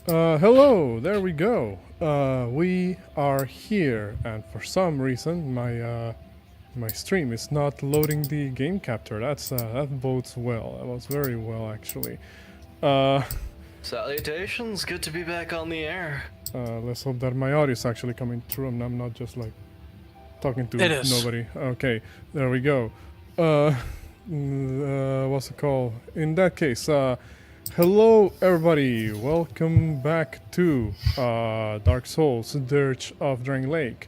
Hello, there we go. We are here, and for some reason, my stream is not loading the game capture. That bodes well. That was very well, actually. Uh, Salutations, good to be back on the air. let's hope that my audio is actually coming through, and I'm not just like talking to It is. nobody. Okay, there we go. What's it called? In that case, hello everybody. Welcome back to Dark Souls: Dirge of Drangleic.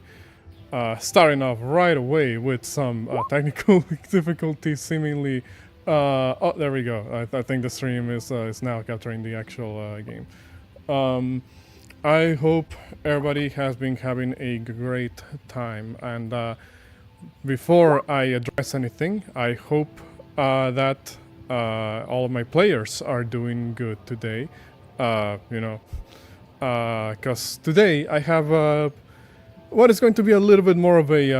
Starting off right away with some technical difficulties, seemingly. Oh, there we go. I think the stream is now capturing the actual game. I hope everybody has been having a great time, and before I address anything, I hope that all of my players are doing good today. Because today I have what is going to be a little bit more of a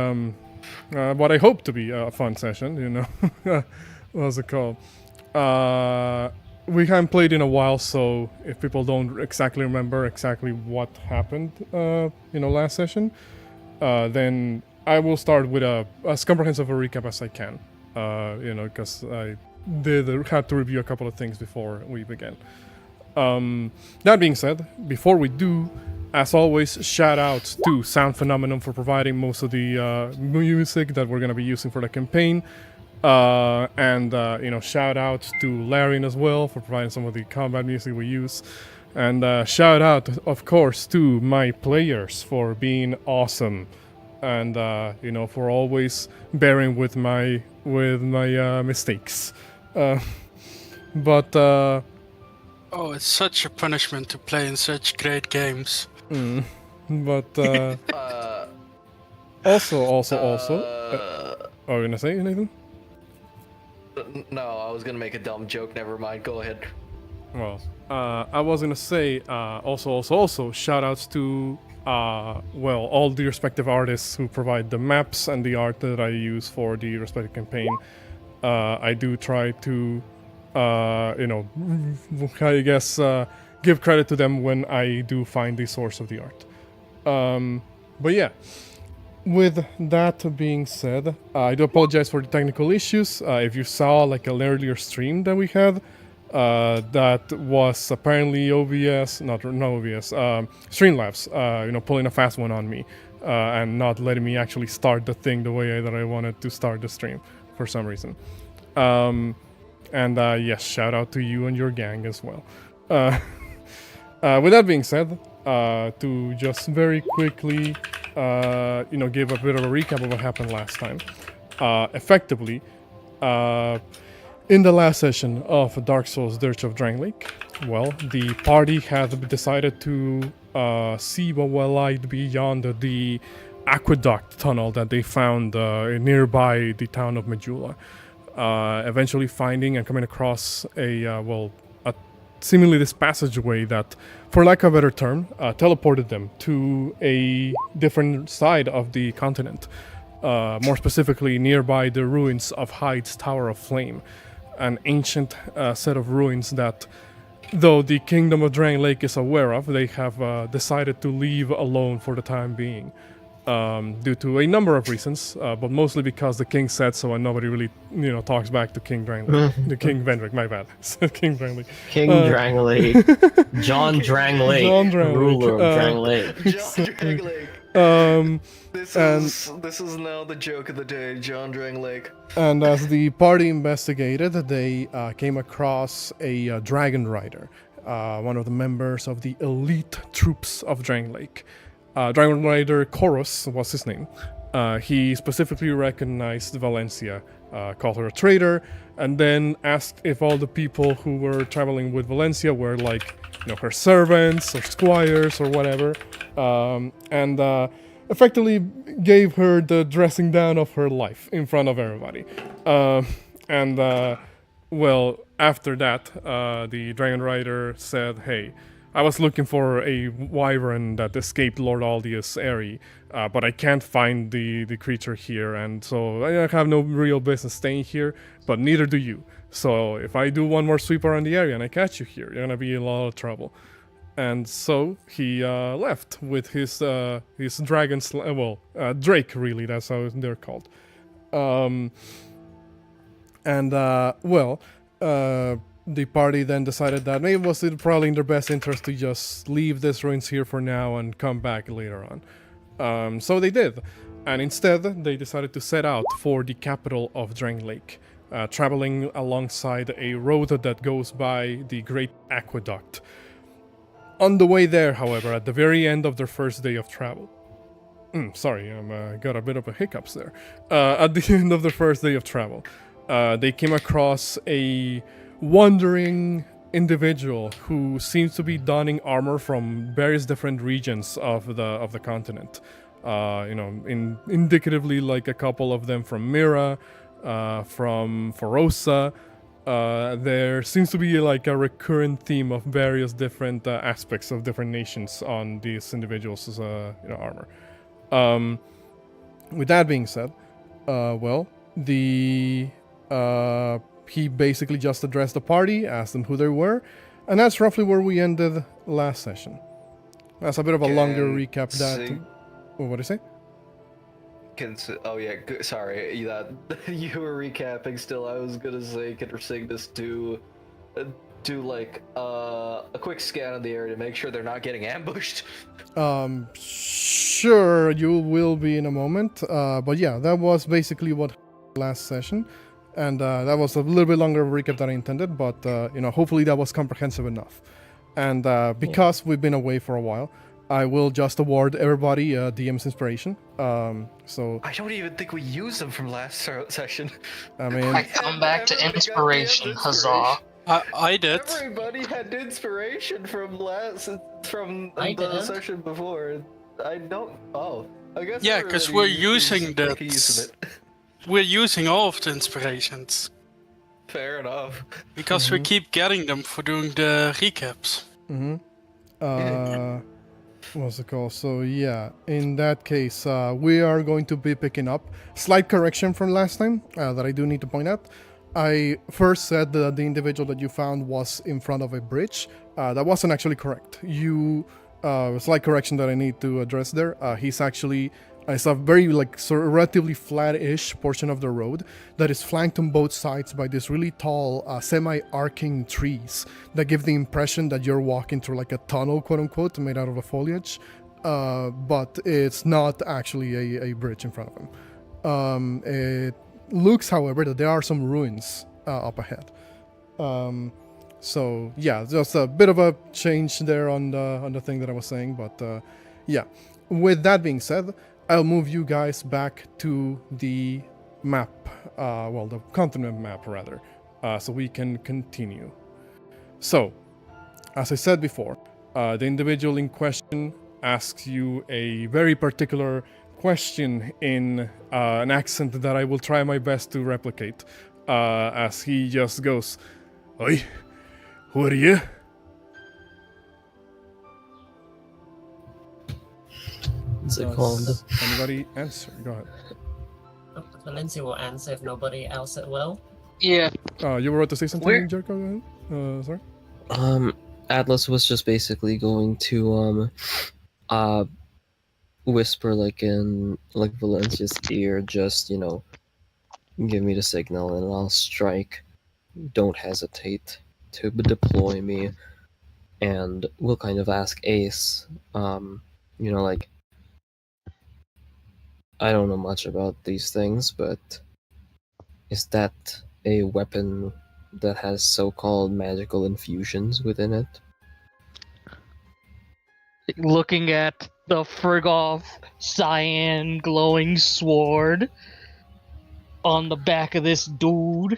what I hope to be a fun session. What's it called? We haven't played in a while, so if people don't exactly remember exactly what happened, last session, then I will start with as comprehensive a recap as I can. Because I had to review a couple of things before we begin. That being said, before we do, as always, shout outs to Sound Phenomenon for providing most of the music that we're going to be using for the campaign. And shout outs to Larian as well for providing some of the combat music we use. And shout out, of course, to my players for being awesome. And for always bearing with my mistakes. Oh, it's such a punishment to play in such great games. Also, are you gonna say anything? No, I was gonna make a dumb joke, never mind, go ahead. Well, I was gonna say also shout outs to all the respective artists who provide the maps and the art that I use for the respective campaign. I do try to I guess give credit to them when I do find the source of the art. But yeah, with that being said, I do apologize for the technical issues. If you saw like an earlier stream that we had, that was apparently OBS, not OBS, Streamlabs, pulling a fast one on me and not letting me actually start the thing the way that I wanted to start the stream for some reason. And yes, shout out to you and your gang as well. With that being said, to just very quickly, give a bit of a recap of what happened last time. Effectively, in the last session of Dark Souls: Dirge of Drangleic, the party had decided to see what lied beyond the aqueduct tunnel that they found nearby the town of Majula. Eventually finding and coming across seemingly this passageway that, for lack of a better term, teleported them to a different side of the continent. More specifically, nearby the ruins of Hyde's Tower of Flame, an ancient set of ruins that, though the Kingdom of Drangleic is aware of, they have decided to leave alone for the time being. Due to a number of reasons, but mostly because the king said so, and nobody really, talks back to King Drangleic. The King Vendrick, my bad. King Drangleic. King Drangleic. John Drangleic. John Drangleic. Ruler of Drangleic. John Drangleic. This is now the joke of the day, John Drangleic. And as the party investigated, they came across a dragon rider, one of the members of the elite troops of Drangleic. Dragon Rider Chorus was his name. He specifically recognized Valencia, called her a traitor, and then asked if all the people who were traveling with Valencia were her servants or squires or whatever, and effectively gave her the dressing down of her life in front of everybody. After that, the Dragon Rider said, "Hey, I was looking for a wyvern that escaped Lord Aldius Airy, but I can't find the creature here, and so I have no real business staying here, but neither do you. So if I do one more sweep around the area and I catch you here, you're gonna be in a lot of trouble." And so he left with his dragon, Drake, really, that's how they're called. The party then decided that maybe it was probably in their best interest to just leave these ruins here for now and come back later on. So they did. And instead, they decided to set out for the capital of Drangleic, traveling alongside a road that goes by the Great Aqueduct. On the way there, however, at the very end of their first day of travel, sorry, I got a bit of a hiccups there. At the end of the first day of travel, they came across a wandering individual who seems to be donning armor from various different regions of the continent. Indicatively, like a couple of them from Mira, from Forosa. There seems to be like a recurrent theme of various different aspects of different nations on these individuals' armor. With that being said, he basically just addressed the party, asked them who they were, and that's roughly where we ended last session. That's a bit of a longer recap. What did I say? Sorry, that you were recapping still. I was gonna say, can Signis do like a quick scan of the area to make sure they're not getting ambushed? Sure, you will be in a moment. But yeah, that was basically what last session, and that was a little bit longer recap than I intended. But hopefully that was comprehensive enough. And because we've been away for a while, I will just award everybody DM's inspiration. So I don't even think we used them from last session. I mean, I come back to inspiration, huzzah. I did. Everybody had inspiration from the session before. I don't. Oh, I guess. Yeah, because we're using making use of it. We're using all of the inspirations. Fair enough. Because we keep getting them for doing the recaps. What's it called? So yeah, in that case, we are going to be picking up. Slight correction from last time that I do need to point out. I first said that the individual that you found was in front of a bridge. That wasn't actually correct. Slight correction that I need to address there. He's actually, it's a very relatively flat-ish portion of the road that is flanked on both sides by these really tall, semi-arcing trees that give the impression that you're walking through like a tunnel, quote-unquote, made out of the foliage. But it's not actually a bridge in front of him. It looks, however, that there are some ruins up ahead. So yeah, just a bit of a change there on the thing that I was saying. But yeah, with that being said, I'll move you guys back to the map, the continent map rather, so we can continue. So, as I said before, the individual in question asks you a very particular question in an accent that I will try my best to replicate, as he just goes, "Oi, who are you?" What's it called? Anybody answer? Go ahead. Valencia will answer if nobody else will. Yeah. You were about to say something, Jerko? Sorry? Atlas was just basically going to whisper in Valencia's ear, just give me the signal and I'll strike. Don't hesitate to deploy me. And we'll kind of ask Ace, I don't know much about these things, but is that a weapon that has so-called magical infusions within it? Looking at the Friggoff cyan glowing sword on the back of this dude.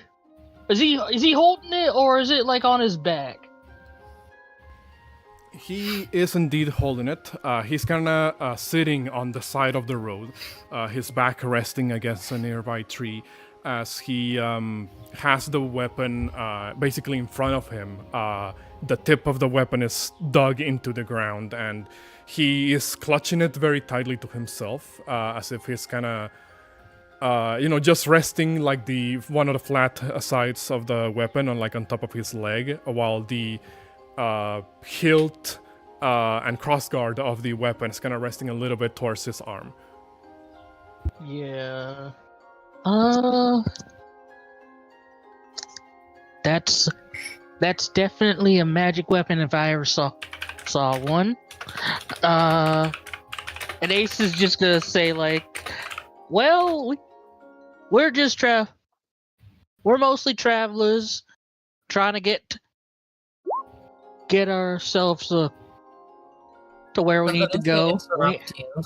Is he holding it, or is it on his back? He is indeed holding it. He's kind of sitting on the side of the road, his back resting against a nearby tree, as he has the weapon basically in front of him. The tip of the weapon is dug into the ground, and he is clutching it very tightly to himself, as if he's kind of, just resting one of the flat sides of the weapon on top of his leg, while the hilt and crossguard of the weapon is kind of resting a little bit towards his arm. Yeah. That's definitely a magic weapon if I ever saw one. And Ace is just gonna say like, well, we're just we're mostly travelers trying to get ourselves to where we need to go. Interrupt you.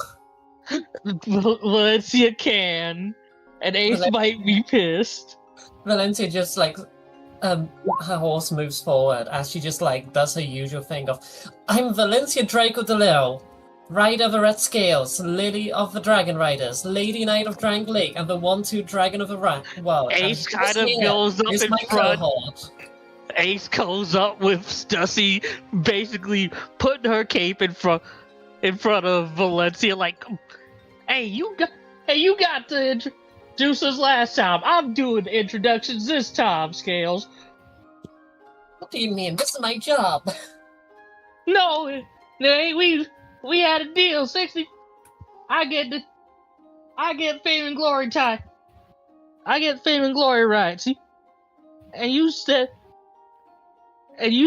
Valencia can, and Ace might be pissed. Valencia just like her horse moves forward as she just like does her usual thing of, I'm Valencia Draco de Leo, Rider of the Red Scales, Lily of the Dragon Riders, Lady Knight of Drangleic, and the 1/2 Dragon of the World. Ace kind of goes up in front. Ace goes up with Stussy, basically putting her cape in front of Valencia, like, hey, you got to introduce us last time. I'm doing the introductions this time, Scales. What do you mean? This is my job. No, we had a deal. 60. I get fame and glory time. I get fame and glory rights. See? And you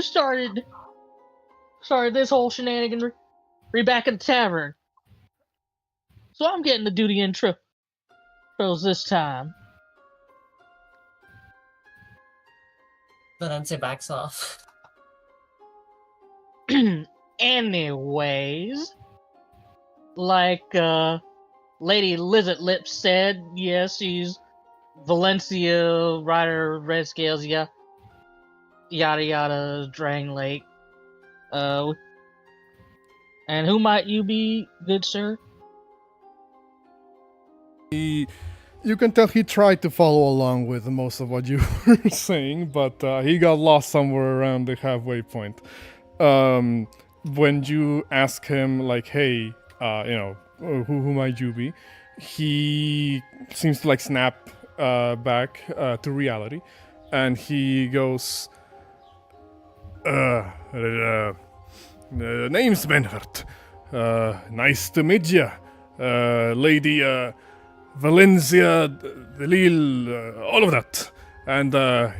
started this whole shenanigan back at the tavern. So I'm getting to do the intros this time. Valencia backs off. Anyways, like Lady Lizard Lips said, yes, she's Valencia, Rider, Red Scales, yada yada, Drangleic. And who might you be, good sir? You can tell he tried to follow along with most of what you were saying, but he got lost somewhere around the halfway point. When you ask him, like, hey, who might you be? He seems to, like, snap back to reality, and he goes, name's Benhart. Nice to meet ya. Lady, Valencia, Lille, all of that. And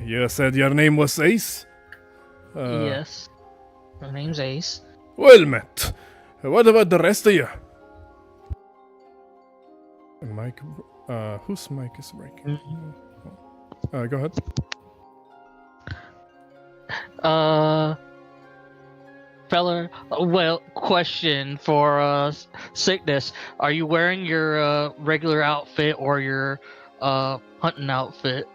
you said your name was Ace? Yes. My name's Ace. Well met. What about the rest of you? Mike, whose mic is breaking? Go ahead. Fella, well, question for Signis. Are you wearing your regular outfit or your hunting outfit?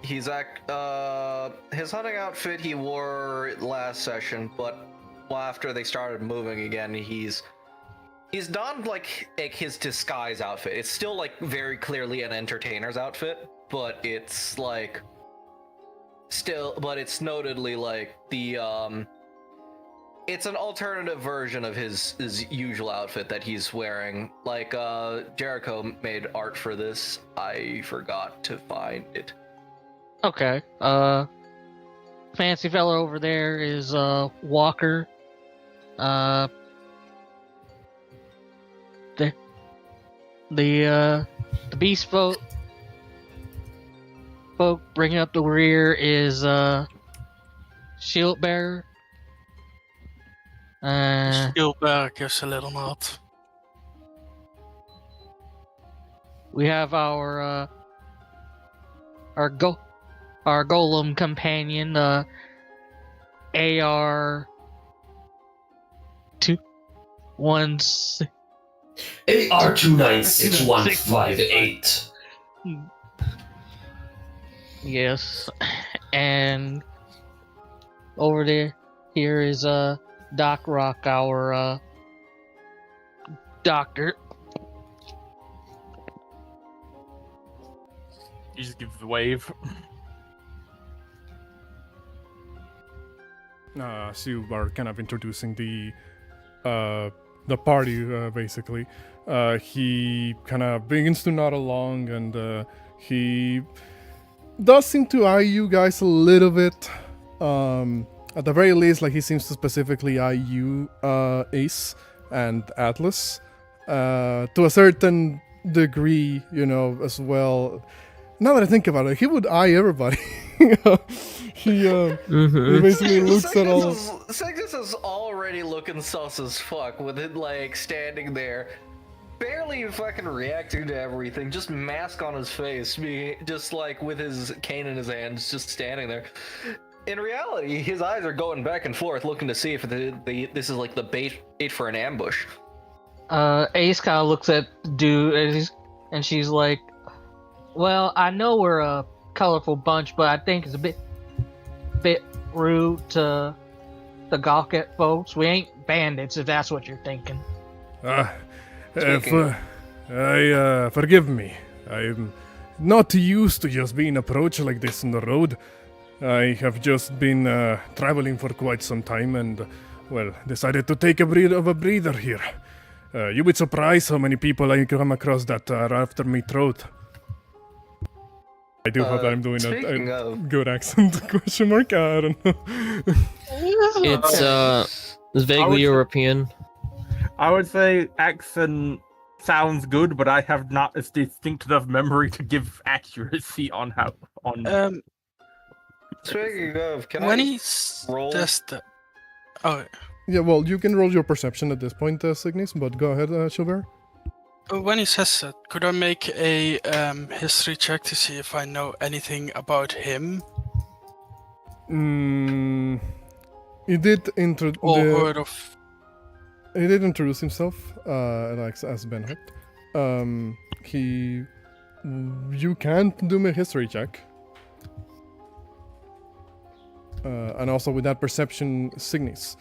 His hunting outfit he wore last session, but after they started moving again, he's donned like his disguise outfit. It's still like very clearly an entertainer's outfit, but it's like it's notedly like the it's an alternative version of his usual outfit that he's wearing. Like Jericho made art for this. I forgot to find it. Okay. Fancy fella over there is Walker. The beast folk bringing up the rear is shield bearer. Shield bearer gives a little nod. We have our golem companion, AR 216. AR296158. Yes, and over here is Doc Rock, our doctor. You just give the wave. So you are kind of introducing the party, basically. He kind of begins to nod along, and he does seem to eye you guys a little bit. at the very least, like he seems to specifically eye you, Ace and Atlas, to a certain degree, you know, as well. Now that I think about it, he would eye everybody. He basically looks at all. Signis is already looking sus as fuck with it like standing there, barely fucking reacting to everything, just mask on his face, just like with his cane in his hands, just standing there. In reality, his eyes are going back and forth, looking to see if this is like the bait for an ambush. Ace kind of looks at the dude, and she's like, "Well, I know we're a colorful bunch, but I think it's a bit rude to the Gawket folks. We ain't bandits, if that's what you're thinking." Forgive me. I'm not used to just being approached like this on the road. I have just been traveling for quite some time and, well, decided to take a breather here. You would surprise how many people I come across that are after me throat. I do hope that I'm doing a good accent, question mark, I don't know. It's vaguely European. I would say accent sounds good, but I have not a distinct enough memory to give accuracy on how. Speaking of, can when I he's roll? Yeah, well, you can roll your perception at this point, Signis, but go ahead, Shilber. When he says that, could I make a history check to see if I know anything about him? He did heard of. He did introduce himself, like as Ben Hart. You can't do a history check. And also with that perception, Signis.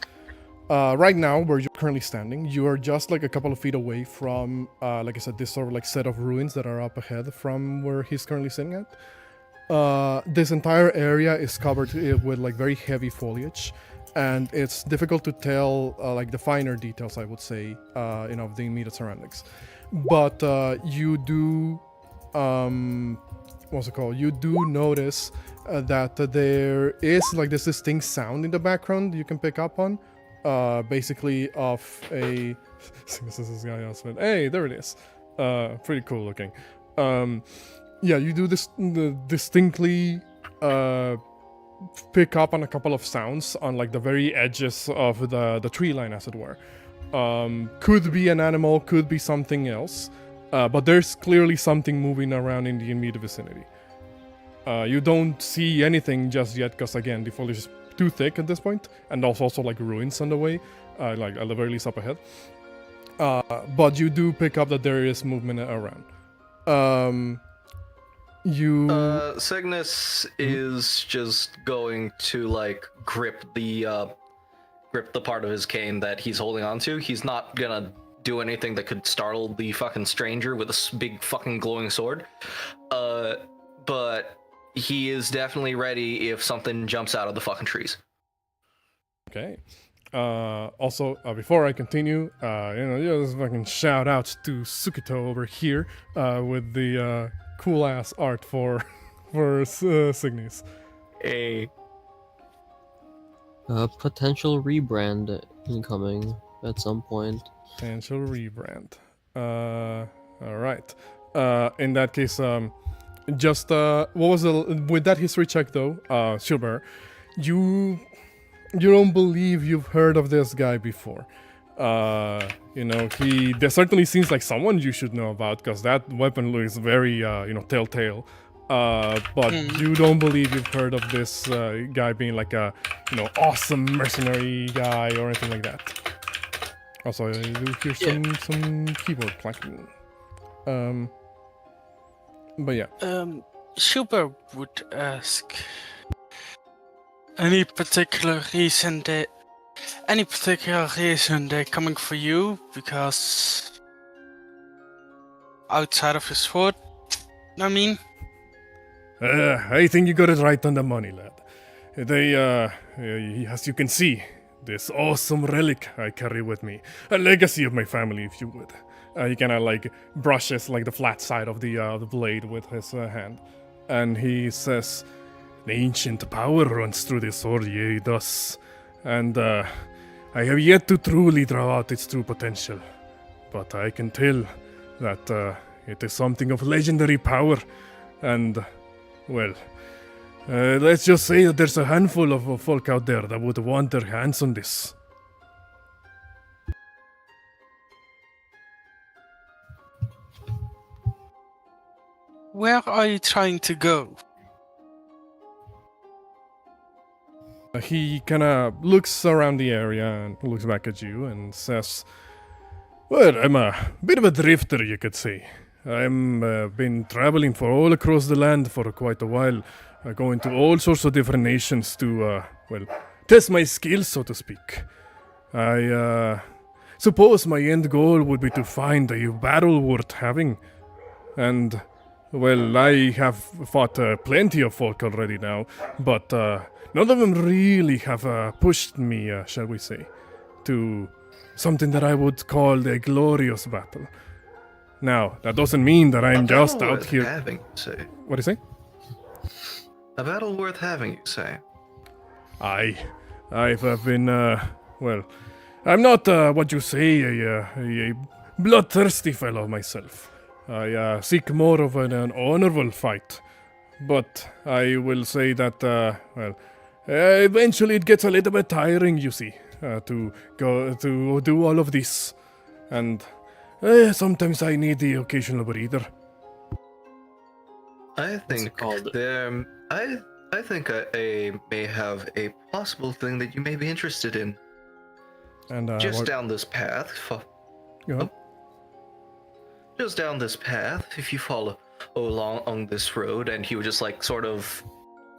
Right now, where you're currently standing, you are just like a couple of feet away from, like I said, this sort of like set of ruins that are up ahead from where he's currently sitting at. This entire area is covered with like very heavy foliage, and it's difficult to tell like the finer details, I would say, of the immediate surroundings. But you do, what's it called? You do notice that there is like this distinct sound in the background you can pick up on. Basically of a this is this guy else, but hey, there it is. Pretty cool looking. Yeah, you do this distinctly pick up on a couple of sounds on like the very edges of the tree line, as it were. Could be an animal, could be something else, but there's clearly something moving around in the immediate vicinity. You don't see anything just yet, because again, the foliage is too thick at this point, and also like ruins on the way, like at the very least up ahead. But you do pick up that there is movement around. Signis is just going to like grip the part of his cane that he's holding onto. He's not gonna do anything that could startle the fucking stranger with a big fucking glowing sword. But he is definitely ready if something jumps out of the fucking trees. Okay. Also, before I continue, just fucking shout out to Sukito over here with the cool ass art for Signis. A Potential rebrand incoming at some point. Potential rebrand. All right. In that case, just what was with that history check though, Shilber, you don't believe you've heard of this guy before. There certainly seems like someone you should know about, because that weapon looks very telltale. But you don't believe you've heard of this guy being like a awesome mercenary guy or anything like that. Also, you do hear some keyboard clacking. But yeah. Super would ask, any particular reason they're coming for you? Because outside of his fort, I mean. I think you got it right on the money, lad. They, as you can see, this awesome relic I carry with me, a legacy of my family, if you would. He kind of like brushes like the flat side of the blade with his hand, and he says, ancient power runs through this sword, yea, it does. And I have yet to truly draw out its true potential. But I can tell that it is something of legendary power. And, well, let's just say that there's a handful of folk out there that would want their hands on this. Where are you trying to go? He kind of looks around the area and looks back at you and says, well, I'm a bit of a drifter, you could say. I'm been traveling for all across the land for quite a while, going to all sorts of different nations to, well, test my skills, so to speak. I suppose my end goal would be to find a battle worth having. And, well, I have fought plenty of folk already now, but none of them really have pushed me, shall we say, to something that I would call a glorious battle. Now, that doesn't mean that I'm just out here. Having, you say. What do you say? A battle worth having, you say. I've been, well, I'm not what you say, a bloodthirsty fellow myself. I seek more of an honorable fight. But I will say that, well, eventually it gets a little bit tiring, you see, to go to do all of this. And sometimes I need the occasional breather. I think there. I think I may have a possible thing that you may be interested in. And just down this path. Go on. Just down this path, if you follow along this road, and he would just like sort of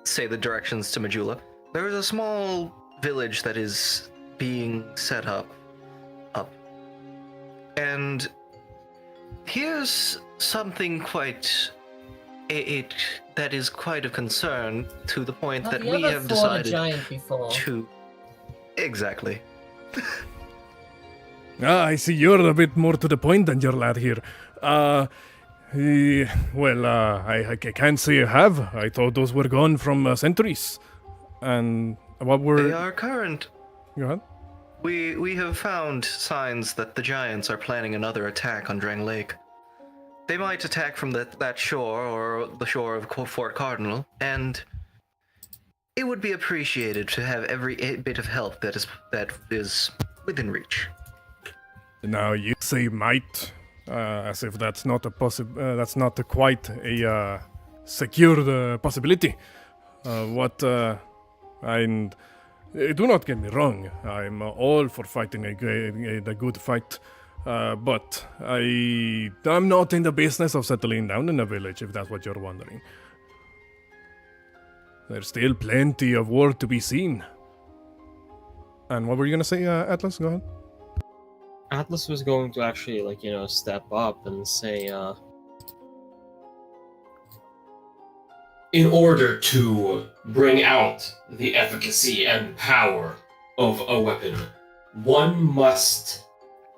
say the directions to Majula. There is a small village that is being set up, and here's something quite that is quite of concern to the point that we have decided a giant before? to exactly. I see you're a bit more to the point than your lad here. I can't say I have. I thought those were gone from centuries. And what were... They are current. Go ahead. We have found signs that the giants are planning another attack on Drangleic. They might attack from that shore or the shore of Fort Cardinal, and it would be appreciated to have every bit of help that is within reach. Now you say might, as if that's not a that's not quite a secured possibility. And do not get me wrong, I'm all for fighting a good fight, but I'm not in the business of settling down in a village, if that's what you're wondering. There's still plenty of work to be seen. And what were you gonna say, Atlas? Go ahead. Atlas was going to actually, step up and say, In order to bring out the efficacy and power of a weapon, one must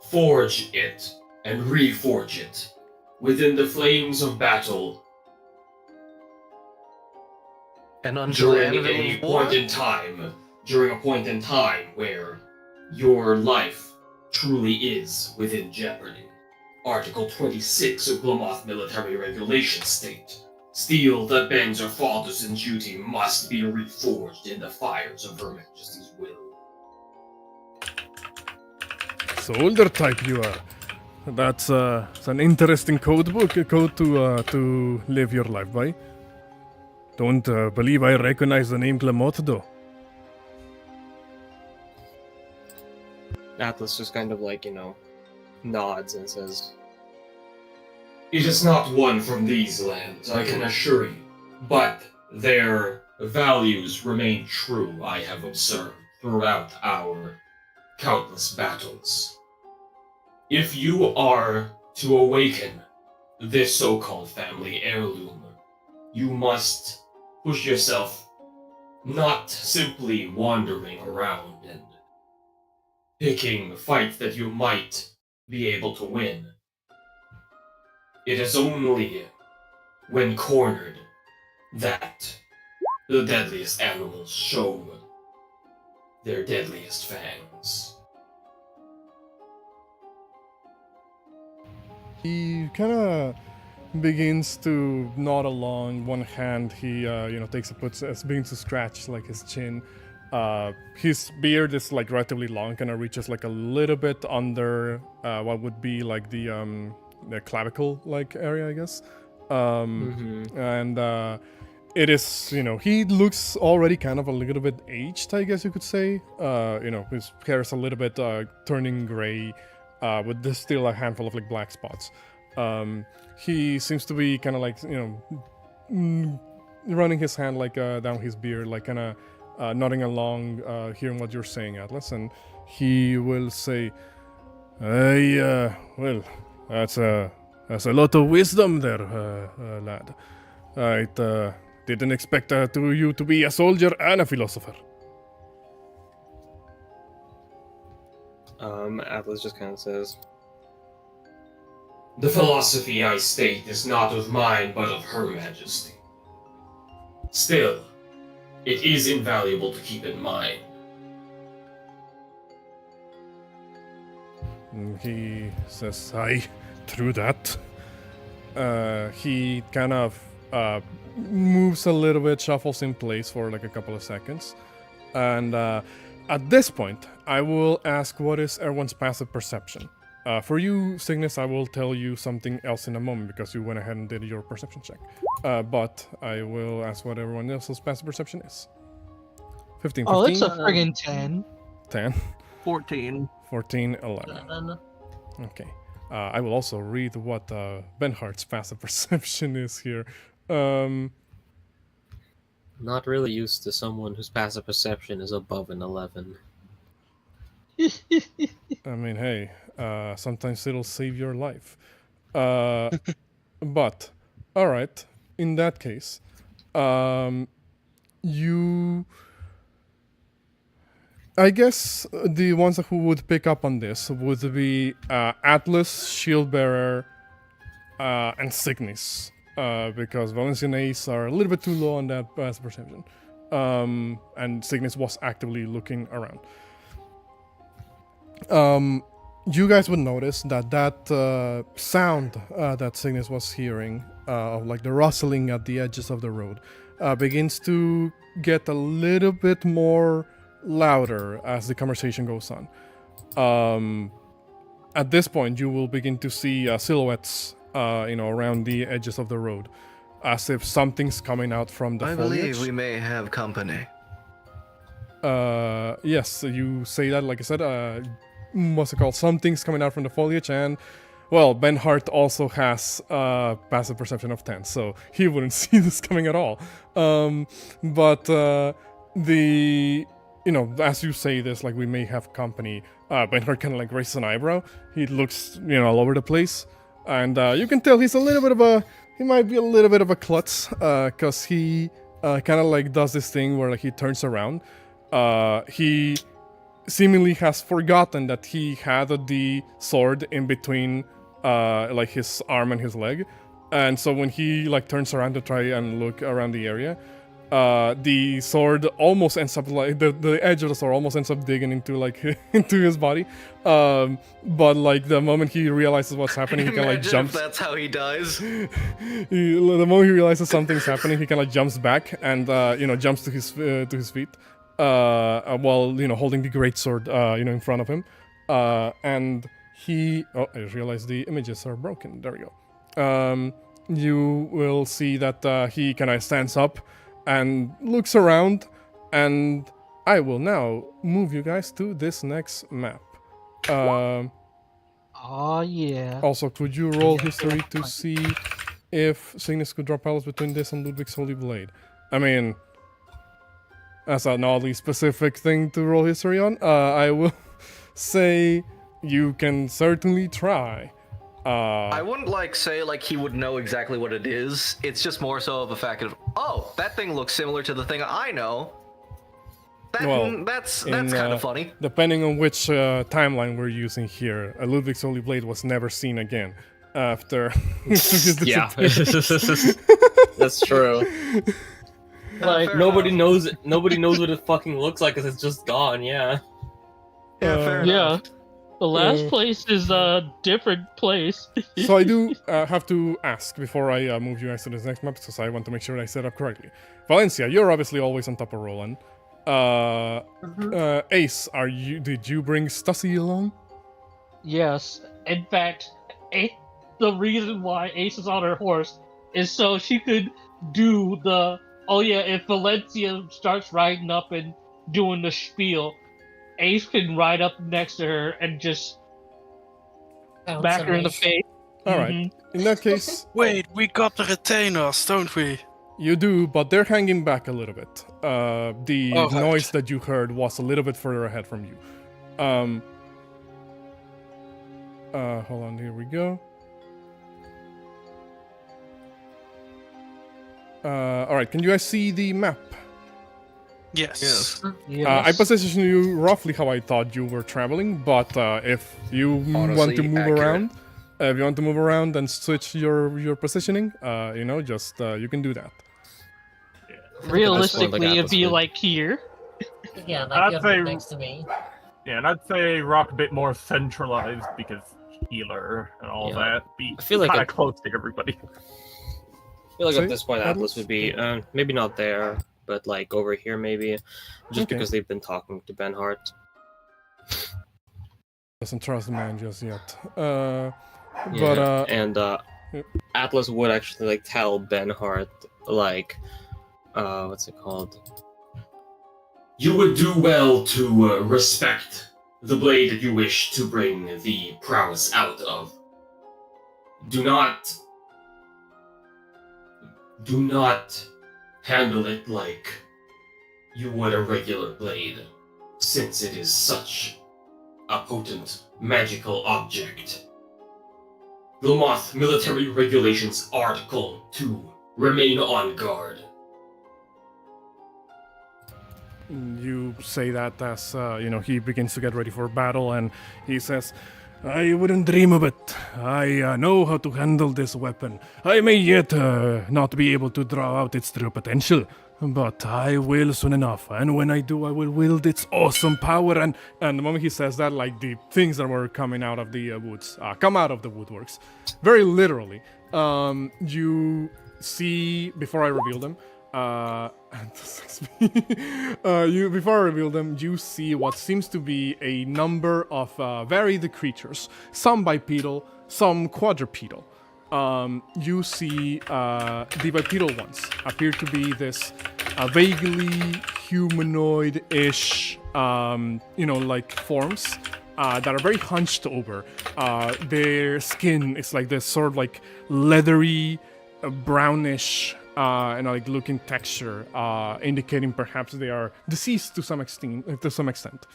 forge it and reforge it within the flames of battle And until the end of during the war? a point in time where your life truly is within jeopardy. Article 26 of Glamoth Military Regulations state, steel that bends or falters in duty must be reforged in the fires of Her Majesty's will. Soldier type you are. That's it's an interesting code to live your life by. Don't believe I recognize the name Glamoth though. Atlas just kind of nods and says, It is not one from these lands, I can assure you, but their values remain true, I have observed, throughout our countless battles. If you are to awaken this so-called family heirloom, you must push yourself, not simply wandering around and picking fights that you might be able to win. It is only when cornered that The deadliest animals show their deadliest fangs. He kind of begins to nod along. One hand, he begins to scratch like his chin. His beard is like relatively long, kind of reaches like a little bit under what would be like the clavicle like area, I guess. And it is, he looks already kind of a little bit aged, I guess you could say. His hair is a little bit turning gray, with there's still a handful of like black spots. He seems to be kind of like, running his hand like down his beard, like kind of nodding along, hearing what you're saying, Atlas, and he will say, well, that's a lot of wisdom there, lad. I didn't expect you to be a soldier and a philosopher. Atlas just kind of says, The philosophy I state is not of mine, but of Her Majesty. Still, it is invaluable to keep in mind. He says, aye, true that. He kind of moves a little bit, shuffles in place for like a couple of seconds. And at this point, I will ask what is everyone's passive perception. For you, Signis, I will tell you something else in a moment because you went ahead and did your perception check. But I will ask what everyone else's passive perception is. 15, 15. Oh, it's a friggin' 10. 10. 14. 14, 11. Okay. I will also read what Benhart's passive perception is here. not really used to someone whose passive perception is above an 11. I mean, hey, sometimes it'll save your life. But, alright, in that case, I guess the ones who would pick up on this would be Atlas, Shieldbearer, and Signis. Because Valencian Ace are a little bit too low on that passive perception. And Signis was actively looking around. You guys would notice that sound that Signis was hearing, of like the rustling at the edges of the road, begins to get a little bit more louder as the conversation goes on. At this point, you will begin to see silhouettes, around the edges of the road, as if something's coming out from the I foliage. believe we may have company. Yes, you say that, like I said, what's it called? Something's coming out from the foliage, and, well, Benhart also has passive perception of 10, so he wouldn't see this coming at all. As you say this, like, we may have company, Benhart kind of, like, raises an eyebrow. He looks, all over the place, and you can tell he might be a little bit of a klutz, because he kind of, like, does this thing where, like, he turns around. He seemingly has forgotten that he had the sword in between like his arm and his leg, and so when he like turns around to try and look around the area, the sword almost ends up like the edge of the sword almost ends up digging into like into his body, but like the moment he realizes what's happening, he kind of like jumps. If that's how he dies. The moment he realizes something's happening, he kind of jumps back and jumps to his feet. While holding the great sword, in front of him, and he. Oh, I just realized the images are broken. There we go. You will see that he kind of stands up and looks around, and I will now move you guys to this next map. Oh yeah. Also, could you roll history to see if Signis could drop palace between this and Ludwig's Holy Blade? I mean, that's an oddly specific thing to roll history on. I will say you can certainly try. I wouldn't say he would know exactly what it is. It's just more so of a fact of, oh, that thing looks similar to the thing I know. That's kind of funny. Depending on which timeline we're using here, Ludwig's Holy Blade was never seen again after. Yeah, that's true. Like, fair Nobody enough. knows. Nobody knows what it fucking looks like because it's just gone. Yeah. Yeah, fair yeah, enough. the last Uh, place is a different place. So I do have to ask before I move you guys to this next map, because I want to make sure I set up correctly. Valencia, you're obviously always on top of Roland. Ace, did you bring Stussy along? Yes, in fact, the reason why Ace is on her horse is so she could do the. Oh yeah, if Valencia starts riding up and doing the spiel, Ace can ride up next to her and just back her in the face. All right. In that case, Wait, we got the retainers, don't we? you do, but they're hanging back a little bit. The Oh, right. noise that you heard was a little bit further ahead from you. Hold on, here we go. All right, can you guys see the map? Yes. I positioned you roughly how I thought you were traveling, but if you want to Honestly, move accurate. around, if you want to move around and switch your positioning, just you can do that. Realistically, it'd Atlas be would. like here. Yeah, I'd like say- you're next to me. Yeah, and I'd say Rock a bit more centralized because healer and all Yeah. that. Be I feel like kind I- of close to everybody. I feel like Sorry? at this point Atlas would be maybe not there, but like over here maybe, just Okay. because they've been talking to Ben Hart. Doesn't trust the man just yet. Yeah, and yep. Atlas would actually like tell Ben Hart like, what's it called? You would do well to respect the blade that you wish to bring the prowess out of. Do not handle it like you would a regular blade, since it is such a potent magical object. Vilmoth Military Regulations Article 2. Remain on guard. You say that as he begins to get ready for battle, and he says, "I wouldn't dream of it. I know how to handle this weapon. I may yet not be able to draw out its true potential, but I will soon enough. And when I do, I will wield its awesome power." And the moment he says that, like the things that were coming out of the woods come out of the woodworks, very literally. You see, before I reveal them. Before I reveal them, you see what seems to be a number of varied creatures, some bipedal, some quadrupedal. You see the bipedal ones appear to be this vaguely humanoid-ish, like forms that are very hunched over. Their skin is like this sort of like leathery, brownish, like looking texture, indicating perhaps they are deceased to some extent.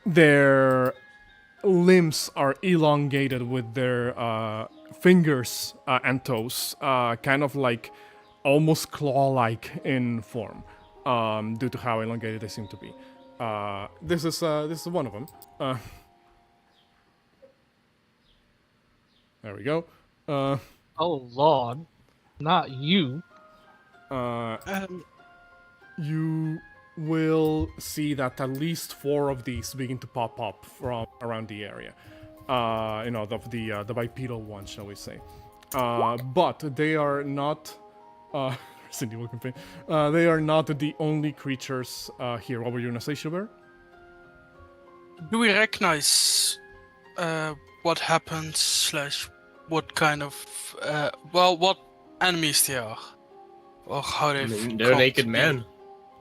Their limbs are elongated with their fingers and toes, kind of like almost claw-like in form, due to how elongated they seem to be. This is one of them. There we go. Oh lord, not you. You will see that at least 4 of these begin to pop up from around the area. The bipedal one, shall we say? But they are not. Cindy will complain. They are not the only creatures here. What were you gonna say, Schubert? Do we recognize what happens / what kind of what enemies they are, or how they? They're naked men.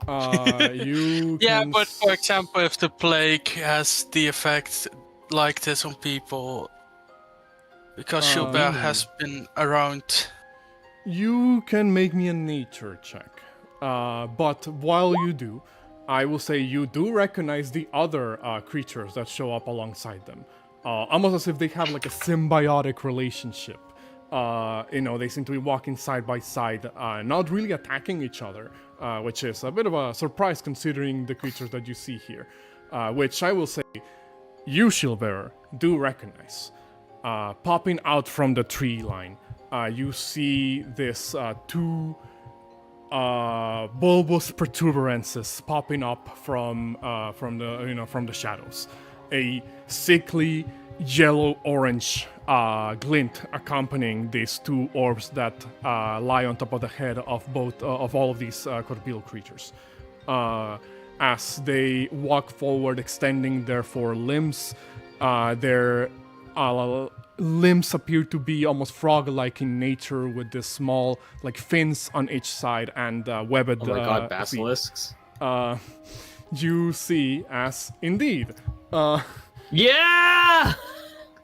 You Yeah, can but for example, if the plague has the effect like this on people, because Schubert has been around. You can make me a nature check. But while you do, I will say you do recognize the other creatures that show up alongside them. Almost as if they have like a symbiotic relationship. They seem to be walking side by side, not really attacking each other, which is a bit of a surprise considering the creatures that you see here. Which I will say, you, Shieldbearer, do recognize. Popping out from the tree line, you see this 2 bulbous protuberances popping up from the shadows. A sickly yellow-orange glint accompanying these two orbs that lie on top of the head of all of these quadrupedal creatures. As they walk forward, extending their four limbs, their limbs appear to be almost frog-like in nature, with the small fins on each side and webbed. Oh my god, feet. basilisks! You see, as indeed, Yeah!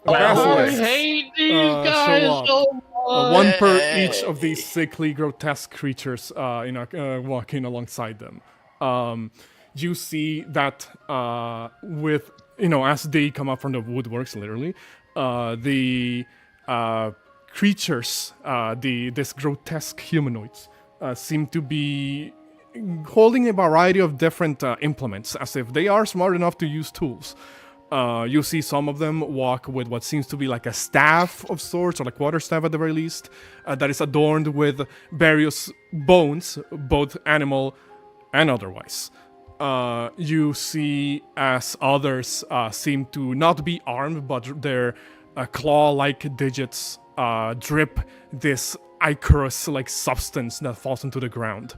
I basilisks, hate these show guys up. so much. One per each of these sickly, grotesque creatures, walking alongside them. You see that with as they come up from the woodworks, literally, the creatures, this grotesque humanoids, seem to be holding a variety of different implements, as if they are smart enough to use tools. You see some of them walk with what seems to be like a staff of sorts, or a quarterstaff at the very least, that is adorned with various bones, both animal and otherwise. You see as others seem to not be armed, but their claw-like digits drip this ichorous-like substance that falls into the ground.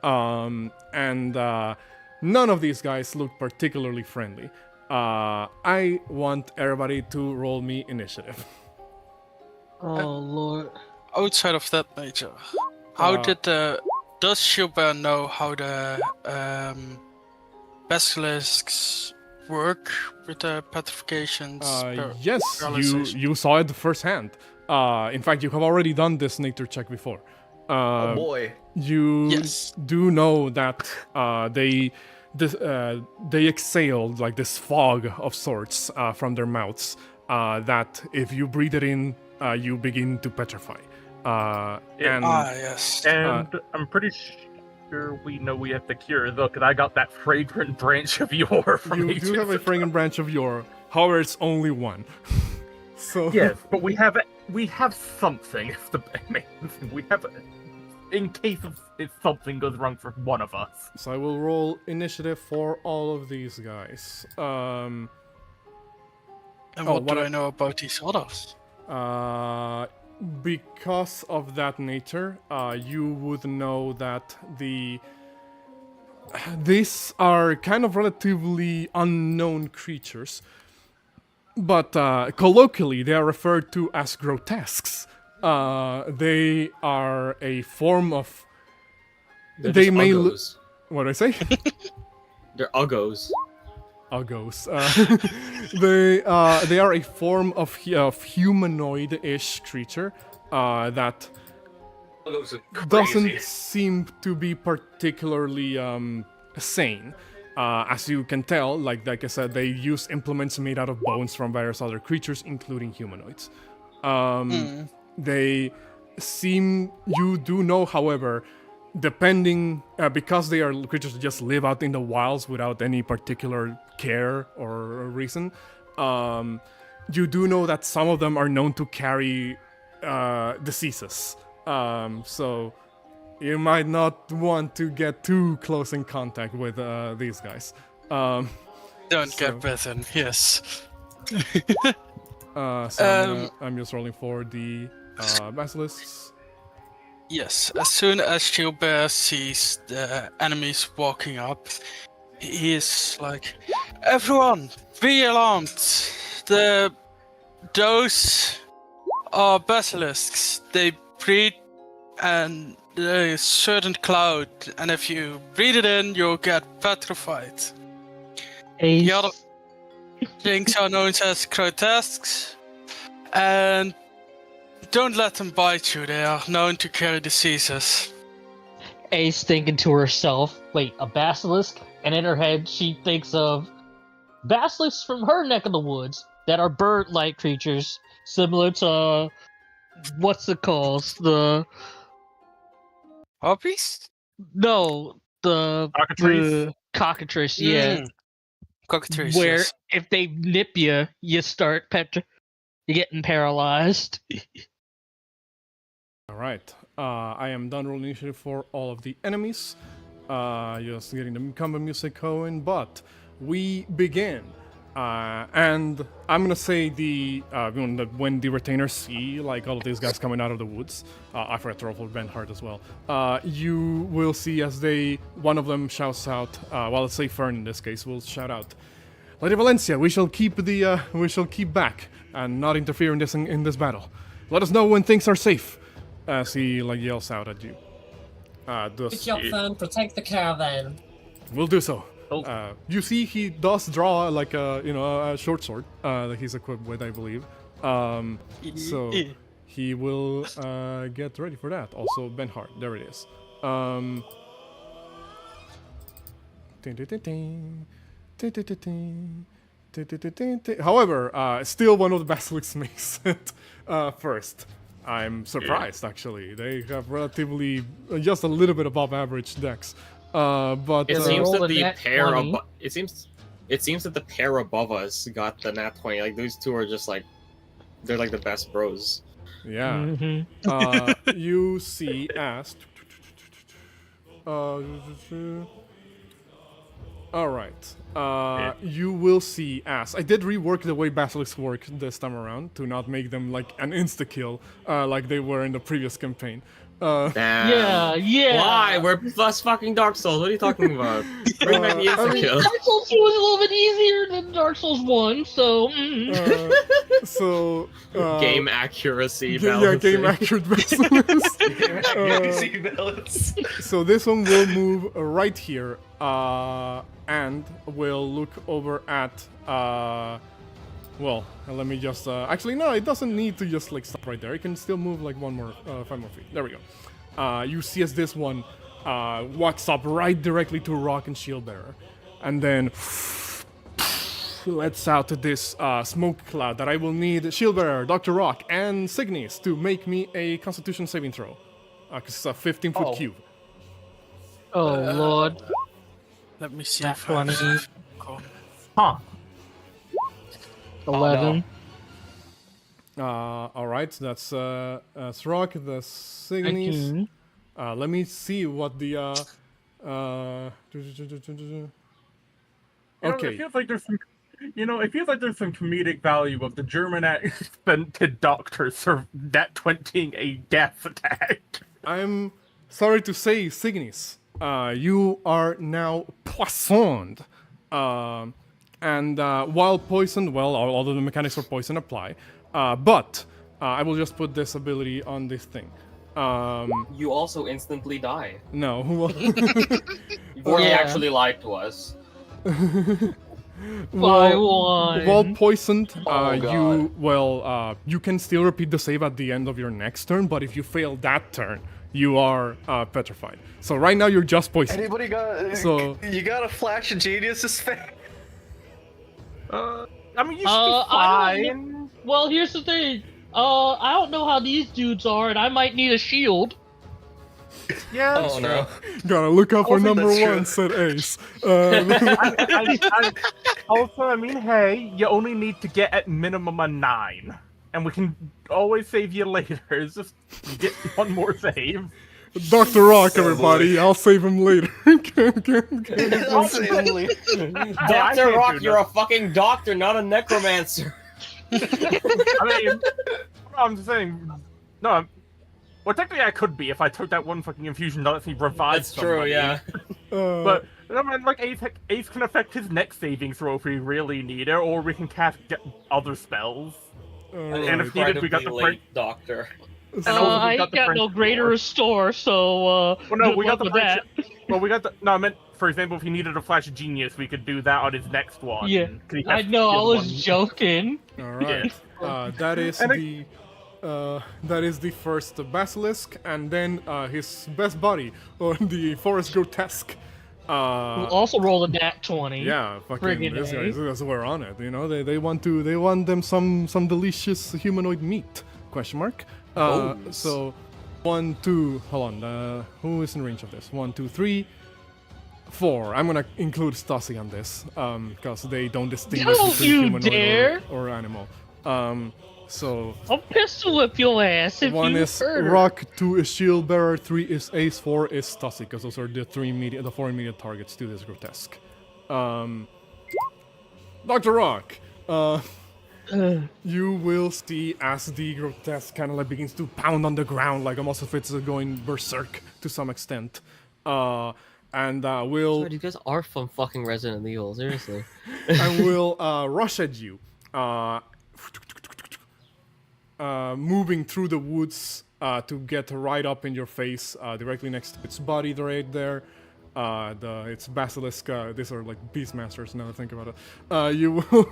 And none of these guys look particularly friendly. I want everybody to roll me initiative. Oh lord. Outside of that, Major, how does Schubert know how the basilisks work with the petrifications? Yes, you saw it firsthand. In fact, you have already done this nature check before. Oh boy. You do know that they exhale like this fog of sorts from their mouths. That if you breathe it in, you begin to petrify. Yes. And I'm pretty sure we know we have the cure, though, because I got that fragrant branch of yore from You do have a fragrant branch of yore. However, it's only one. So yes, but we have something. It's the main thing. We have in case if something goes wrong for one of us. So I will roll initiative for all of these guys. And what do I know about these others? Because of that nature, you would know that these are kind of relatively unknown creatures, but colloquially they are referred to as grotesques. They are a form of. They may look. What did I say? They're uggos. Uggos. They are a form of humanoid-ish creature that doesn't seem to be particularly sane. As you can tell, like I said, they use implements made out of bones from various other creatures, including humanoids. They seem. You do know, however, depending because they are creatures that just live out in the wilds without any particular care or reason, you do know that some of them are known to carry diseases. So you might not want to get too close in contact with these guys. Don't get bitten, yes. I'm just rolling for the basilisks. Yes, as soon as Gilbert sees the enemies walking up, he is like, "Everyone, be alarmed! Those are basilisks. They breathe and a certain cloud, and if you breathe it in, you'll get petrified. Ace. The other things are known as grotesques, and don't let them bite you. They are known to carry diseases." Ace thinking to herself, wait, a basilisk? And in her head, she thinks of basilisks from her neck of the woods that are bird-like creatures, similar to, what's it called? The... Harpies? No, the... Cockatrice? The cockatrice, yeah. Cockatrice, Where yes. if they nip you, you start you're getting paralyzed. All right. I am done rolling initiative for all of the enemies. Just getting the combat music going, but we begin. And I'm gonna say when the retainers see like all of these guys coming out of the woods, I forgot to roll for Benhart as well. You will see as one of them shouts out. Well, let's say Fern in this case will shout out, "Lady Valencia, we shall keep back and not interfere in this battle. Let us know when things are safe." As he like yells out at you. Good job, Fern. Protect the caravan. We'll do so. Oh. You see, he does draw like a short sword that he's equipped with, I believe. So he will get ready for that. Also, Benhart, there it is. However, still one of the basilisks makes it first. I'm surprised, actually. They have relatively just a little bit above average decks. But It seems roll that a the nat pair 20. it seems that the pair above us got the nat 20. Like those two are just like they're like the best bros. yeah. Mm-hmm. You see as all right. You will see as I did rework the way basilisks work this time around to not make them like an insta kill like they were in the previous campaign. Damn. Yeah. Why? We're plus fucking Dark Souls. What are you talking about? Bring back the I insta mean, kill. Dark Souls 2 was a little bit easier than Dark Souls 1, so. So Game accuracy. yeah, game balancing. accurate basilisk. Easy balance. So this one will move right here, and will look over at. Well, let me just. Actually, no, it doesn't need to just like stop right there. It can still move like 5 more feet. There we go. You see as this one walks up right directly to Rock and Shieldbearer, and then lets out this smoke cloud that I will need Shieldbearer, Dr. Rock, and Signis to make me a Constitution saving throw. Because it's a 15-foot Oh. cube. Oh, Lord. Let me see. Nat if I 20. Cool. Huh. 11. All right, that's Rock, that's Signis. 19. Let me see what the okay. It feels like there's some. It feels like there's some comedic value of the German accented doctor that 20ing a gas attack. I'm sorry to say, Signis, you are now poisoned. And while poisoned, well, all of the mechanics for poison apply. But I will just put this ability on this thing. You also instantly die. No. Vorti Yeah. actually lied to us. By one. While poisoned, God. you can still repeat the save at the end of your next turn, but if you fail that turn, you are petrified. So right now you're just poisoned. Anybody got? So- You got a flash of genius's face. I mean, you should be I don't fine. Well, here's the thing. I don't know how these dudes are, and I might need a shield. Yeah. Oh no. Gotta look out for think number that's true. one, said Ace. Also, I mean, hey, you only need to get at minimum a 9. And we can always save you later. It's just get one more save. Dr. Rock, Oh, everybody. boy. I'll save him later. I'll say only. I Dr. can't Rock, do you're a fucking doctor, not a necromancer. I mean, I'm just saying. No, well, technically I could be if I took that one fucking infusion that lets me revive That's true, somebody. yeah. But I mean, like Ace can affect his next saving throw if we really need it, or we can cast other spells. And if needed, we got the Incredibly late doctor. And also we I got ain't the got French no greater door. restore, so Well, no, good we got luck the with French. that. Well, we got the. No, I meant, for example, if he needed a flash of genius, we could do that on his next one. Yeah, 'cause he I has know. the I other was one. joking. All right. That is And that is the first basilisk, and then his best buddy, or the forest grotesque. We'll also roll a nat 20. Yeah, fucking Friggin' these A. guys we're on it. You know, they want them some delicious humanoid meat. Question mark. Bones. So 1, 2. Hold on. Who is in range of this? 1, 2, 3, 4. I'm gonna include Stasi on this, because they don't distinguish Don't between you humanoid dare! or animal. So I'll pistol whip your ass if one you is hurt her. Rock, 2 is Shield Bearer, 3 is Ace, 4 is Stussy, because those are the 4 immediate targets to this grotesque. Dr. Rock, you will see as the grotesque kind of like begins to pound on the ground, like almost if it's going berserk to some extent. Will Sorry, you guys are from fucking Resident Evil, seriously. and will rush at you, moving through the woods to get right up in your face, directly next to its body right there. Its basilisk. These are like beastmasters. Now that I think about it, you will.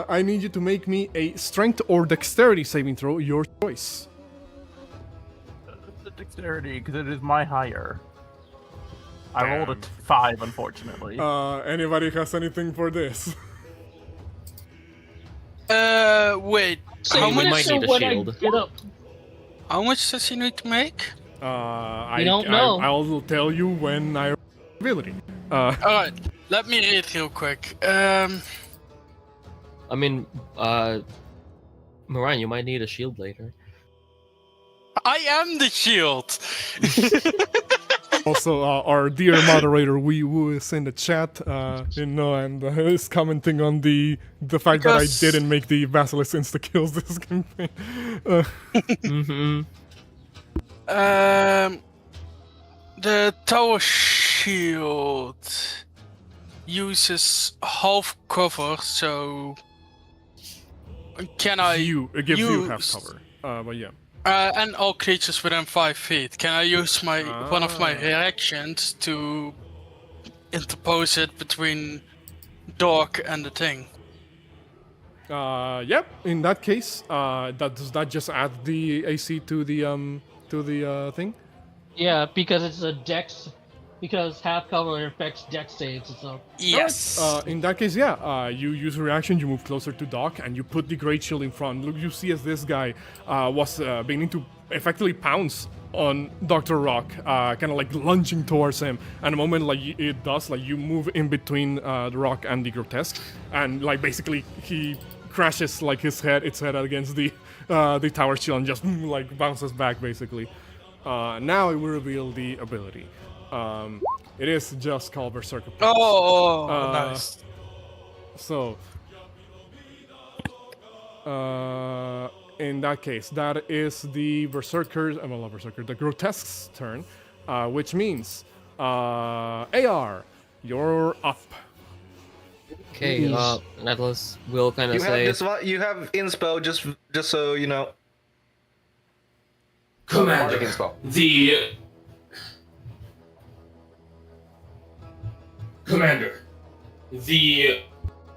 I need you to make me a strength or dexterity saving throw, your choice. The dexterity, because it is my higher. I rolled a 5, unfortunately. Anybody has anything for this? Wait. So How you much? might need a when I shield. get up. How much does he need to make? We don't know. I'll tell you when I ability. Alright, let me read real quick. I mean, Moran, you might need a shield later. I am the shield! Also, our dear moderator Wee Woo is in the chat, and is commenting on the fact that I Because- didn't make the basilisk insta kills this campaign. The tower shield uses half cover, so can I It gives you half use- cover. But yeah. and all creatures within 5 feet. Can I use my one of my reactions to interpose it between Dork and the thing? Yep. In that case, does that just add the AC to the thing? Yeah, because it's a dex. Because half cover affects dex saves, so. Yes. In that case, yeah. You use a reaction, you move closer to Doc, and you put the Great Shield in front. Look, you see as this guy was beginning to effectively pounce on Dr. Rock, kind of like lunging towards him. And the moment like it does, like you move in between the Rock and the Grotesque, and like basically he crashes like its head against the tower shield and just like bounces back basically. Now it will reveal the ability. It is just called Berserker. Oh, nice. So, in that case, that is the Berserker's, the Grotesque's turn, which means, AR, you're up. Okay, Atlas will kind of say. You have inspo just so you know. Commander, Bardic inspo. The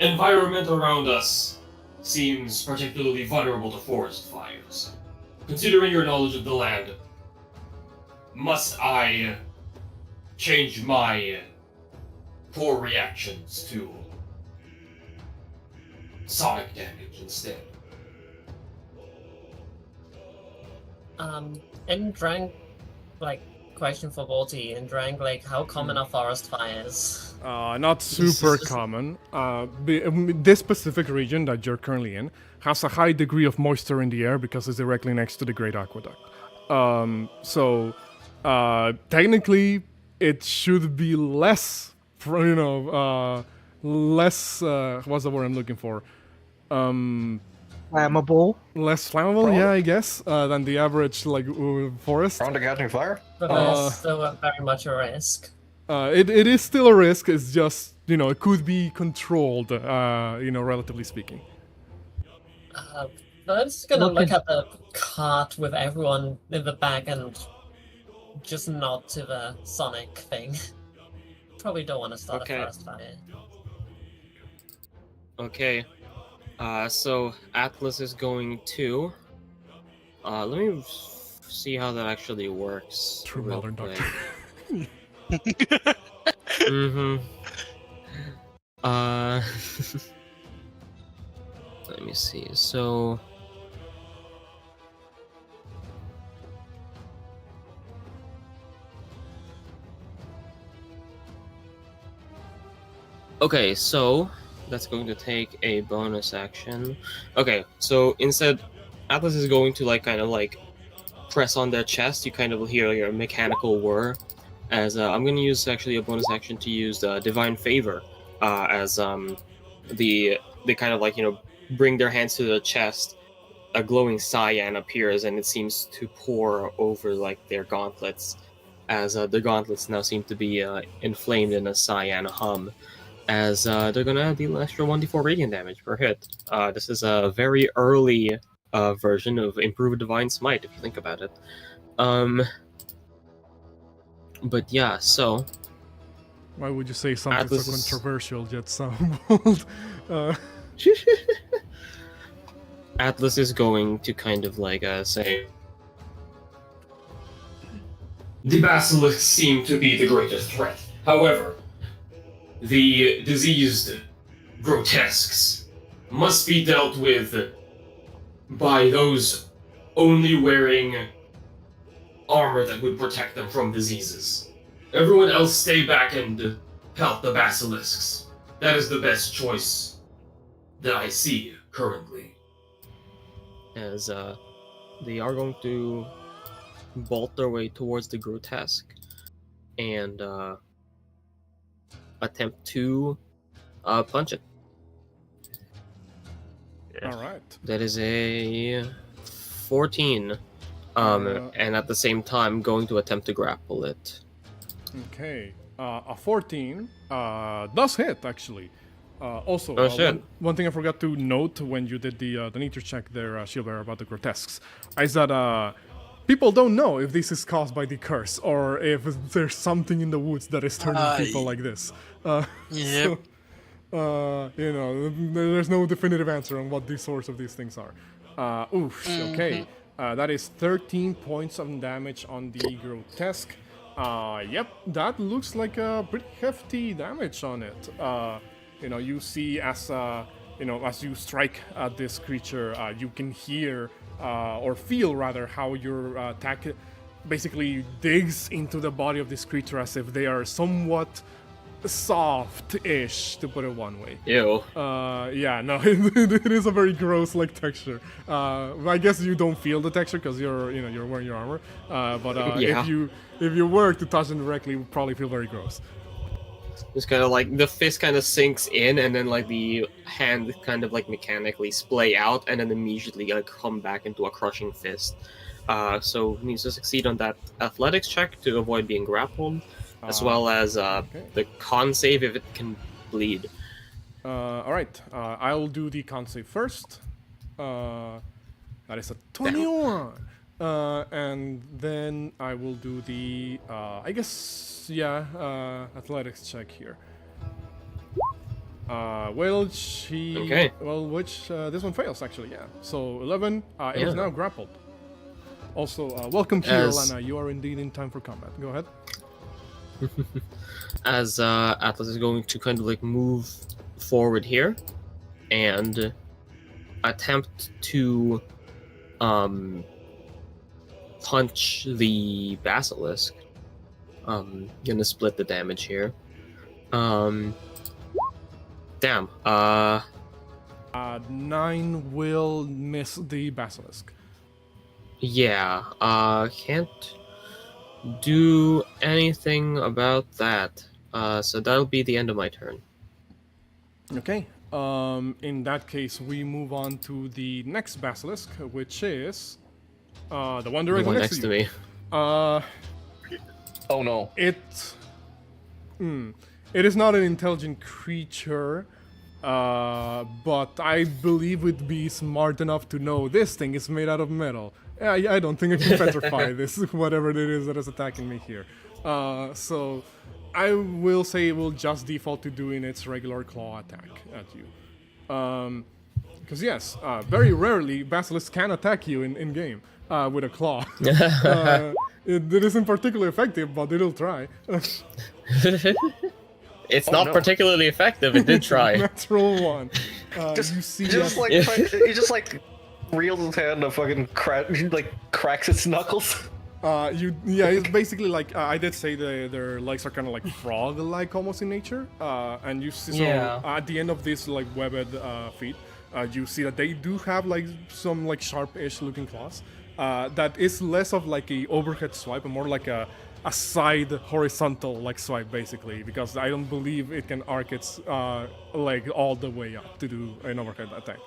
environment around us seems particularly vulnerable to forest fires. Considering your knowledge of the land, must I change my core reactions to sonic damage instead? In Drang, question for Vorti, in Drangleic, how common are forest fires? Not super common. This specific region that you're currently in has a high degree of moisture in the air because it's directly next to the Great Aqueduct. So technically, it should be less, less. What's the word I'm looking for? Flammable. Less flammable, yeah, I guess, than the average forest. Prone to catching fire? But there's still very much a risk. It is still a risk. It's just it could be controlled. Relatively speaking. I'm just gonna look at the cart with everyone in the back and just nod to the Sonic thing. Probably don't want to start a forest fire. Okay. So Atlas is going to. Let me see how that actually works. True real modern quick. doctor. Let me see. So. Okay, so that's going to take a bonus action. Okay, so instead, Atlas is going to like kind of like press on their chest. You kind of hear like a mechanical whir. As I'm going to use actually a bonus action to use Divine Favor, as they kind of like bring their hands to the chest. A glowing cyan appears and it seems to pour over like their gauntlets, as the gauntlets now seem to be inflamed in a cyan hum, as they're gonna deal an extra 1d4 radiant damage per hit. This is a very early version of Improved Divine Smite, if you think about it. But yeah, so Why would you say something Atlas so is- controversial yet so bold? Atlas is going to kind of like say, The basilisks seem to be the greatest threat. However, the diseased grotesques must be dealt with by those only wearing armor that would protect them from diseases. Everyone else stay back and help the basilisks. That is the best choice that I see currently. as they are going to bolt their way towards the grotesque and attempt to punch it. All right. That is a 14. And at the same time, going to attempt to grapple it. Okay. A 14 does hit, actually. Also, Oh, shit. one thing I forgot to note when you did the nature check there, Shieldbearer, about the grotesques, is that people don't know if this is caused by the curse or if there's something in the woods that is turning people like this. Yep. There's no definitive answer on what the source of these things are. Okay. That is 13 points of damage on the grotesque. Yep, that looks like a pretty hefty damage on it. You see as you strike at this creature, you can hear or feel rather how your attack basically digs into the body of this creature as if they are somewhat soft-ish, to put it one way. Ew. Yeah, no, it is a very gross-like texture. I guess you don't feel the texture because you're wearing your armor. But Yeah. if you were to touch them directly, it would probably feel very gross. It's kind of like the fist kind of sinks in, and then like the hand kind of like mechanically splay out, and then immediately like come back into a crushing fist. So it needs to succeed on that athletics check to avoid being grappled, as well as the con save if it can bleed. All right, I'll do the con save first. That is a 21. And then I will do the, athletics check here. This one fails actually, yeah. So 11, it is now grappled. Also, welcome here, Lana. You are indeed in time for combat. Go ahead. As Atlas is going to kind of like move forward here and attempt to punch the basilisk. Gonna split the damage here. Damn. 9 will miss the basilisk. Yeah. Can't do anything about that. So that'll be the end of my turn. Okay. In that case, we move on to the next basilisk, which is the one The directly one next next to to you. me. Oh no. It is not an intelligent creature, but I believe it'd be smart enough to know this thing is made out of metal. I don't think I can petrify this, whatever it is that is attacking me here. So I will say it will just default to doing its regular claw attack at you. Because yes, very rarely basilisks can attack you in game with a claw. It isn't particularly effective, but it'll try. It's not particularly effective. It did try. Natural 1. You see He just that- reels his hand and fucking cracks its knuckles. It's basically like I did say their legs are kind of like frog-like almost in nature, and you see Yeah. at the end of this like webbed feet, you see that they do have like some like sharp-ish looking claws. That is less of like a overhead swipe and more like a side horizontal like swipe basically, because I don't believe it can arc its leg all the way up to do an overhead attack.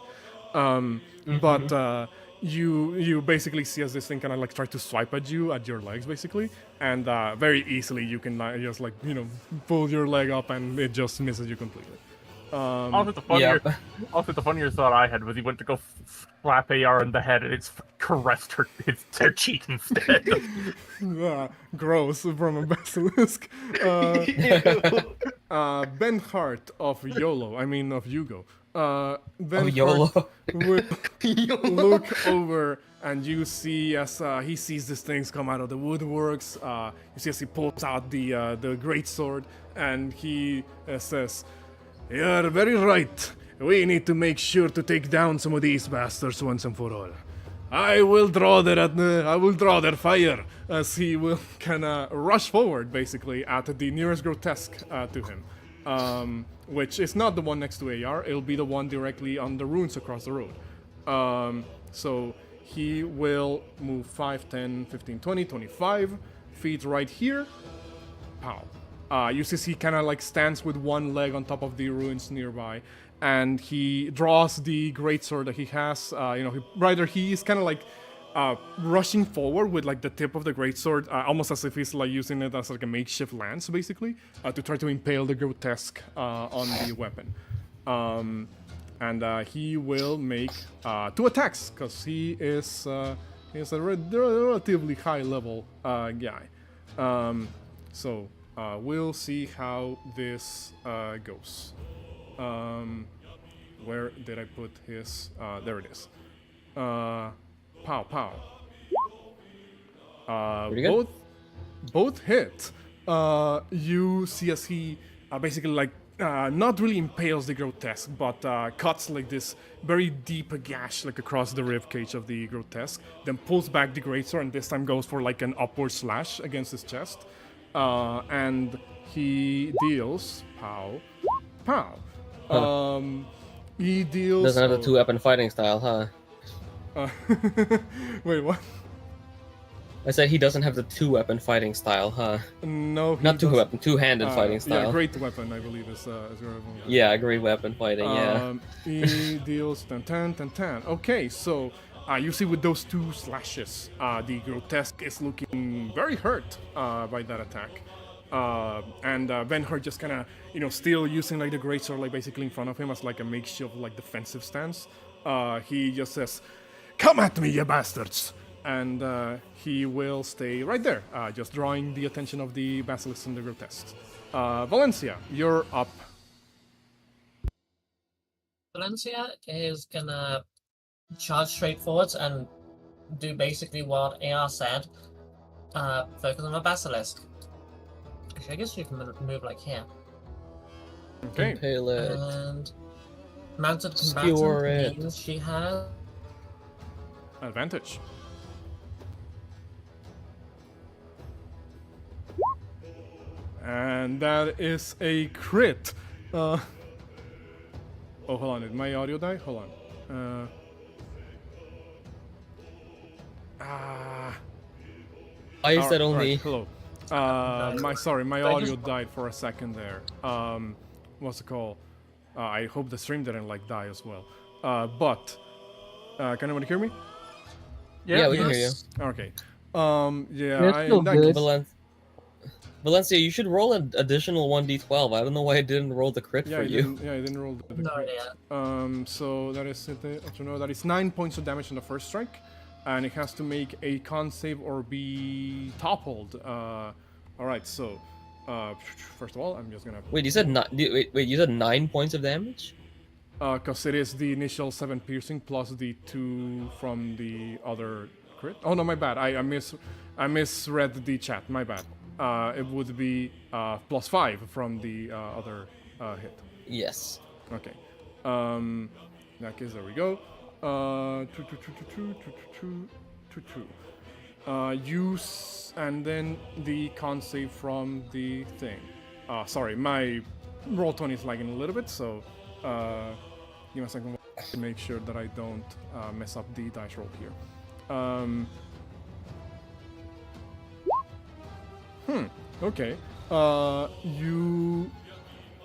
But you basically see as this thing kind of like try to swipe at you at your legs basically, and very easily you can just like pull your leg up and it just misses you completely. Also, the funnier thought I had was he went to go slap AR in the head and it's caressed her cheek instead. Gross from a basilisk. Ben Hart of Yugo. Ben YOLO. Hart would look over and you see as he sees these things come out of the woodworks. You see as he pulls out the greatsword and he says, "You're very right. We need to make sure to take down some of these bastards once and for all. I will draw their fire," as he will kind of rush forward, basically, at the nearest grotesque to him, which is not the one next to AR. It'll be the one directly on the runes across the road. So he will move 5, 10, 15, 20, 25 feet right here. Pow. You see he kind of like stands with one leg on top of the ruins nearby, and he draws the greatsword that he has. He is kind of like rushing forward with like the tip of the greatsword, almost as if he's like using it as like a makeshift lance, basically, to try to impale the grotesque on the weapon. And he will make 2 attacks because he is a relatively high level guy. So. We'll see how this goes. Where did I put his? There it is. Pow, pow. Both hit. You see as he basically like not really impales the grotesque, but cuts like this very deep gash like across the rib cage of the grotesque. Then pulls back the greatsword and this time goes for like an upward slash against his chest. And he deals pow. He deals. Doesn't have the 2-weapon fighting style, huh? Wait, what? I said he doesn't have the 2-weapon fighting style, huh? No, he not 2-weapon, doesn't. 2-handed fighting style. Yeah, great weapon, I believe is your weapon. Yeah, great weapon fighting. Yeah. He deals 10, 10, 10, 10. Okay, so. You see with those 2 slashes, the grotesque is looking very hurt by that attack. And Ben Hurt just kind of, still using like the greatsword like basically in front of him as like a makeshift like defensive stance. He just says, "Come at me, you bastards!" And he will stay right there, just drawing the attention of the basilisks and the grotesques. Valencia, you're up. Valencia is gonna charge straight forwards and do basically what AR said. Focus on the basilisk. Actually, I guess you can move like here. Okay. Impale it. And mounted Skewer combatant it. means she has Advantage. And that is a crit. Oh, hold on. Did my audio die? Hold on. Why is that only? Right, hello. My audio died for a second there. What's it called? I hope the stream didn't like die as well. But can anyone hear me? Yeah, we can hear you. Okay. That's still good. Valencia, you should roll an additional 1d12. I don't know why I didn't roll the crit for you. I didn't roll the no crit. idea. So that is that is 9 points of damage on the first strike, and it has to make a con save or be toppled. All right. So, first of all, I'm just gonna. Wait, you said you said 9 points of damage? Because it is the initial 7 piercing plus the 2 from the other crit. Oh no, my bad. I misread the chat. My bad. It would be plus 5 from the other hit. Yes. Okay. In that case, there we go. And then the con save from the thing. Sorry, my roll 20 is lagging a little bit, so give me a second to make sure that I don't mess up the dice roll here. Okay.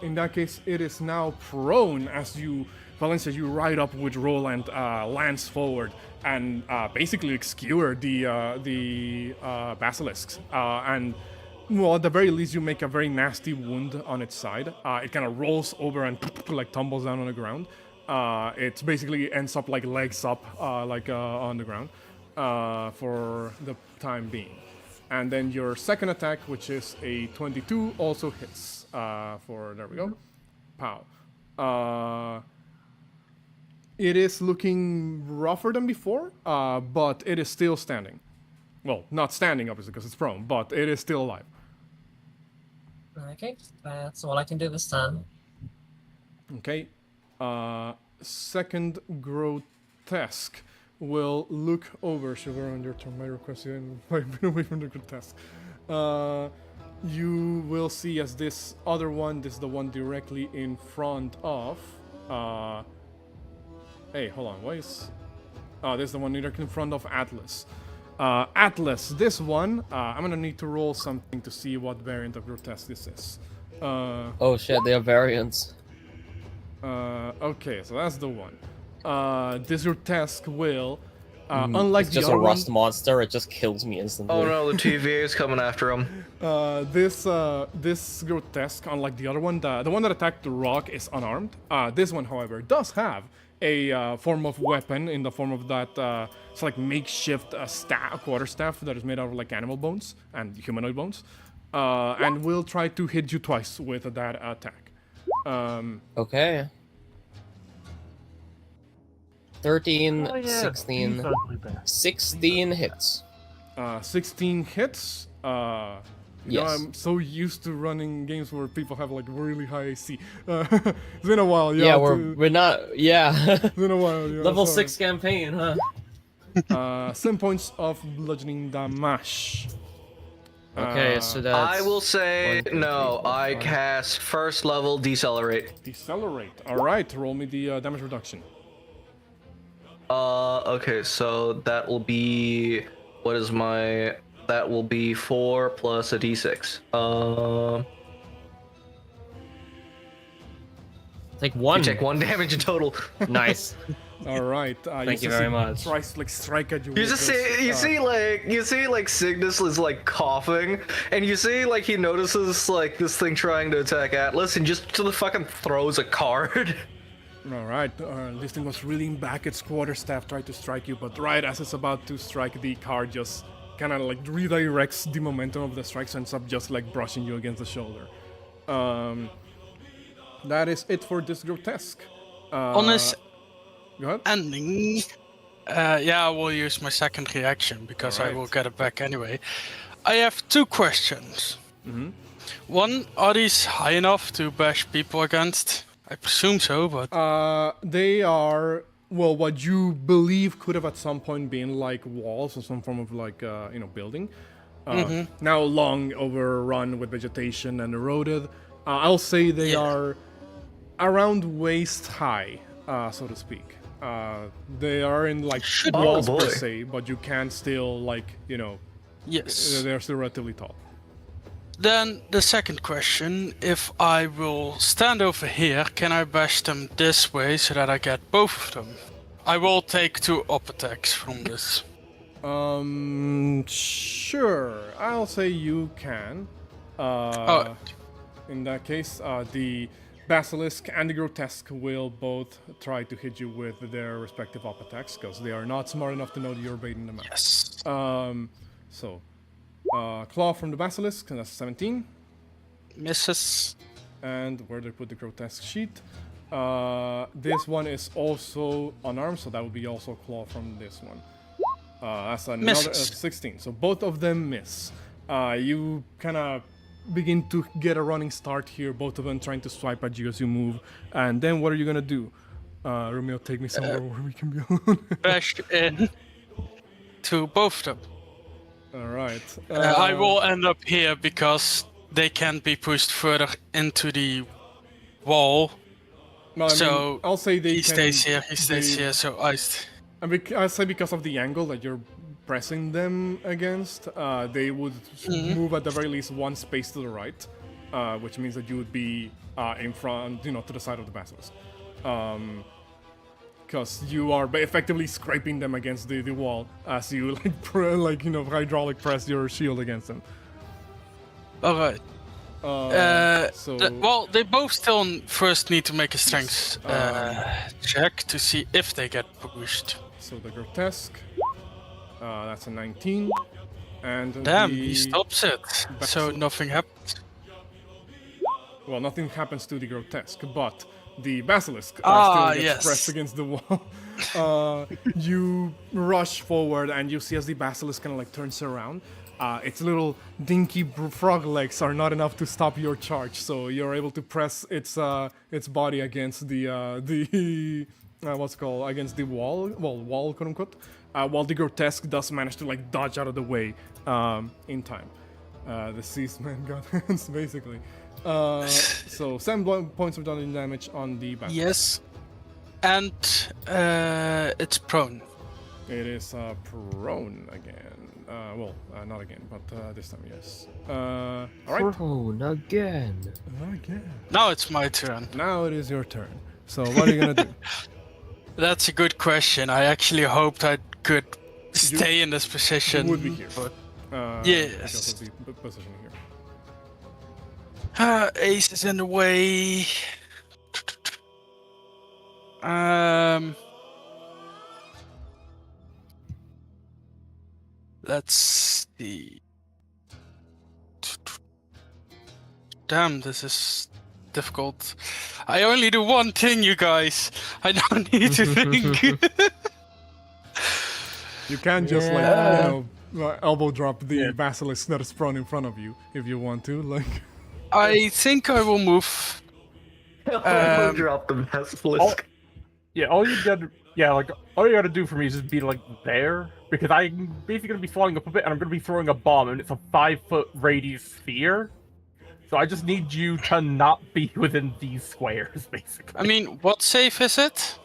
In that case, it is now prone as Valencia, you ride up with Roland, lance forward, and basically skewer the basilisks. And, well, at the very least, you make a very nasty wound on its side. It kind of rolls over and like tumbles down on the ground. It basically ends up like legs up, on the ground for the time being. And then your second attack, which is a 22, also hits. There we go. Pow. It is looking rougher than before, but it is still standing. Well, not standing, obviously, because it's prone, but it is still alive. Okay, that's all I can do this time. Okay. Second grotesque will look over. Sugar, on your turn. My request and I've been away from the grotesque. You will see as this other one, this is the one directly in front of. Hey, hold on. Why is? This is the one directly in front of Atlas. Atlas, this one, I'm gonna need to roll something to see what variant of grotesque this is. Oh shit, they have variants. Okay, so that's the one. This grotesque will, unlike It's the just other a one, rust monster, it just kills me instantly. Oh no, the TVA is coming after him. this grotesque, unlike the other one, the one that attacked the rock is unarmed. This one, however, does have a form of weapon in the form of that it's like makeshift quarterstaff that is made out of like animal bones and humanoid bones, and will try to hit you twice with that attack. Okay. 13, Oh, yeah, 16, he's ugly there. 16 hits. 16 hits. You know, Yes. I'm so used to running games where people have like really high AC. It's been a while. Yeah, we're not. Yeah. It's been a while. Yeah, Level sorry. 6 campaign, huh? 7 points of bludgeoning damage. Okay, so that's. I will say 1, 2, 3, no. 4, I 5. cast first level decelerate. Decelerate. All right, roll me the damage reduction. Okay, so that will be that will be 4 plus a d6. Take 1. You take 1 damage in total. Nice. All right. Thank you very much. Tries to like strike at you. You with just this, see like Signis is like coughing, and you see like he notices like this thing trying to attack Atlas, and just to the fucking throws a card. All right. This thing was reeling back its quarterstaff, tried to strike you, but right as it's about to strike, the card just kind of like redirects the momentum of the strike, so ends up just like brushing you against the shoulder. That is it for this grotesque. On his Go ahead. ending, I will use my second reaction because I will Alright. get it back anyway. I have 2 questions. One, are these high enough to bash people against? I presume so, but They are, well, what you believe could have at some point been like walls or some form of like, building. Now long overrun with vegetation and eroded. I'll say they are around waist high, so to speak. They are in like walls per se, but you can still like, yes. they're still relatively tall. Then the second question, if I will stand over here, can I bash them this way so that I get both of them? I will take 2 up attacks from this. Sure. I'll say you can. In that case, the Basilisk and the Grotesque will both try to hit you with their respective up attacks, because they are not smart enough to know that you're baiting them out. Yes. Claw from the Basilisk, and that's 17. Misses. And where did I put the Grotesque sheet? This one is also unarmed, so that would be also Claw from this one. That's another 16. So both of them miss. You kind of begin to get a running start here, both of them trying to swipe at you as you move. And then what are you going to do? Romeo, take me somewhere where we can be alone. Bash in to both of them. All right. I will end up here because they can't be pushed further into the wall. Well, I mean, So I'll say they he can. stays here. He stays they- here. So I'll say because of the angle that you're pressing them against, they would move at the very least one space to the right, which means that you would be in front, to the side of the basilisk. Because you are effectively scraping them against the wall as you hydraulic press your shield against them. all right. So Well, they both still first need to make a strength check to see if they get pushed. So the grotesque, that's a 19, and Damn, the he stops it. So nothing happens. Well, nothing happens to the grotesque, but the basilisk Ah, still gets yes. pressed against the wall. You rush forward, and you see as the basilisk kind of like turns around. Its little dinky frog legs are not enough to stop your charge, so you're able to press its body against the what's it called, against the wall, wall quote unquote. While the grotesque does manage to like dodge out of the way in time. The Seaman got hands basically. So 7 points of damage on the basilisk. Yes. And it's prone. It is prone again. Not again, but this time, yes. Alright. Prone again. Again. Now it's my turn. Now it is your turn. So what are you gonna do? That's a good question. I actually hoped I could stay in this position. You would be here. But Because yes. of the position here. Ace is in the way. Let's see. Damn, this is difficult. I only do one thing, you guys. I don't need to think. You can just elbow drop the basilisk that is prone in front of you if you want to. Like. I think I will move. Drop the basilisk. All you gotta do for me is just be like there, because I'm basically gonna be flying up a bit, and I'm gonna be throwing a bomb, and it's a 5-foot radius sphere. So I just need you to not be within these squares, basically. I mean, what save is it?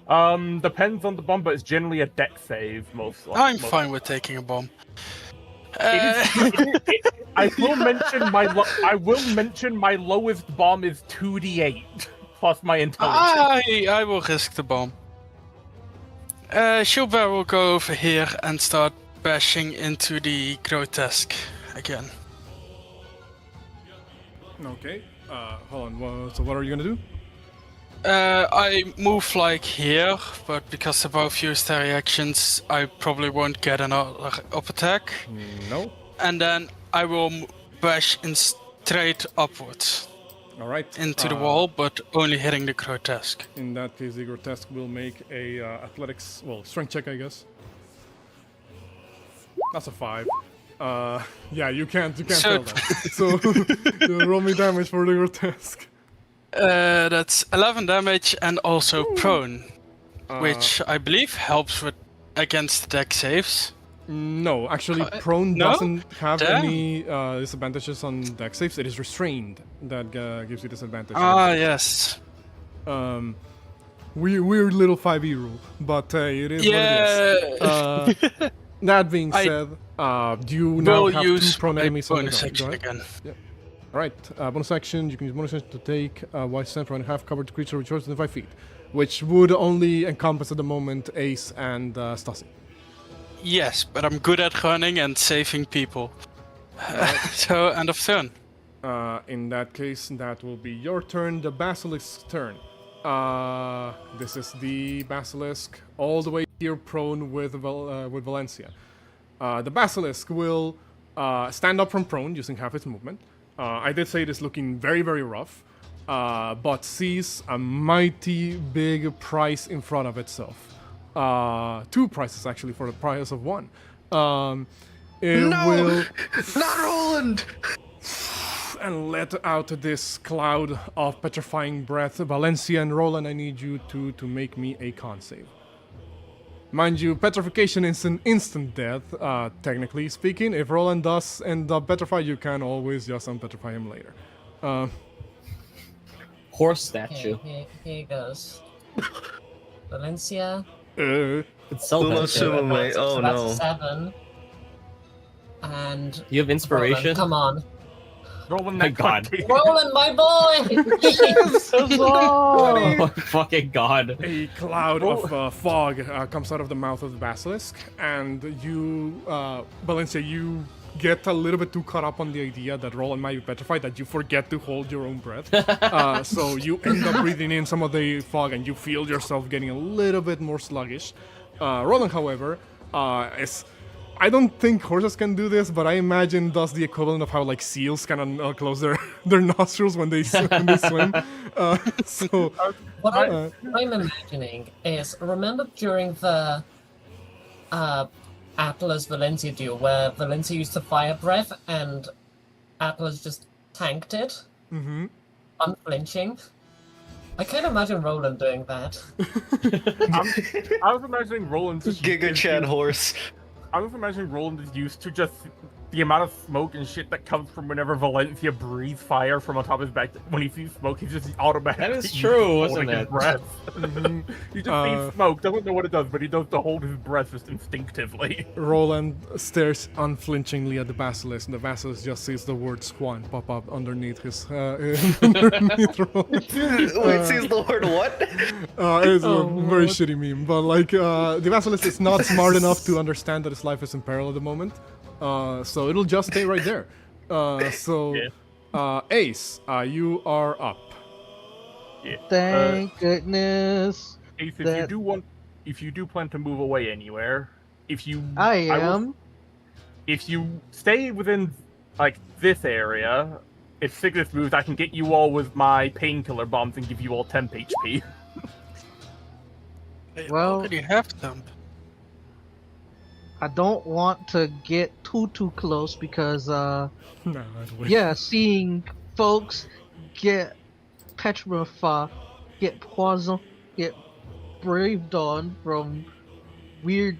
Depends on the bomb, but it's generally a deck save, most likely. I'm fine with taking a bomb. I will mention my lowest bomb is 2d8 plus my intelligence. I will risk the bomb. Gilbert will go over here and start bashing into the grotesque again. Okay. Hold on. So what are you gonna do? I move like here, but because they both use their reactions, I probably won't get another up attack. No. And then I will bash in straight upwards. All right. Into the wall, but only hitting the grotesque. In that case, the grotesque will make a strength check, I guess. That's a 5. You can't fail that. So roll me damage for the grotesque. That's 11 damage and also prone, which I believe helps against deck saves. No, actually, prone doesn't have any disadvantages on deck saves. It is restrained that gives you disadvantage. Yes. Weird little 5e rule, but it is what it is. That being said, do you now have 2 prone enemies on the ground? Again. Yeah. Alright, bonus action, you can use bonus action to take while stand for 1.5 covered creature which runs within 5 feet, which would only encompass at the moment Ace and Stassi. Yes, but I'm good at running and saving people. So, end of turn. In that case, that will be your turn, the Basilisk's turn. This is the Basilisk, all the way here prone with Valencia. The Basilisk will stand up from prone using half its movement. I did say it is looking very, very rough, but sees a mighty big prize in front of itself. 2 prizes actually for the price of 1. Will not Roland! And let out this cloud of petrifying breath. Valencia and Roland, I need you to make me a con save. Mind you, petrification is an instant death, technically speaking. If Roland does end up petrified, you can always just unpetrify him later. Horse statue. Okay, here goes. Valencia. It's self-evident. Sumo, oh That's no. 7. And You have inspiration? Roland, come on. Rolling My that God. 20. Roland, my boy! Oh my fucking god. A cloud of fog comes out of the mouth of the basilisk, and you, Valencia, you get a little bit too caught up on the idea that Roland might be petrified that you forget to hold your own breath. So you end up breathing in some of the fog, and you feel yourself getting a little bit more sluggish. Roland, however, is... I don't think horses can do this, but I imagine does the equivalent of how like seals can close their nostrils when they swim. So What I'm imagining is, remember during the Atlas Valencia duel where Valencia used to fire breath and Atlas just tanked it? Mm-hmm. Unflinching? I can't imagine Roland doing that. I was imagining Roland's Giga Chan horse. I was imagining Roland is used to just the amount of smoke and shit that comes from whenever Valencia breathes fire from on top of his back. When he sees smoke, he's just automatically. That is true, holding isn't his it? breath. He just sees smoke, doesn't know what it does, but he knows to hold his breath just instinctively. Roland stares unflinchingly at the basilisk, and the basilisk just sees the word "Swan" pop up underneath his underneath Roland. Wait, sees the word what? It's a very shitty meme, but like the basilisk is not smart enough to understand that his life is in peril at the moment. So it'll just stay right there. Ace, you are up. Yeah. Thank goodness. Ace, that- if you do plan to move away anywhere, I will- am. if you stay within like this area, if Signis moves, I can get you all with my painkiller bombs and give you all temp HP. Well- already have them. I don't want to get too close because No, yeah, seeing folks get petrified, get poisoned, get breathed on from weird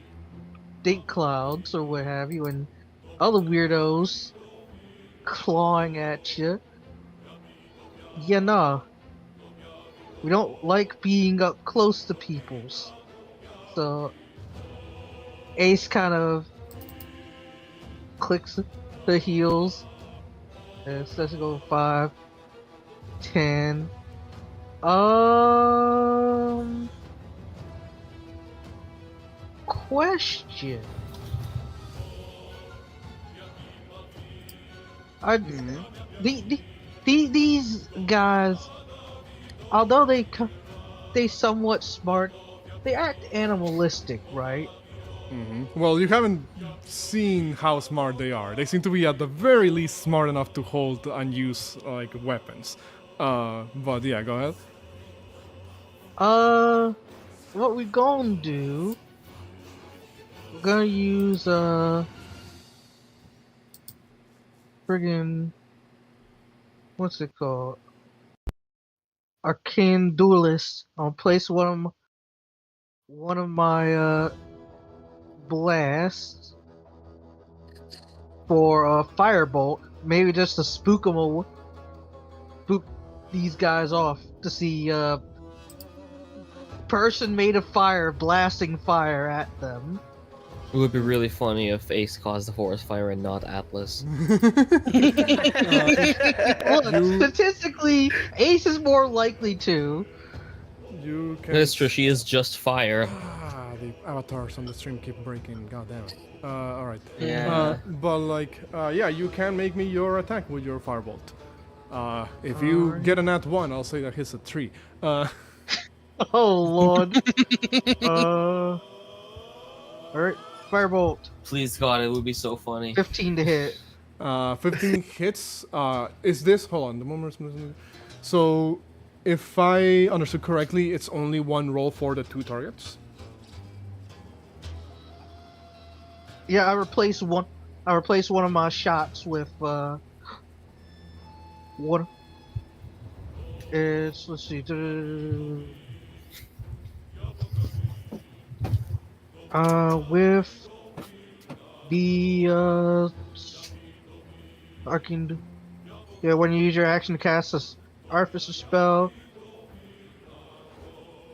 stink clouds or what have you, and other weirdos clawing at you. Yeah, nah. We don't like being up close to peoples. So Ace kind of clicks the heels and starts to go 5, 10. Question. These guys, although they somewhat smart, they act animalistic, right? Well, you haven't seen how smart they are. They seem to be at the very least smart enough to hold and use like weapons. But yeah, go ahead. What we gonna do? We're gonna use friggin' what's it called? Arcane Duelist. I'll place one of my blasts for a firebolt, maybe just to spook these guys off to see person made of fire blasting fire at them. It would be really funny if Ace caused the forest fire and not Atlas. Well, statistically, Ace is more likely to. You can. That's true, she is just fire. The avatars on the stream keep breaking. God damn it. All right. Yeah. But like, yeah, you can make me your attack with your firebolt. If you get a nat 1, I'll say that hits a 3. Oh lord. Alright, firebolt. Please God, it would be so funny. 15 to hit. 15 hits. Is this? Hold on. The moment. So, if I understood correctly, it's only one roll for the 2 targets. Yeah, I replaced one of my shots with what? It's let's see. With the I can do. Yeah, when you use your action to cast this artificer spell,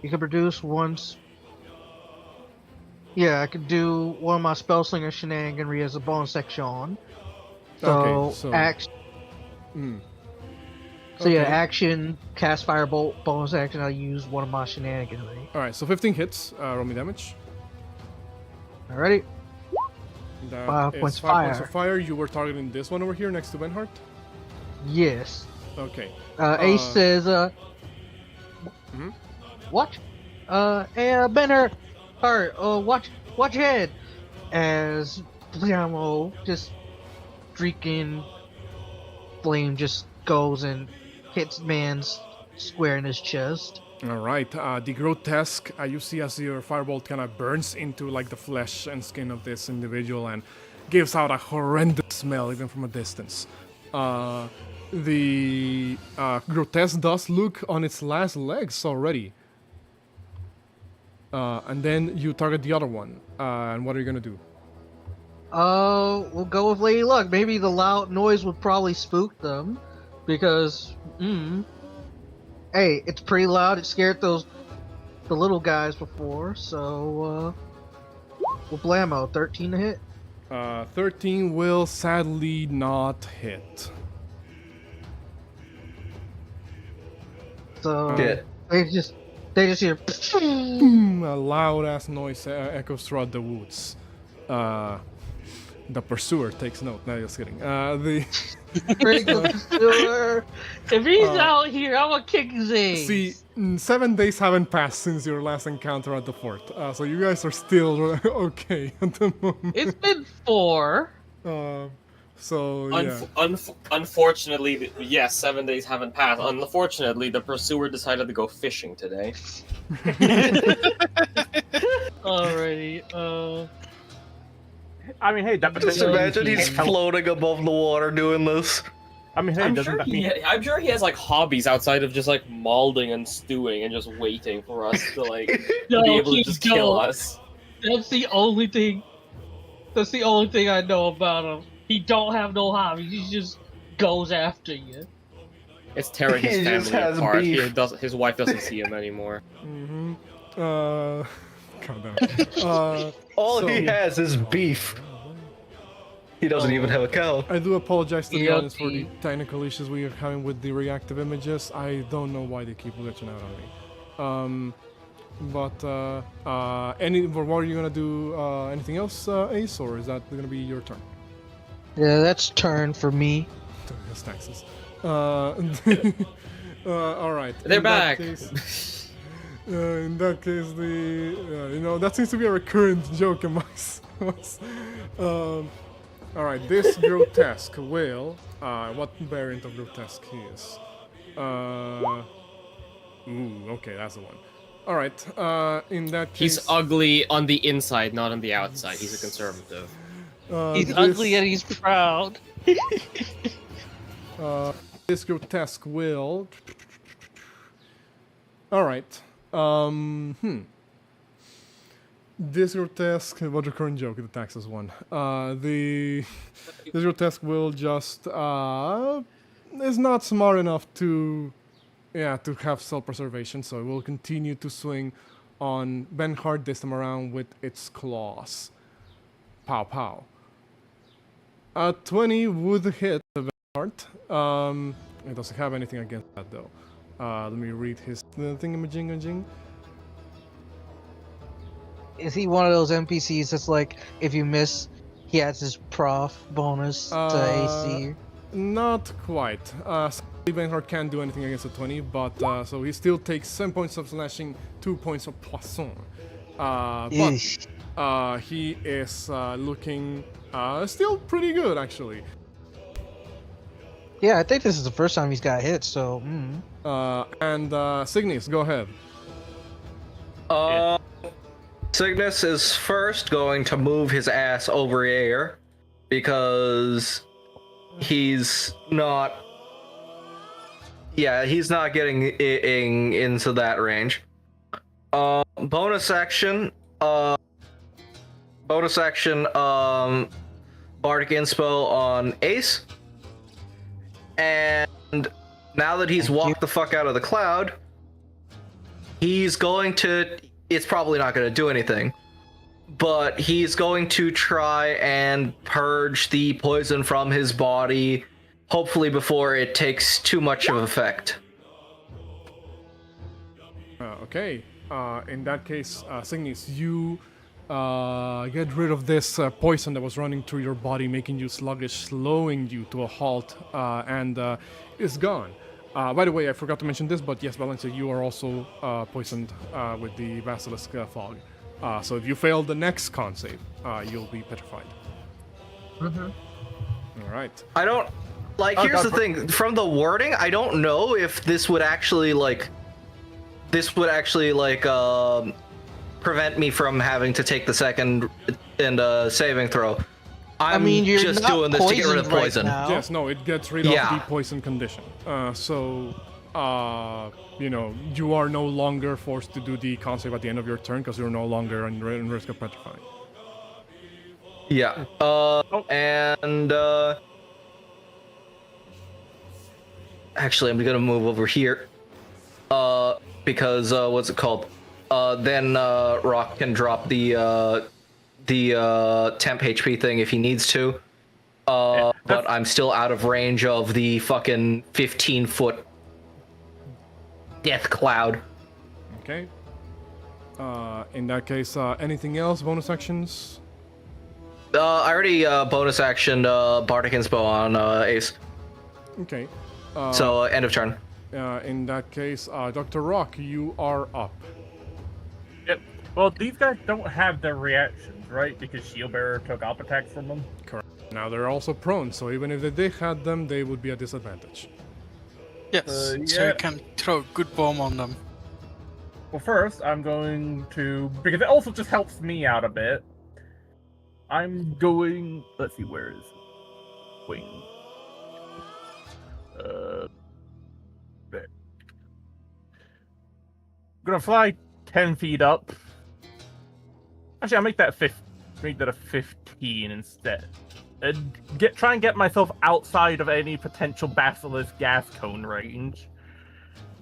you can produce once. Yeah, I could do one of my spellslinger shenaniganry as a bonus action. So, Okay, so- action. So yeah, Okay. action, cast firebolt, bonus action. I'll use one of my shenaniganry. All right, so 15 hits. Roll me damage. Alrighty. That 5 is points 5 points fire. of fire. You were targeting this one over here next to Benhart. Yes. Okay. Ace says, Mhm. What? Hey, Benner, watch your head. As Blammo just freaking flame just goes and hits man's square in his chest. All right. The grotesque. You see as your firebolt kind of burns into like the flesh and skin of this individual and gives out a horrendous smell even from a distance. The grotesque does look on its last legs already. And then you target the other one. And what are you gonna do? We'll go with Lady Luck. Maybe the loud noise would probably spook them, because, hey, it's pretty loud. It scared the little guys before, so, we'll blammo. 13 to hit. 13 will sadly not hit. So, Shit. they just hear, A loud ass noise echoes throughout the woods. The pursuer takes note. No, just kidding. if he's out here, I'm gonna kick his ass. See, 7 days haven't passed since your last encounter at the fort, so you guys are still okay at the moment. It's been 4. So yeah. Unfortunately, yes, 7 days haven't passed. Unfortunately, the pursuer decided to go fishing today. Alrighty, I mean, hey, that Just potentially imagine means he's he helped- floating above the water doing this. I mean, hey, I'm doesn't sure, that mean I'm sure he has like hobbies outside of just like malding and stewing and just waiting for us to like No, be able to he just kill don't. us. That's the only thing I know about him. He don't have no hobbies. He just goes after you. It's tearing his He just family has apart. beef. His wife doesn't see him anymore. God damn it. All So- he has is beef. He doesn't even have a cow. I do apologize to the ELT. audience for the technical issues we are having with the reactive images. I don't know why they keep glitching out on me. What are you gonna do? Anything else, Ace, or is that gonna be your turn? Yeah, that's turn for me. Yes, taxes. All right. They're in that back. case- in that case, that seems to be a recurrent joke amongst us. All right, this grotesque will. What variant of grotesque he is? Okay, that's the one. All right. In that case, He's ugly on the inside, not on the outside. He's a conservative. He's ugly and he's proud. This grotesque will. All right. This grotesque. What's your current joke? The taxes one. This grotesque will just is not smart enough to have self-preservation, so it will continue to swing on Benhard this time around with its claws. Pow pow. 20 would hit Benhard. It doesn't have anything against that though. Let me read his thingamajingajing. Is he one of those NPCs that's like, if you miss, he has his prof bonus to AC? Not quite. Benhard can't do anything against a 20, but so he still takes 7 points of slashing, 2 points of poisson. But he is looking still pretty good actually. Yeah, I think this is the first time he's got hit, so. And Signis, go ahead. Signis is first going to move his ass over here because he's not. Yeah, he's not getting into that range. Bonus action. bonus action, Bardic Inspo on Ace. And now that he's walked the fuck out of the cloud, he's going to... It's probably not going to do anything. But he's going to try and purge the poison from his body, hopefully before it takes too much of effect. Okay. In that case, Signis, you get rid of this poison that was running through your body, making you sluggish, slowing you to a halt, and it's gone. By the way, I forgot to mention this, but yes, Valencia, you are also poisoned with the Basilisk Fog. So if you fail the next con save, you'll be petrified. Mm-hmm. All right. I don't... Like, here's the thing. From the wording, I don't know if this would actually, like... prevent me from having to take the second and saving throw. I mean, you're just not doing this to get rid of poisoned right poison. now. Yes, no, it gets rid of the poison condition. You know, you are no longer forced to do the con save at the end of your turn because you're no longer in risk of petrifying. Yeah. And actually, I'm gonna move over here. Because what's it called? Then Rock can drop the temp HP thing if he needs to. But I'm still out of range of the fucking 15-foot death cloud. Okay. In that case, anything else? Bonus actions? I already bonus actioned Bardic Inspo on Ace. Okay. So end of turn. In that case, Dr. Rock, you are up. Yep. Well, these guys don't have their reactions, right? Because Shield Bearer took op attacks from them. Correct. Now they're also prone, so even if they did had them, they would be at disadvantage. Yes, so yeah. you can throw a good bomb on them. Well, first, I'm going to... Because it also just helps me out a bit. I'm going... Let's see, where is... Wing. There. I'm gonna fly 10 feet up. Actually, I'll make that a 15 instead. And try and get myself outside of any potential Basilisk gas cone range.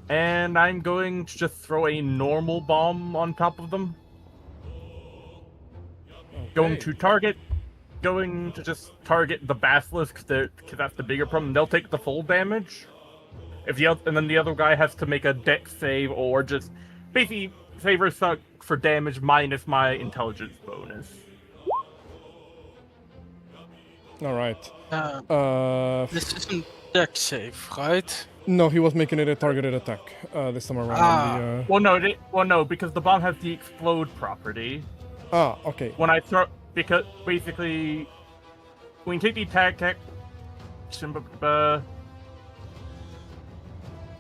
And I'm going to just throw a normal bomb on top of them. Okay. Going to just target the Basilisk, because that's the bigger problem. They'll take the full damage. And then the other guy has to make a dex save, or just basically favor suck for damage minus my intelligence bonus. All right. This isn't deck save, right? No, he was making it a targeted attack this time around. Ah. Well, no, because the bomb has the explode property. Okay. When I throw, because basically, when you take the attack,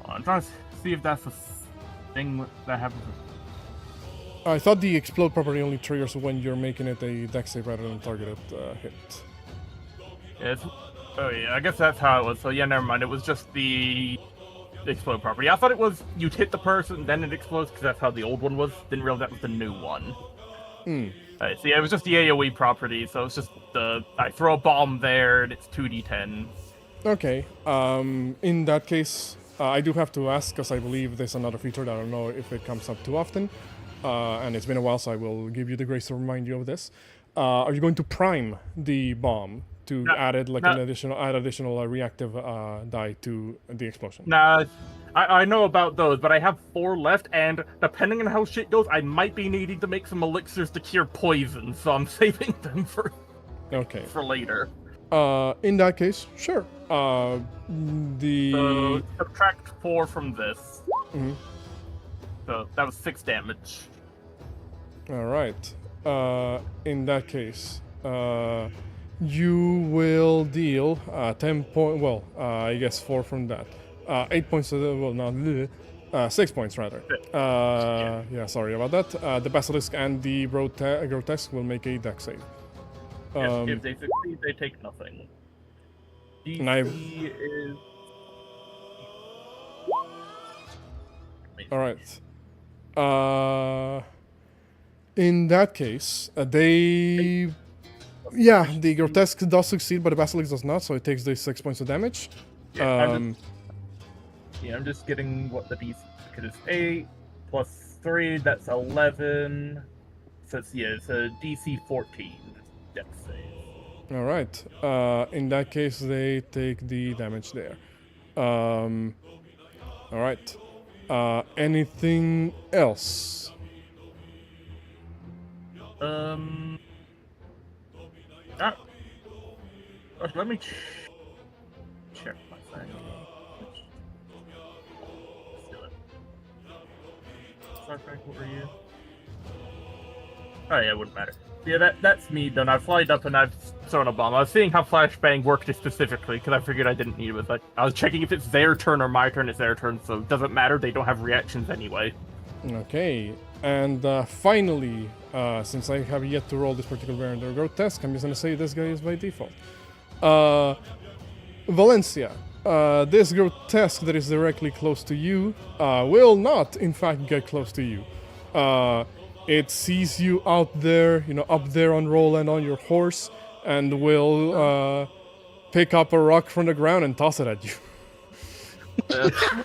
I'm trying to see if that's a thing that happens. I thought the explode property only triggers when you're making it a dex save rather than targeted hit. Yes. Oh yeah, I guess that's how it was. So yeah, never mind. It was just the explode property. I thought it was you'd hit the person, then it explodes, because that's how the old one was. Didn't realize that was the new one. Alright, so yeah, it was just the AoE property. So it's just I throw a bomb there, and it's 2d10. Okay. In that case, I do have to ask, because I believe there's another feature that I don't know if it comes up too often. And it's been a while, so I will give you the grace to remind you of this. Are you going to prime the bomb to add additional reactive die to the explosion? Nah, I know about those, but I have 4 left, and depending on how shit goes, I might be needing to make some elixirs to cure poison, so I'm saving them for later. In that case, sure. So subtract 4 from this. Mm-hmm. So that was 6 damage. All right. In that case, you will deal 10 point. Well, I guess 4 from that. 8 points. 6 points rather. Yeah. Sorry about that. The Basilisk and the Grotesque will make a dex save. If they succeed, they take nothing. DC is... All right. In that case, yeah, the grotesque does succeed, but the basilisk does not, so it takes the 6 points of damage. Yeah, I'm just getting what the DC, because it's 8 plus 3, that's 11. So it's a DC 14 death save. All right. In that case, they take the damage there. All right. Anything else? Let me check my thing. Let's do it. Sorry, Frank, what were you? Oh yeah, it wouldn't matter. Yeah, that's me done. I've flied up and I've thrown a bomb. I was seeing how flashbang worked specifically because I figured I didn't need it. But I was checking if it's their turn or my turn. It's their turn, so it doesn't matter. They don't have reactions anyway. Okay. And finally, since I have yet to roll this particular variant or grotesque, I'm just gonna say this guy is by default. Valencia, this grotesque that is directly close to you will not, in fact, get close to you. It sees you out there, up there on Roland on your horse, and will pick up a rock from the ground and toss it at you.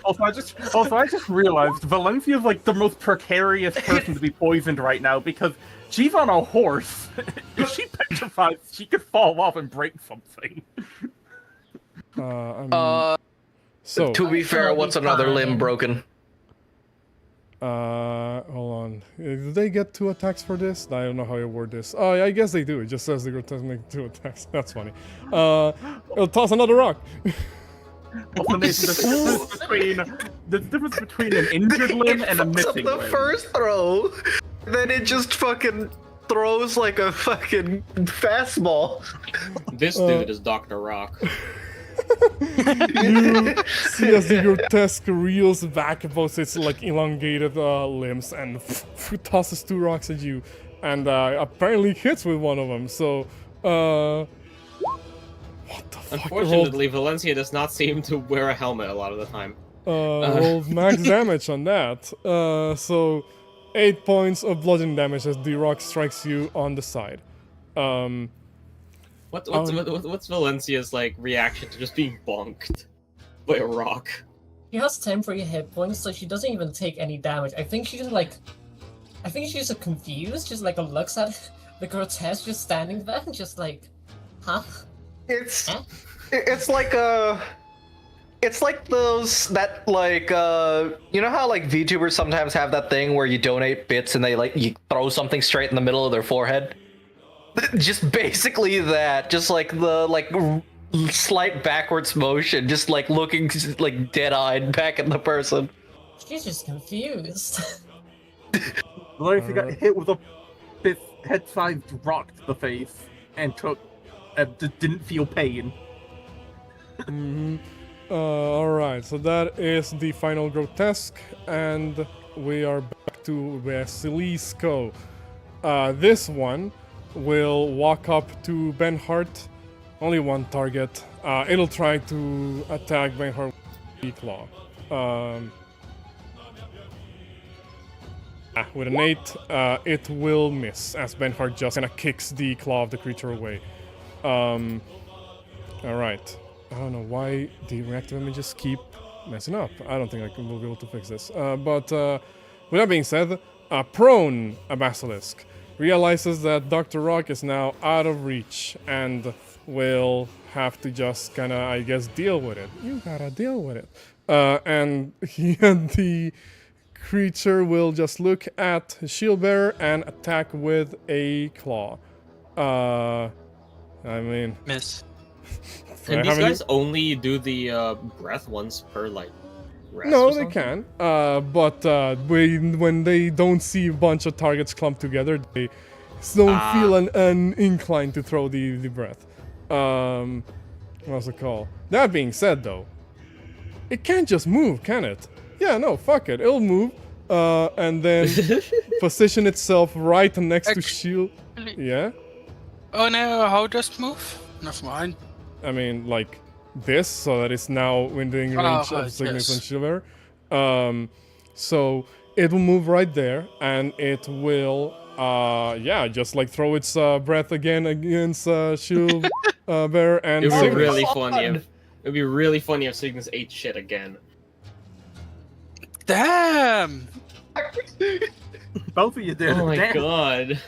Also, I just realized Valencia's like the most precarious person to be poisoned right now because she's on a horse. If she petrifies, she could fall off and break something. So To be fair, what's another limb broken? hold on. Do they get 2 attacks for this? I don't know how you word this. Oh, yeah, I guess they do. It just says the grotesque make 2 attacks. That's funny. It'll toss another rock. Also, the difference between an injured limb and a missing the limb. first throw, then it just fucking throws like a fucking fastball. This dude is Dr. Rock. You see as the grotesque reels back both its like elongated limbs and tosses 2 rocks at you, and apparently hits with one of them. So, what the fuck? Unfortunately, Valencia does not seem to wear a helmet a lot of the time. Rolled max damage on that. So 8 points of bludgeoning damage as the rock strikes you on the side. What's Valencia's like reaction to just being bonked by a rock? She has temporary hit points, so she doesn't even take any damage. I think she's just confused, just like looks at the grotesque just standing there and just like, huh? It's like those that like you know how like VTubers sometimes have that thing where you donate bits and they like you throw something straight in the middle of their forehead. Just basically that, just like the slight backwards motion, just like looking like dead-eyed back at the person. She's just confused. Valencia got hit with a head-sized rock to the face and didn't feel pain. Alright, so that is the final grotesque, and we are back to Basilisco. This one will walk up to Benhart. Only one target. It'll try to attack Benhart with Claw. With an 8, it will miss, as Benhart just kinda kicks the claw of the creature away. Alright. I don't know why the reactive images keep messing up. I don't think we'll be able to fix this. But with that being said, prone a basilisk realizes that Dr. Rock is now out of reach and will have to just kinda, I guess, deal with it. You gotta deal with it. And the creature will just look at his shield bearer and attack with a claw. I mean... Miss. Can these guys only do the breath once per, like, rest No, or they something? can. But when they don't see a bunch of targets clumped together, they don't feel an incline to throw the breath. What's it called? That being said, though, it can't just move, can it? Yeah, no, fuck it. It'll move, and then position itself right next to shield. Yeah? Oh no, how does it move? Never mind. I mean, like this, so that it's now within range of Signis and Shiver. So it will move right there, and it will yeah, just like throw its breath again against Shield Bear and It would be Signis. really funny if it'd be really funny if Signis ate shit again. Damn! Both of you did. Oh my Damn. god.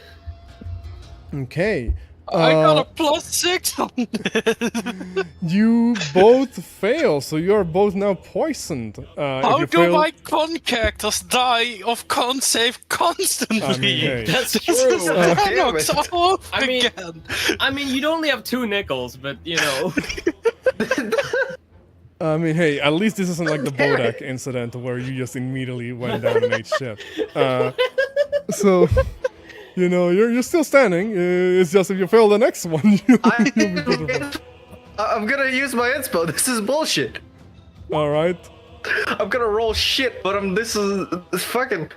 Okay. I got a +6 on this. You both fail, so you are both now poisoned. If How you do fail, my con characters die of con save constantly? I mean, hey. That's This is true. Paradox all over I mean- again. I mean, you'd only have 2 nickels, but you know. I mean, hey, at least this isn't like the Bodak incident where you just immediately went down and ate shit. So, you know, you're still standing. It's just if you fail the next one, you'll be miserable. I'm gonna use my inspo. This is bullshit. All right. I'm gonna roll shit, but this is fucking.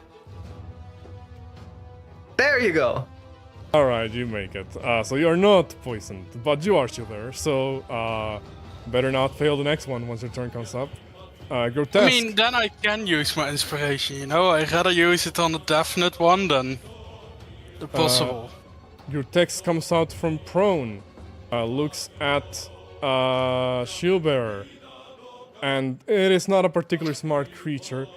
There you go. All right, you make it. So you're not poisoned, but you are still there. So better not fail the next one once your turn comes up. Grotesque. I mean, then I can use my inspiration, you know? I'd rather use it on the definite one than the possible. Your text comes out from prone, looks at Shieldbearer, and it is not a particularly smart creature,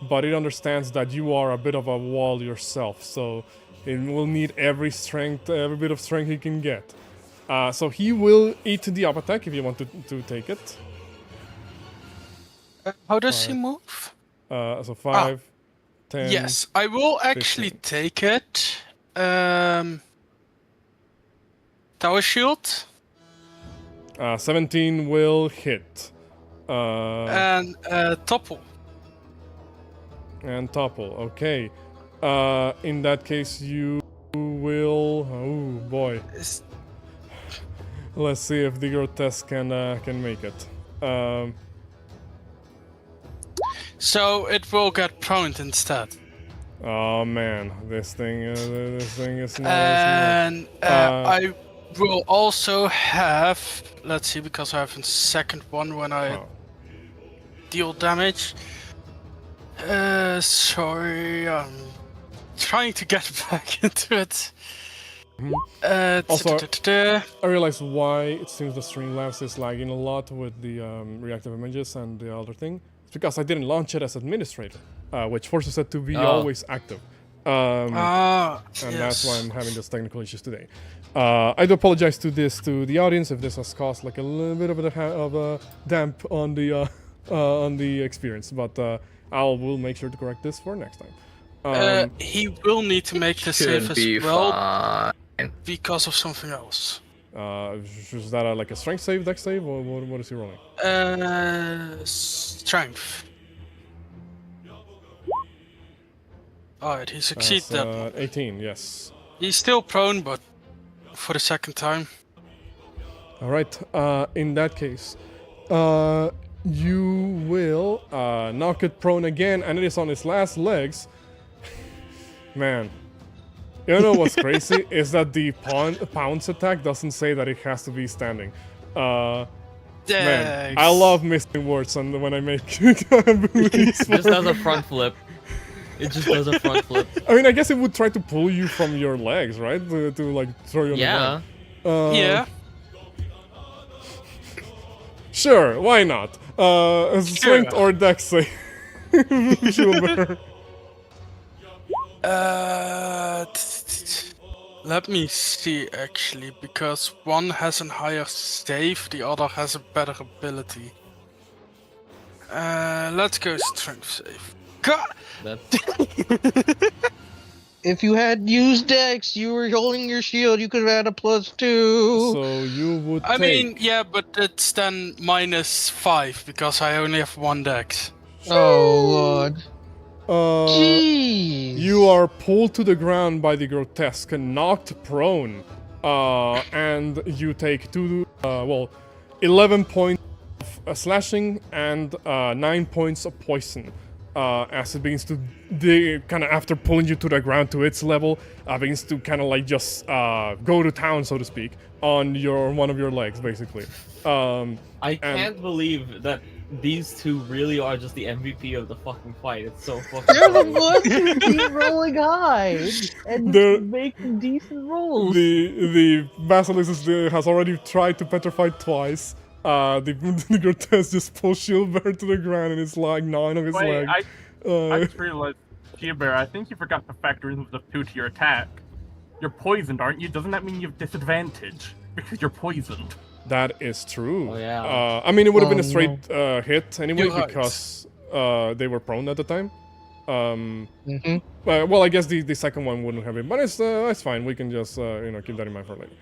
but it understands that you are a bit of a wall yourself, so it will need every bit of strength he can get. So he will eat the up attack if you want to take it. How does he move? So 5, 10. Yes, I will actually 15. take it. Tower shield 17 will hit. and topple. And topple, okay. In that case, you will. Oh boy. Is- Let's see if the grotesque can make it. So it will get prone instead. Oh man, this thing is not. And I will also have. Let's see, because I have a second one when I Oh. deal damage. Sorry, I'm trying to get back into it. Also- da-da-da-da. I realize why it seems the Streamlabs is lagging a lot with the reactive images and the other thing. It's because I didn't launch it as administrator, which forces it to be always active. And that's why I'm having these technical issues today. I do apologize to the audience if this has caused like a little bit of a damp on the experience, but I will make sure to correct this for next time. He will need to make the save Should as be well fine. because of something else. Is that like a strength save, dex save, or what is he rolling? Strength. Alright, he succeeded that one. 18, yes. He's still prone, but for the second time. All right. In that case, you will knock it prone again, and it is on its last legs. Man, you know what's crazy is that the pounce attack doesn't say that it has to be standing. Man, Thanks. I love missing words when I make abilities. It just does a front flip. It just does a front flip. I mean, I guess it would try to pull you from your legs, right? To like throw you on Yeah. the ground. Yeah. Sure, why not? Strength or dex save. Shield Let me see actually, because one has a higher save, the other has a better ability. Let's go strength save. God! If you had used Dex, you were holding your shield, you could have had a +2. So you would I take... mean, yeah, but it's then -5 because I only have 1 dex. Oh, Lord. Jeez. You are pulled to the ground by the grotesque and knocked prone. And you take 11 points of slashing and 9 points of poison. As it begins to kind of after pulling you to the ground to its level, begins to kind of like just go to town, so to speak, on one of your legs, basically. I can't believe that these two really are just the MVP of the fucking fight. It's so fucking They're the funny. ones who keep rolling high and They're- making decent rolls. The Basilisk has already tried to petrify twice. The Grotesque just pulls Shieldbear to the ground and is like gnawing on his Wait, leg. I just realized, Bear, I think you forgot to factor in the 2 to your attack. You're poisoned, aren't you? Doesn't that mean you have disadvantage? Because you're poisoned. That is true. Oh, yeah. I mean, it would have been a Oh, straight hit anyway You're right. because they were prone at the time. Mm-hmm. Well, I guess the second one wouldn't have been, but it's fine. We can just keep that in mind for later.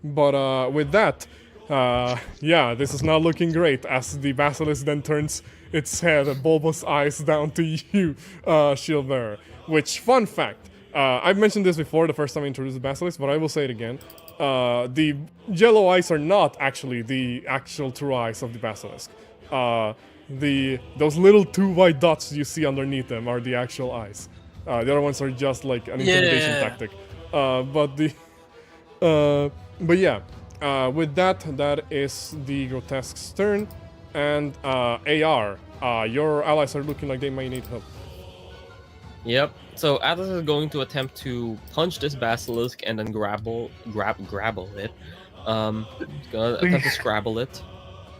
But with that, yeah, this is not looking great as the Basilisk then turns its head and bulbous eyes down to you, Shieldbearer. Which, fun fact, I've mentioned this before the first time I introduced the Basilisk, but I will say it again. The yellow eyes are not actually the actual true eyes of the Basilisk. Those little 2 white dots you see underneath them are the actual eyes. The other ones are just like an intimidation Yeah. tactic. But yeah, with that is the Grotesque's turn, and AR, your allies are looking like they might need help. Yep. So Atlas is going to attempt to punch this basilisk and then grabble it. Gonna attempt to scrabble it.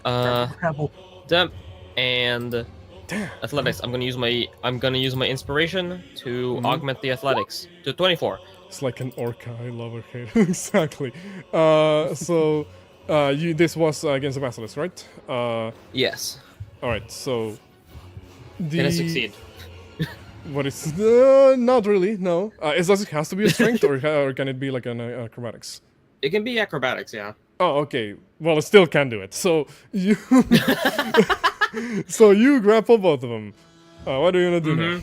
Damn. And athletics. I'm gonna use my inspiration to augment the athletics to 24. It's like an orca. I love her hate. Exactly. This was against the Basilisk, right? Yes. All right. So Can I succeed? What is? Not really. No. It has to be a strength, or can it be like an acrobatics? It can be acrobatics, yeah. Oh, okay. Well, it still can do it. So you, so you grapple both of them. What are you gonna do now?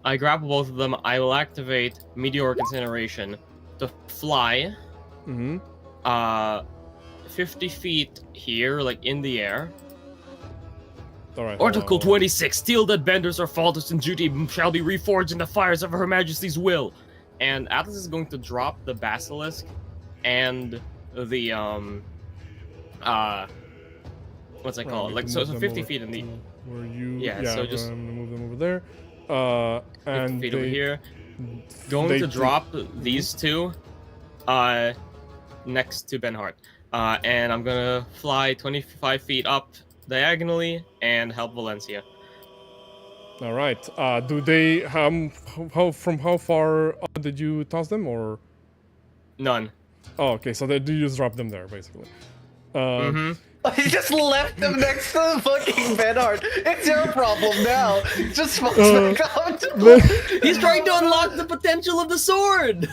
I grapple both of them. I will activate Meteoric Incineration to fly. 50 feet here, like in the air. All right. Article 26: Steel that benders or falters in duty shall be reforged in the fires of Her Majesty's will. And Atlas is going to drop the basilisk and the what's that called? Like so 50 feet in the Where you? Yeah, so just- I'm gonna move them over there. 50 And feet over they, here. Going they to do- drop these two next to Benhart. And I'm gonna fly 25 feet up diagonally and help Valencia. All right. Do they? From how far did you toss them, or? None. Oh, okay. So they do just drop them there, basically. He just left them next to the fucking Benhart. It's your problem now. Just fuck back out. He's trying to unlock the potential of the sword!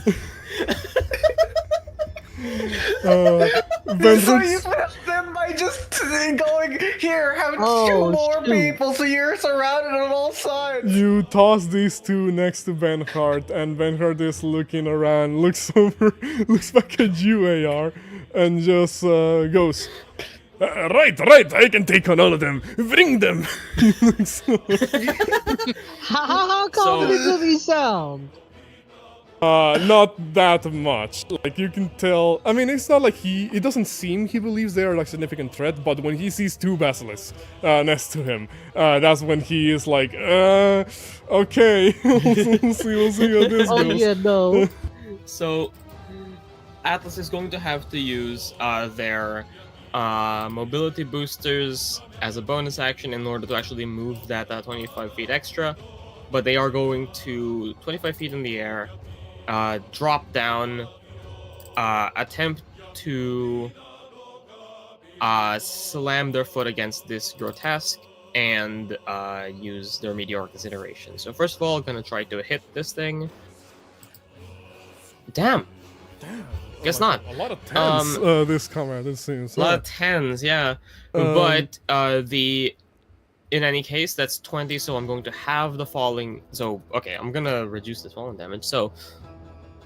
So Benhart- you left them by just going here, have Oh, two more shoot. people, so you're surrounded on all sides. You toss these two next to Benhart, and Benhart is looking around, looks over, looks back at you, AR, and just goes, right, I can take on all of them. Bring them. He looks over. How confident does he sound? Not that much. Like, you can tell. I mean, it's not like it doesn't seem he believes they are like significant threat, but when he sees two basilisks next to him, that's when he is like, okay, we'll see how this Oh goes. yeah, no. So, Atlas is going to have to use their mobility boosters as a bonus action in order to actually move that 25 feet extra. But they are going to 25 feet in the air, drop down, attempt to slam their foot against this grotesque, and use their meteoric incineration. So first of all, I'm going to try to hit this thing. Damn. Guess not. A lot of tens. This combat, it seems. A lot of tens, yeah. But in any case, that's 20, so I'm going to have the falling. So okay, I'm gonna reduce this falling damage. So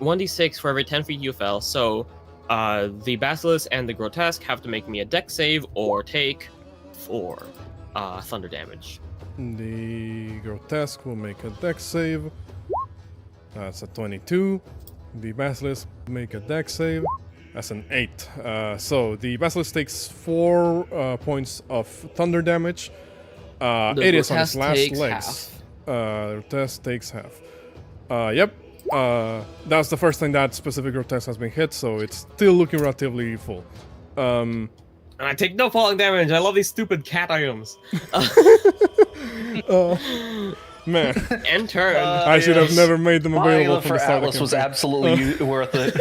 1d6 for every 10 feet you fell. So the basilisk and the grotesque have to make me a dex save or take 4 thunder damage. The grotesque will make a dex save. That's a 22. The basilisk make a dex save. That's an 8. So the Basilisk takes 4 points of thunder damage. It is on its grotesque last takes legs. Grotesque takes half. Yep. That's the first time that specific grotesque has been hit, so it's still looking relatively full. And I take no falling damage. I love these stupid cat items. Man, And turn. I should have never made them available from for the start. Atlas was absolutely worth it.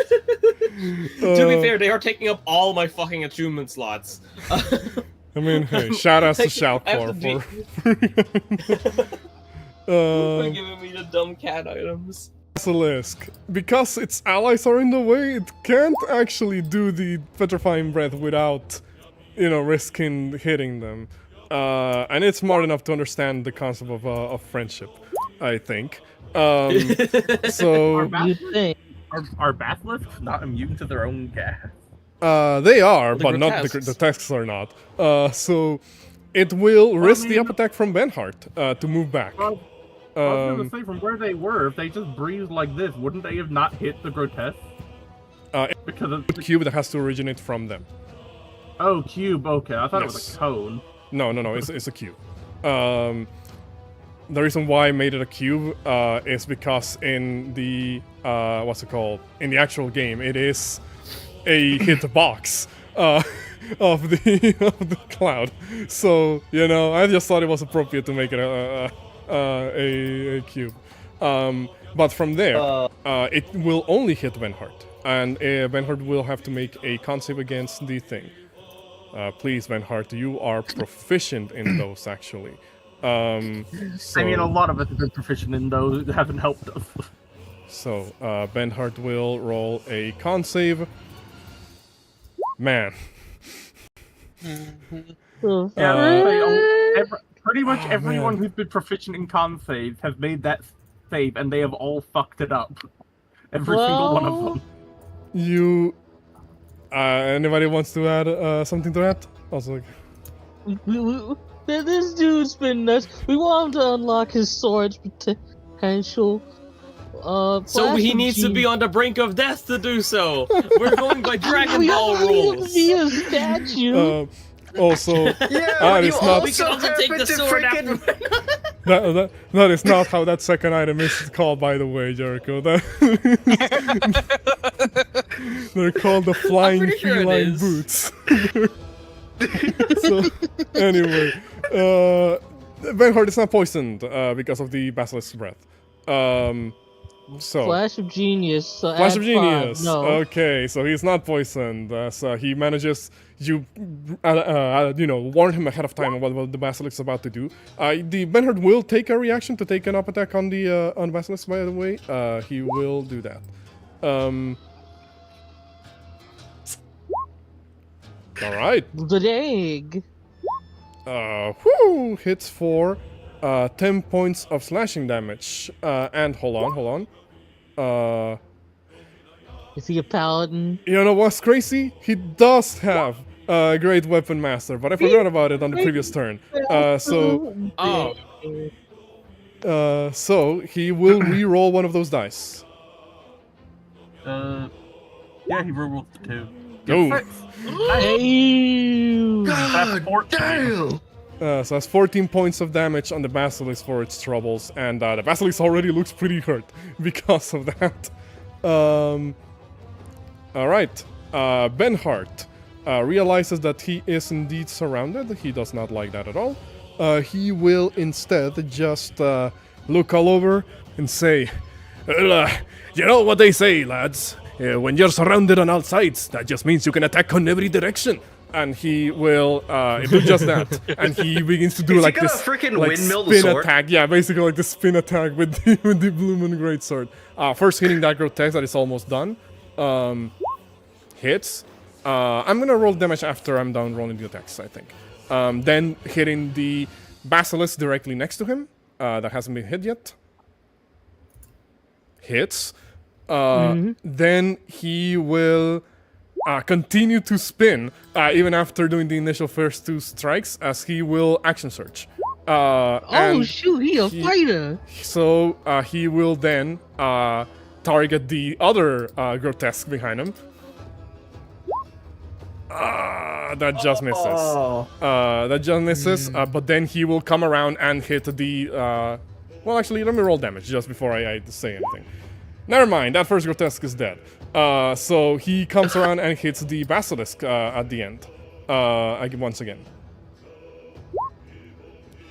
To be fair, they are taking up all my fucking attunement slots. I mean, hey, shout outs to Shoutcore For giving me the dumb cat items. Basilisk. Because its allies are in the way, it can't actually do the Petrifying Breath without, risking hitting them. And it's smart enough to understand the concept of friendship, I think. So Are basilisks not immune to their own gas? they are, The but not the grotesques. grotesques are not. So it will risk the up attack from Benhart to move back. Well, I was gonna say, from where they were, if they just breathed like this, wouldn't they have not hit the grotesque? Because of The cube that has to originate from them. oh, cube. Okay, I thought it was Yes. a cone. No, it's a cube. The reason why I made it a cube is because in the in the actual game, it is a hit box of the cloud. So I just thought it was appropriate to make it a cube. But from there, it will only hit Benhart, and Benhart will have to make a con save against the thing. Please, Benhart, you are proficient in those, actually. So, I mean, a lot of us have been proficient in those. Haven't helped us. So, Benhart will roll a con save. Man. Pretty much Oh, everyone man. who's been proficient in con saves has made that save, and they have all fucked it up. Every single one of them. You... anybody wants to add something to that? Also, This dude's been nuts. We want him to unlock his sword's potential. So Flash he of needs to be Genius. on the brink of death to do so. We're going by Dragon We Ball don't need him to rules. be a statue. also, Yeah, that you is not We can also take the sword after. that is not how that second item is called, by the way, Jericho. They're called the flying pretty sure it feline is. boots. So, anyway, Benhart is not poisoned because of the basilisk's breath. So Flash of Genius. So Flash add of Genius. 5. No. Okay, so he's not poisoned. So he manages. You warn him ahead of time about what the basilisk's about to do. The Benhart will take a reaction to take an up attack on the basilisk. By the way, he will do that. All right. The egg. Hits for 10 points of slashing damage. And hold on. Is he a paladin? You know what's crazy? He does have a great weapon master, but I forgot about it on the previous turn. So he will re-roll one of those dice. Yeah, he removed the 2. Oh. That's 14. So that's 14 points of damage on the basilisk for its troubles, and the basilisk already looks pretty hurt because of that. Alright, Benhart realizes that he is indeed surrounded. He does not like that at all. He will instead just look all over and say, well, you know what they say, lads. When you're surrounded on all sides, that just means you can attack on every direction. And he will do just that. And he begins to do Is he like gonna this freaking like windmill the spin sword? attack. Yeah, basically like the spin attack with the Bloomin' Greatsword. First hitting that grotesque that is almost done. Hits. I'm gonna roll damage after I'm done rolling the attacks, I think. Then hitting the basilisk directly next to him. That hasn't been hit yet. Hits. Then he will continue to spin even after doing the initial first 2 strikes, as he will action search. Oh shoot, he a fighter. So he will then target the other grotesque behind him. That just misses. That just misses, but then he will come around and hit the... well, actually, let me roll damage just before I say anything. Never mind, that first grotesque is dead. So he comes around and hits the basilisk at the end. Once again.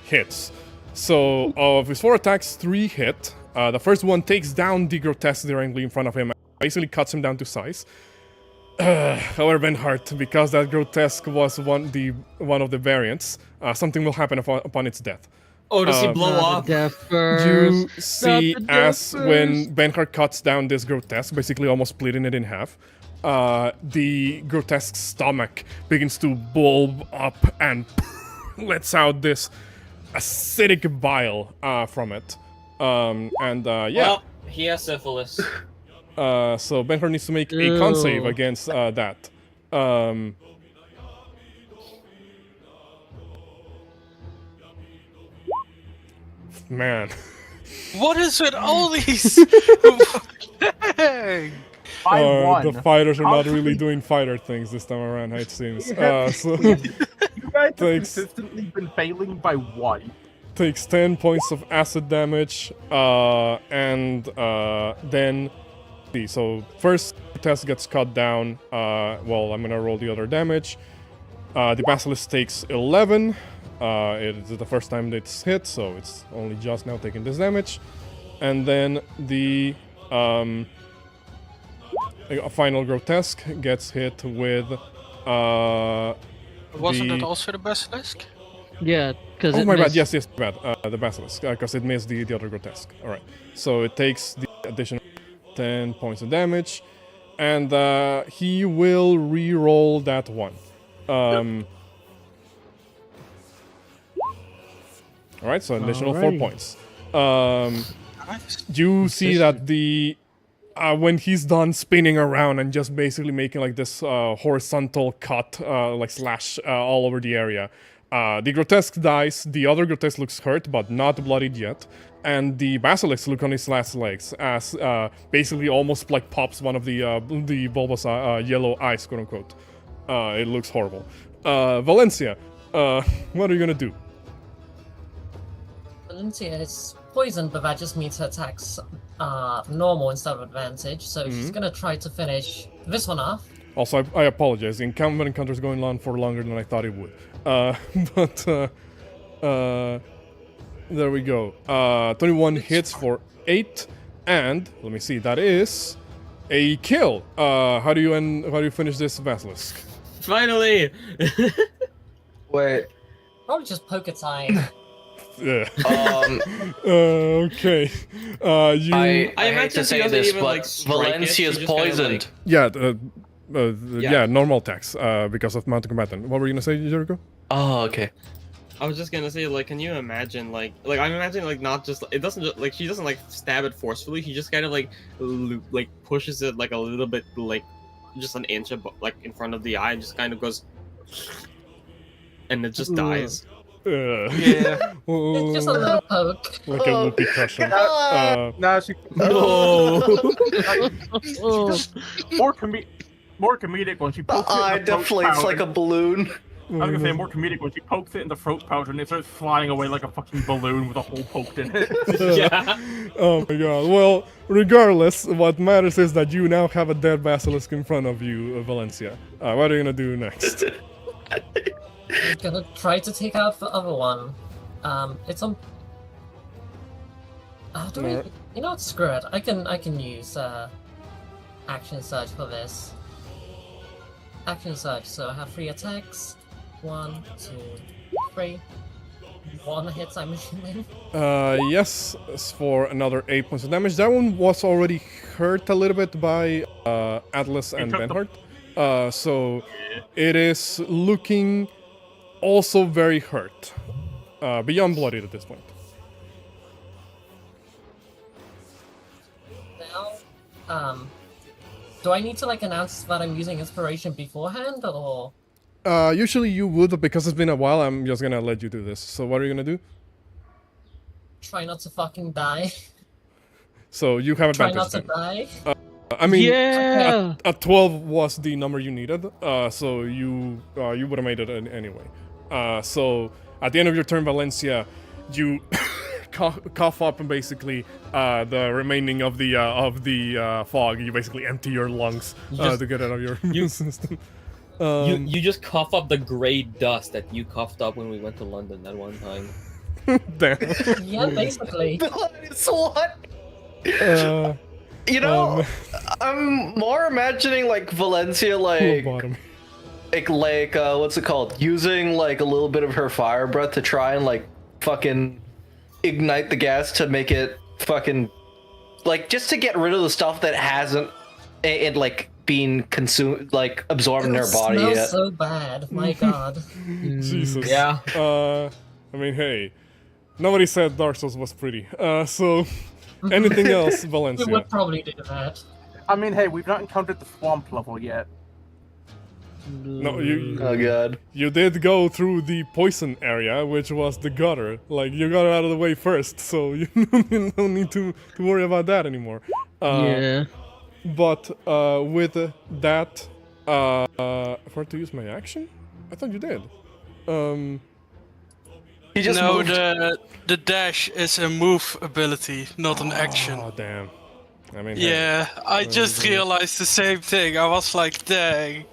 Hits. So, of his 4 attacks, 3 hit. The first one takes down the grotesque directly in front of him, basically cuts him down to size. However, Benhart, because that grotesque was one of the variants, something will happen upon its death. Oh, does he blow up? You see as when Benhart cuts down this grotesque, basically almost splitting it in half, the grotesque's stomach begins to bulb up and lets out this acidic bile from it. Yeah. Well, he has syphilis. So Benhart needs to make a con save against that. Man. What is with all these? Dang. The fighters are not really doing fighter things this time around, it seems. So You guys have consistently been failing by 1. Takes 10 points of acid damage, and then... So, first test gets cut down. Well, I'm gonna roll the other damage. The Basilisk takes 11. It's the first time that it's hit, so it's only just now taking this damage. And then the final Grotesque gets hit with... Wasn't it also the Basilisk? Yeah, because oh my bad, yes, bad. The Basilisk, because it missed the other Grotesque. Alright, so it takes the additional 10 points of damage, and he will re-roll that one. Alright, so additional 4 points. You see that the... when he's done spinning around and just basically making like this horizontal cut, like slash all over the area, the Grotesque dies, the other Grotesque looks hurt, but not bloodied yet, and the Basilisk look on his last legs as basically almost like pops one of the bulbous yellow eyes, quote unquote. It looks horrible. Valencia, what are you gonna do? Valencia is poisoned, but that just means her attacks normal instead of advantage, so she's gonna try to finish this one off. Also, I apologize. The encounter is going on for longer than I thought it would. But there we go. 21 hits for 8, and let me see. That is a kill. How do you finish this Basilisk? Finally. Wait. Probably just poke its eye. Yeah. Okay. I hate imagine to she say doesn't this, even, but like, strike it, Valencia's she just kinda, poisoned. Yeah, normal attacks because of mounted combatant. What were you gonna say, Jericho? Oh, okay. I was just gonna say, like, can you imagine, like I'm imagining, like, not just, it doesn't just, like, she doesn't like stab it forcefully. She just kind of like pushes it like a little bit, like just an inch above, like in front of the eye, and just kind of goes, and it just dies. Yeah. It's just a little poke. Like a whoopee cushion. Nah, she. No. More comedic when she pokes it Eye in the throat deflates pouch. like a balloon. I was gonna say more comedic when she pokes it in the throat pouch and it starts flying away like a fucking balloon with a hole poked in it. Yeah. Oh my god. Well, regardless, what matters is that you now have a dead Basilisk in front of you, Valencia. What are you gonna do next? I'm gonna try to take out the other one. It's on. You know what? Screw it. I can use Action Surge for this. Action Surge. So I have 3 attacks. 1, 2, 3. 1 hits, I'm assuming. Yes, it's for another 8 points of damage. That one was already hurt a little bit by Atlas and Benhart. So it is looking also very hurt. Beyond bloodied at this point. Now, do I need to like announce that I'm using inspiration beforehand, or? Usually you would, but because it's been a while, I'm just gonna let you do this. So what are you gonna do? Try not to fucking die. So you have Try advantage. not to die. I mean, Yeah. a 12 was the number you needed, so you would have made it anyway. So at the end of your turn, Valencia, you cough up and basically the remaining of the fog. You basically empty your lungs to get it out of your system. You just cough up the gray dust that you coughed up when we went to London that one time. Damn. Yeah, basically. It's what? Uh, You know, I'm more imagining like Valencia, like bottom. what's it called? Using like a little bit of her fire breath to try and like fucking ignite the gas to make it fucking like just to get rid of the stuff that hasn't it like been consumed, like absorbed in her body Smells yet. so bad. My God. Jesus. Yeah. I mean, hey, nobody said Dark Souls was pretty. So anything else, We Valencia? would probably do that. I mean, hey, we've not encountered the swamp level yet. No, you. Oh god. You did go through the poison area, which was the gutter. Like, you got it out of the way first, so you don't need to worry about that anymore. Yeah. But with that, for to use my action? I thought you did. He just No, moved. the dash is a move ability, not an action. Oh, damn. I mean, hey, Yeah, I just realized the same thing. I was like, dang.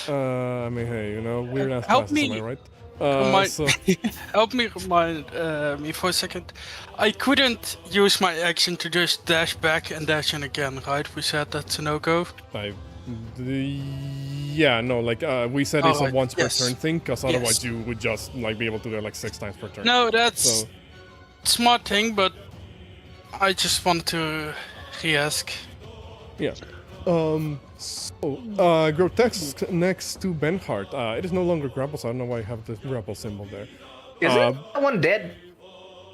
I mean, hey, you know, weird ass Help classes, am I me. right? Remind- So, Help me remind me for a second. I couldn't use my action to just dash back and dash in again, right? We said that's a no-go. yeah, no, like we said, it's a Alright, once yes. per turn thing, because otherwise Yes. you would just like be able to do it like 6 times per turn. No, that's So, smart thing, but I just wanted to re-ask. yeah. Grotesque next to Benhart. It is no longer grapple, so I don't know why I have the grapple symbol there. Is that one dead?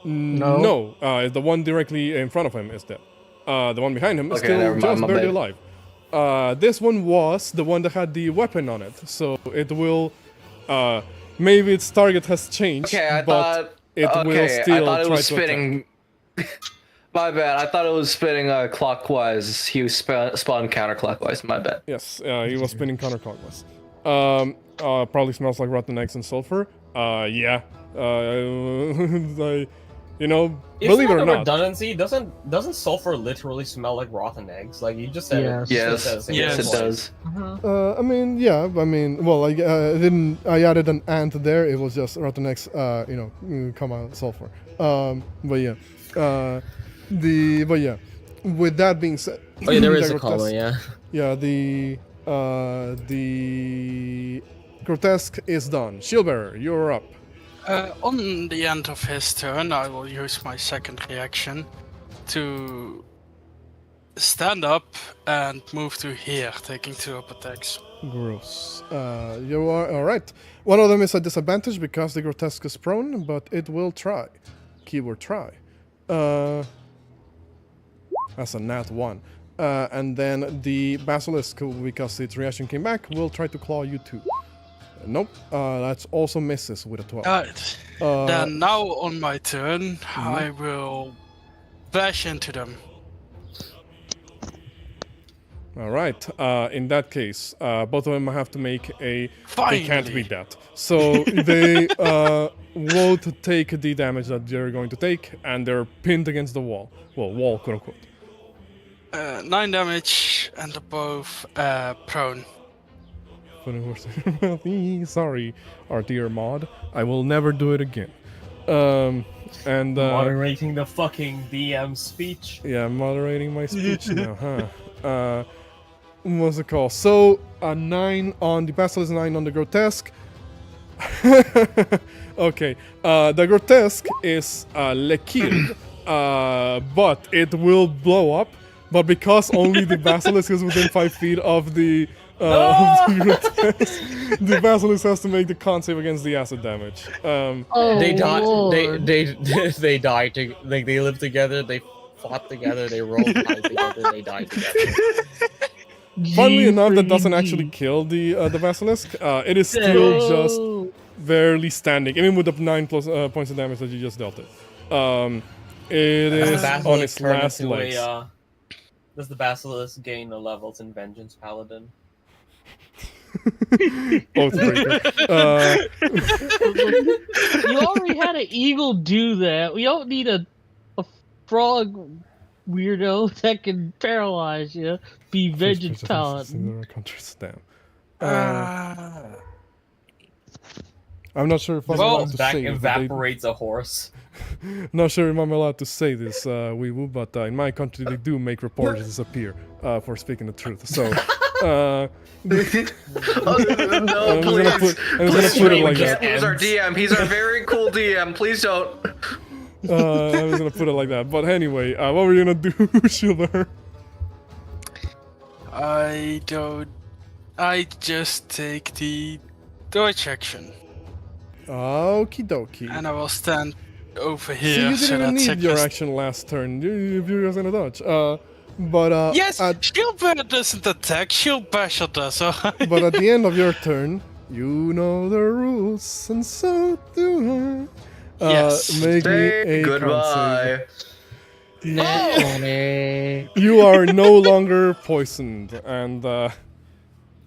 No, the one directly in front of him is dead. The one behind him is Okay, still never mind, just my barely bad. alive. This one was the one that had the weapon on it, so it will. Maybe its target has changed, Okay, I but thought. it Okay, will still I thought it try was to attack. spinning. My bad. I thought it was spinning clockwise. He was spawned counterclockwise. My bad. Yes, he was spinning counterclockwise. Probably smells like rotten eggs and sulfur. Yeah. You know, Isn't believe it that or a not. redundancy? Doesn't sulfur literally smell like rotten eggs? Like you just said. Yes. Yes, yes, it does. I mean, yeah. I mean, well, I didn't. I added an and there. It was just rotten eggs. Comma sulfur. But yeah. But yeah. With that being said. Oh yeah, there is the a comma. grotesque- Yeah. Yeah. The grotesque is done. Shieldbearer, you're up. On the end of his turn, I will use my second reaction to stand up and move to here, taking 2 up attacks. Gross. You are alright. One of them is a disadvantage because the grotesque is prone, but it will try. Keyword try. That's a nat 1. And then the basilisk, because its reaction came back, will try to claw you too. Nope. That's also misses with a 12. Alright. Then now on my turn, I will bash into them. All right. In that case, both of them have to make a. They can't Finally. beat that. So they won't take the damage that they're going to take, and they're pinned against the wall. Well, wall, quote unquote. 9 damage, and they're both prone. Sorry, our dear mod. I will never do it again. And Moderating the fucking DM speech. yeah, I'm moderating my speech now, huh? What's it called? So a 9 on the basilisk, 9 on the grotesque. Okay, the grotesque is lekir, but it will blow up. But because only the basilisk is within 5 feet of the grotesque, the basilisk has to make the con save against the acid damage. Oh, They died. Lord. They died. Like they lived together. They fought together. They rolled high together. They died together. Funnily G enough, that freaking doesn't G. actually kill the basilisk. It is still just No. barely standing, even with the 9 plus points of damage that you just dealt it. It is on its last legs. The Does the basilisk gain the levels in Vengeance Paladin? Oathbreaker. You already had an eagle do that. We don't need a frog weirdo that can paralyze you. Be vengeance paladin. I'm not sure if I'm Well, allowed to back say it, but evaporates a horse. not sure if I'm allowed to say this, Weewu, but in my country they do make reporters disappear for speaking the truth. So, No, I'm please. just gonna Please, put it we like can't that. lose our DM. He's our very cool DM. Please don't. I was gonna put it like that. But anyway, what were you gonna do, Shielder? I just take the dodge action. Okie dokie. And I will stand over So here. you didn't even that need your Signis- action last turn. You're just gonna dodge. But Yes, Shieldbearer doesn't attack. Shieldbasher does. Alright. but at the end of your turn, you know the rules, and so do I. Yes. Make me Say a con goodbye. save. You are no longer poisoned, and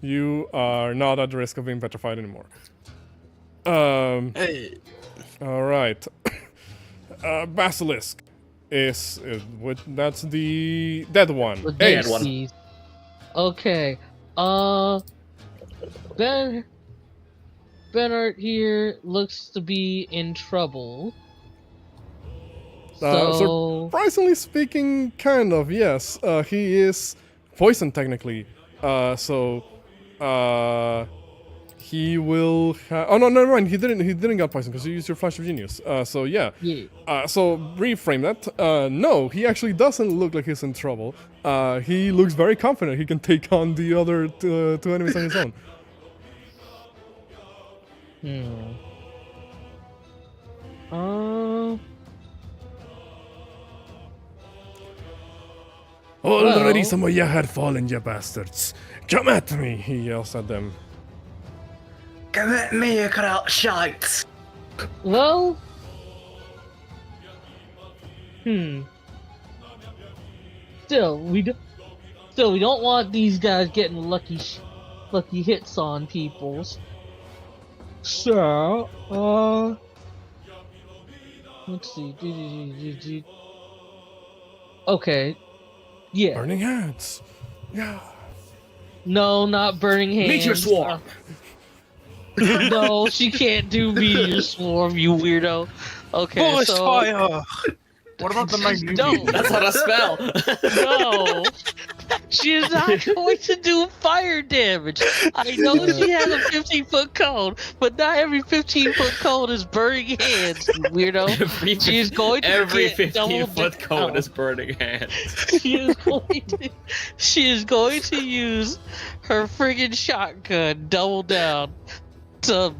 you are not at risk of being petrified anymore. Hey. All right. Basilisk is that's the dead one. The Hey, dead one. Okay. Bernard here looks to be in trouble. So surprisingly speaking, kind of, yes. He is poisoned technically. He will have... Oh, no, never mind. He didn't get poisoned because you used your Flash of Genius. So, yeah. So, reframe that. No, he actually doesn't look like he's in trouble. He looks very confident he can take on the other two enemies on his own. Already some of you had fallen, you bastards. Come at me, he yells at them. Come at me, you cut out shites. Well, Still, we don't want these guys getting lucky hits on peoples. So, let's see. Okay, yeah. Burning hands. Yeah. No, not burning hands. Meteor swarm. No, she can't do meteor swarm, you weirdo. Okay, Forest fire. What about the minute? Don't. That's not a spell. No, she is not going to do fire damage. I know she has a 15-foot cone, but not every 15-foot cone is burning hands, you weirdo. She is going to Every get double 15-foot cone down. is burning hands. She is going to use her friggin' shotgun double down to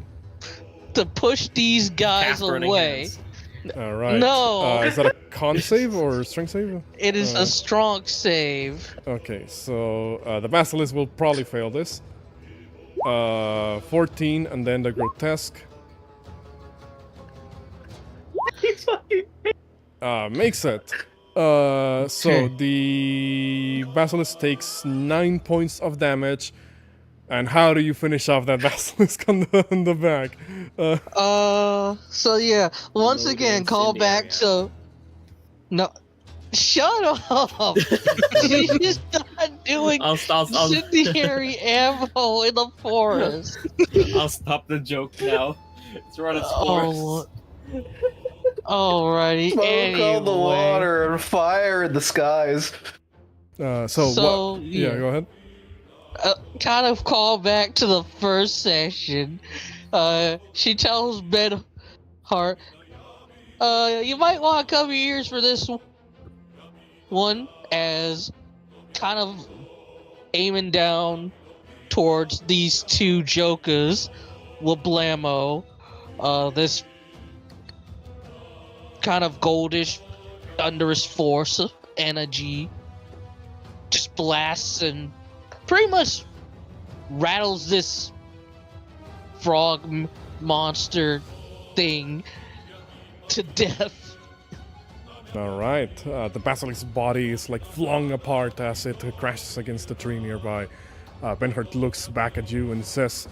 push these guys Half burning away. hands. All right. No. Is that a con save or strength save? It is a strong save. Okay, so the Basilisk will probably fail this. 14, and then the Grotesque. Makes it. So the Basilisk takes 9 points of damage. And how do you finish off that Basilisk on the back? So yeah, once again, call back to... No. Shut up! She's not doing incendiary ammo in the forest. I'll stop the joke now. It's run its course. Alrighty, Smoke on the water and fire in the skies. So what? Yeah, go ahead. Kind of call back to the first session. She tells Benhart, you might want to cover your ears for this one, as kind of aiming down towards these two jokers will blammo. This kind of goldish, thunderous force of energy just blasts and pretty much rattles this frog monster thing to death. All right. The basilisk's body is like flung apart as it crashes against the tree nearby. Benhart looks back at you and says,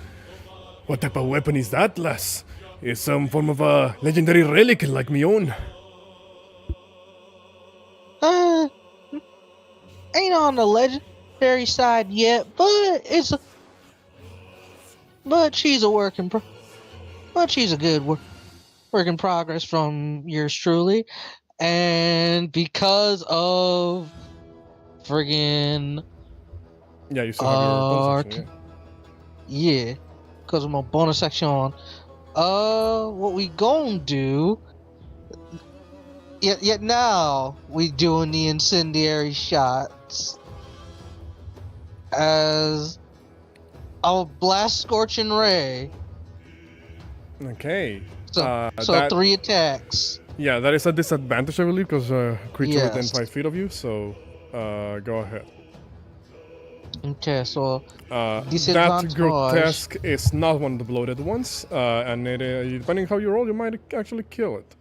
"What type of weapon is that, lass? It's some form of a legendary relic like me own." Ain't on the legendary side yet, but but she's a she's a good work in progress from yours truly, and because of friggin' Yeah, you still have your bonus action, yeah, because of my bonus action on. What we gonna do? Yet now we doing the incendiary shots as I'll blast Scorching Ray. Okay. So that- 3 attacks. Yeah, that is a disadvantage, I believe, because creature within Yes. 5 feet of you. So, go ahead. Okay, so That Disadvantage. grotesque is not one of the bloated ones, and depending how you roll, you might actually kill it.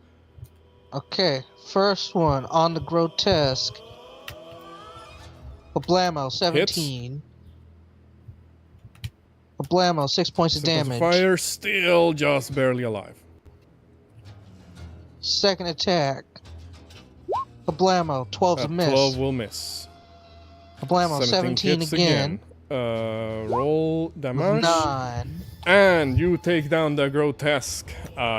okay, first one on the grotesque. Kablamo, 17. Kablamo, 6 points of damage. Fire, still just barely alive. Second attack. Kablamo, 12's a miss. 12 will miss. Kablamo, 17 hits again. Roll damage. 9. And you take down the grotesque.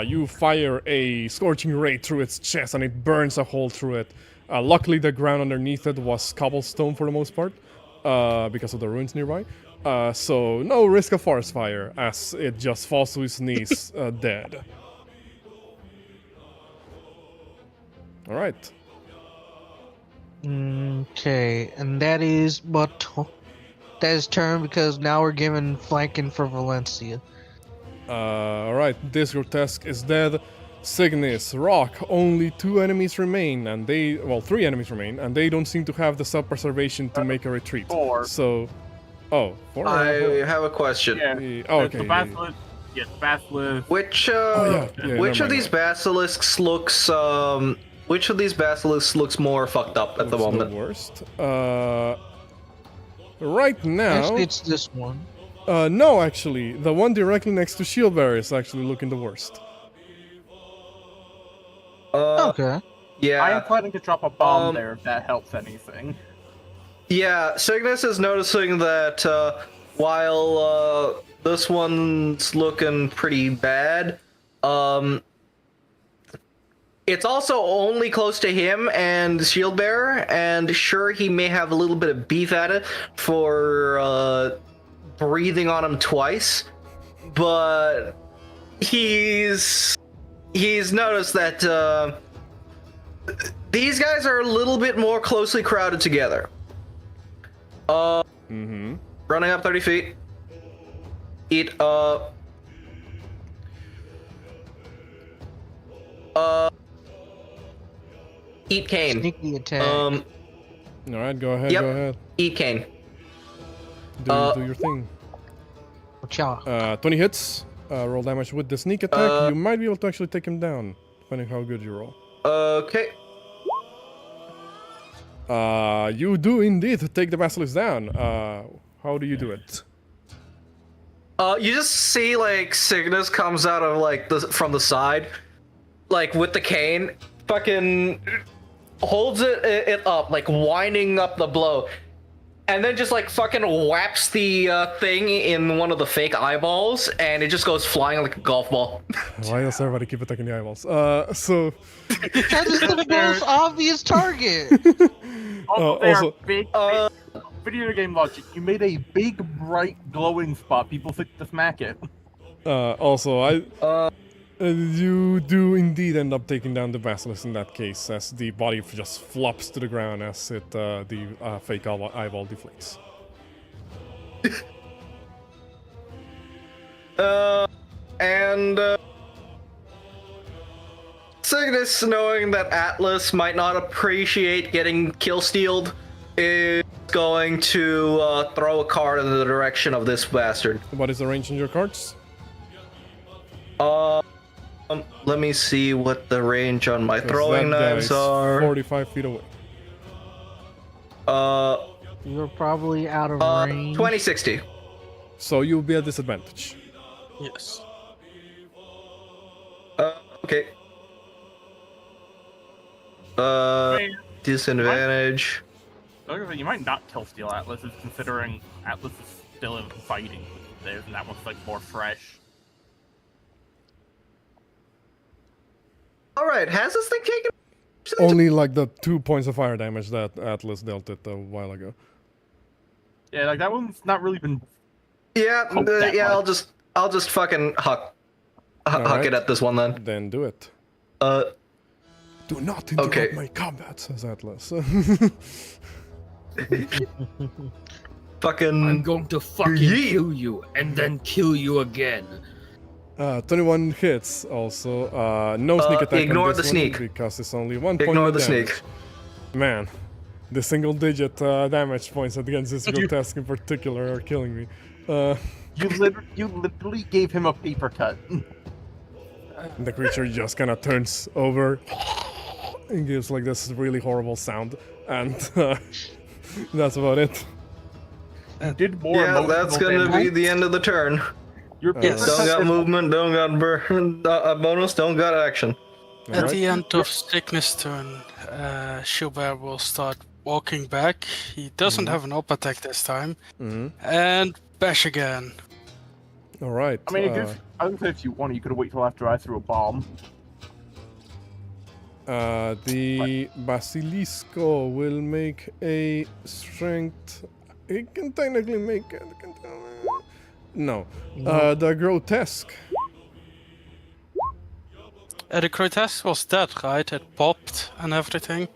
You fire a scorching ray through its chest, and it burns a hole through it. Luckily, the ground underneath it was cobblestone for the most part, because of the ruins nearby. So no risk of forest fire, as it just falls to its knees, dead. All right. Okay, and that is turn because now we're giving flanking for Valencia. All right. This grotesque is dead. Signis, Rock, only 2 enemies remain, and 3 enemies remain, and they don't seem to have the self-preservation to make a retreat. 4. So, 4? I have a question. Yeah. Okay. The basilisk. Yes, basilisk. Which Which of these basilisks looks more fucked up at the moment? The worst. Right now. Actually, it's this one. No, actually, the one directly next to Shieldbearer is actually looking the worst. Okay. Yeah. I am planning to drop a bomb there if that helps anything. Yeah, Signis is noticing that while this one's looking pretty bad, it's also only close to him and Shieldbearer, and sure, he may have a little bit of beef at it for breathing on him twice, but he's noticed that these guys are a little bit more closely crowded together. Running up 30 feet. Eat cane. Sneaky attack. All right, go ahead. Yep. Go ahead. Eat cane. Do your thing. Cha. 20 hits. Roll damage with the sneak attack. You might be able to actually take him down, depending how good you roll. Okay. You do indeed take the basilisk down. How do you do it? You just see like Signis comes out of like from the side, like with the cane, fucking holds it up, like winding up the blow, and then just like fucking whaps the thing in one of the fake eyeballs, and it just goes flying like a golf ball. Why does everybody keep attacking the eyeballs? So. That is the most obvious target. Also, big video game logic. You made a big, bright, glowing spot. People think to smack it. You do indeed end up taking down the basilisk in that case, as the body just flops to the ground as it the fake eyeball deflates. Signis, knowing that Atlas might not appreciate getting kill-stealed, is going to throw a card in the direction of this bastard. What is the range on your cards? Let me see what the range on my 'Cause throwing that knives guy's are. 45 feet away. You're probably out of range. 2060. So you'll be at disadvantage. Yes. Okay. mean, Disadvantage. You might not kill Steel Atlas, considering Atlas is still in fighting with theirs, and that one's like more fresh. Alright, has this thing taken? Only like the 2 points of fire damage that Atlas dealt it a while ago. Yeah, like that one's not really been. Yeah, that yeah. much. I'll just fucking huck Alright. it at this one then. Then do it. Do not interrupt Okay. my combat, says Atlas. Fucking. I'm going to fucking Yeet. kill you and then kill you again. 21 hits also. No sneak attack. Ignore on this the one sneak. because it's only 1 point Ignore of the damage. sneak. Man, the single-digit damage points against this grotesque in particular are killing me. You literally gave him a paper cut. The creature just kind of turns over and gives like this really horrible sound, and that's about it. You did more. Yeah, emotional that's gonna damage. be the end of the turn. Your Yes. paper Don't cut got is- movement, don't got bonus, don't got action. At Alright. the end of Signis' turn, Gilbert will start walking back. He doesn't have an up attack this time. And bash again. All right. I mean, I would say if you wanted, you could have waited till after I threw a bomb. The Basilisco will make a strength. It can technically make it. No. The grotesque. The grotesque was dead, right? It popped and everything.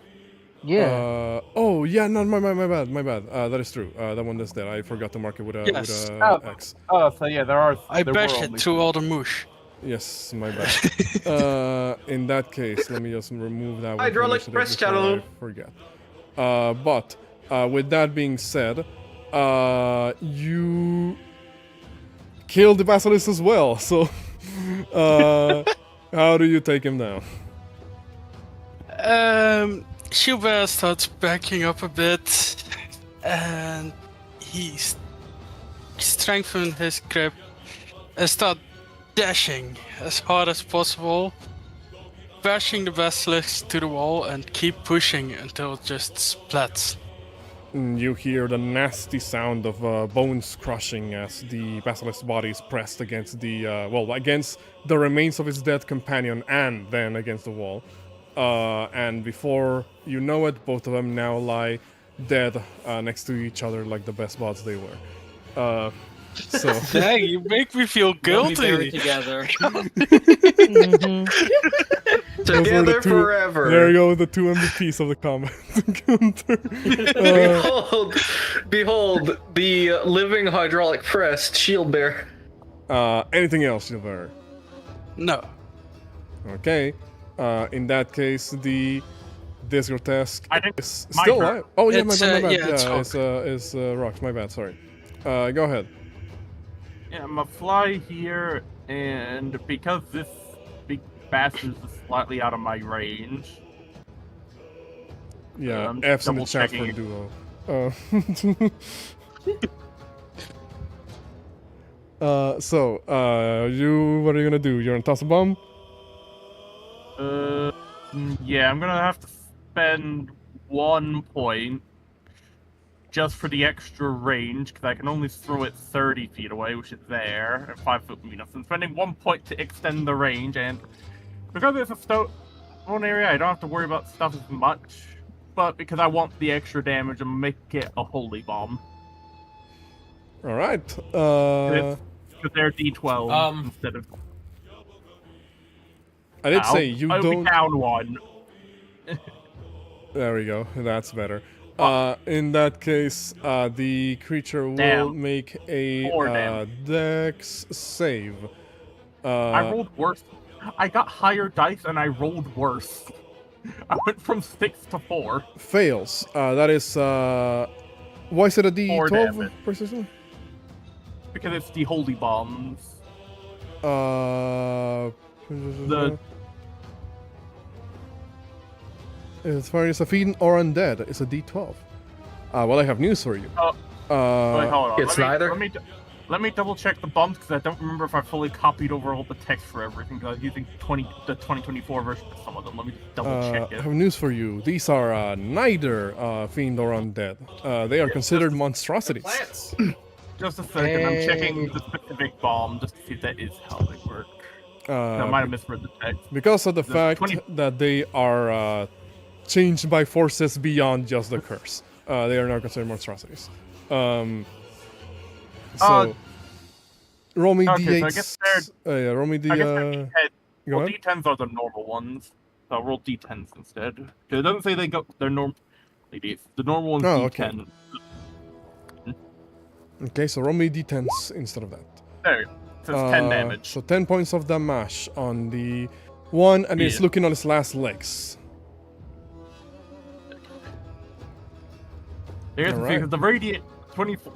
Yeah. Oh yeah, no, my bad. That is true. That one is dead. I forgot to mark it with a Yes. X. Oh, so yeah, there I were bashed only it through all the mush. Yes, my bad. In that case, let me just remove that one. from Hydraulic initiative press before channel. I forget. But with that being said, you killed the basilisk as well. So, how do you take him down? Gilbert starts backing up a bit, and he strengthens his grip and start dashing as hard as possible, bashing the basilisk to the wall and keep pushing until it just splats. You hear the nasty sound of bones crushing as the basilisk's body is pressed against the against the remains of its dead companion and then against the wall. And before you know it, both of them now lie dead next to each other like the best buds they were. So Dang, you make me feel They'll be buried guilty. together. those were Together the two- forever. There you go, the two MVPs of the combat encounter. Behold, the living hydraulic pressed shield bear. Anything else, Gilbert? No. Okay. In that case, this grotesque I think is my still turn. alive. Oh yeah, my It's, bad. yeah, it's It's Rocks. My bad. Sorry. Go ahead. Yeah, I'm gonna fly here, and because this big bastard is slightly out of my range, Yeah, I'm F's in the chat for double-checking duo. You what are you gonna do? You're gonna toss a bomb? yeah, I'm gonna have to spend 1 point just for the extra range, because I can only throw it 30 feet away, which is there, and 5 foot from me. So I'm spending 1 point to extend the range, and because it's a stone area, I don't have to worry about stuff as much. But because I want the extra damage, I'm gonna make it a holy bomb. All right. Because they're D12 instead of. I did say you I'll be don't. down 1. There we go. That's better. In that case, the creature will Damn. make a 4 damage. Dex save. I rolled worse. I got higher dice and I rolled worse. I went from 6 to 4. Fails. That is. Why is it a 4 D12 damage. precision? Because it's the holy bombs. As far as a fiend or undead, it's a D12. Well, I have news for you. Wait, hold on. It's neither? Let me double check the bumps because I don't remember if I fully copied over all the text for everything. Because I was using the 2024 version of some of them. Let me just double check I it. have news for you. These are neither fiend or undead. They are considered monstrosities. Plants. Just a second, I'm checking the specific bomb just to see if that is how they work. I might have misread the text. Because of the The fact 20 that they are changed by forces beyond just the curse. They are now considered monstrosities. So, roll me okay, so I d8s. guess Roll me the. I guess they're Go well, ahead. D10s are the normal ones. So I'll roll D10s instead. 'Cause it doesn't say they're normal. The normal one's Oh, okay. D10. Okay, so roll me d10s instead of that. There you go. So it's 10 damage. So 10 points of damage on the one, and it's Yeah. looking on its last legs. Here's the Alright. thing, 'cause the Radiant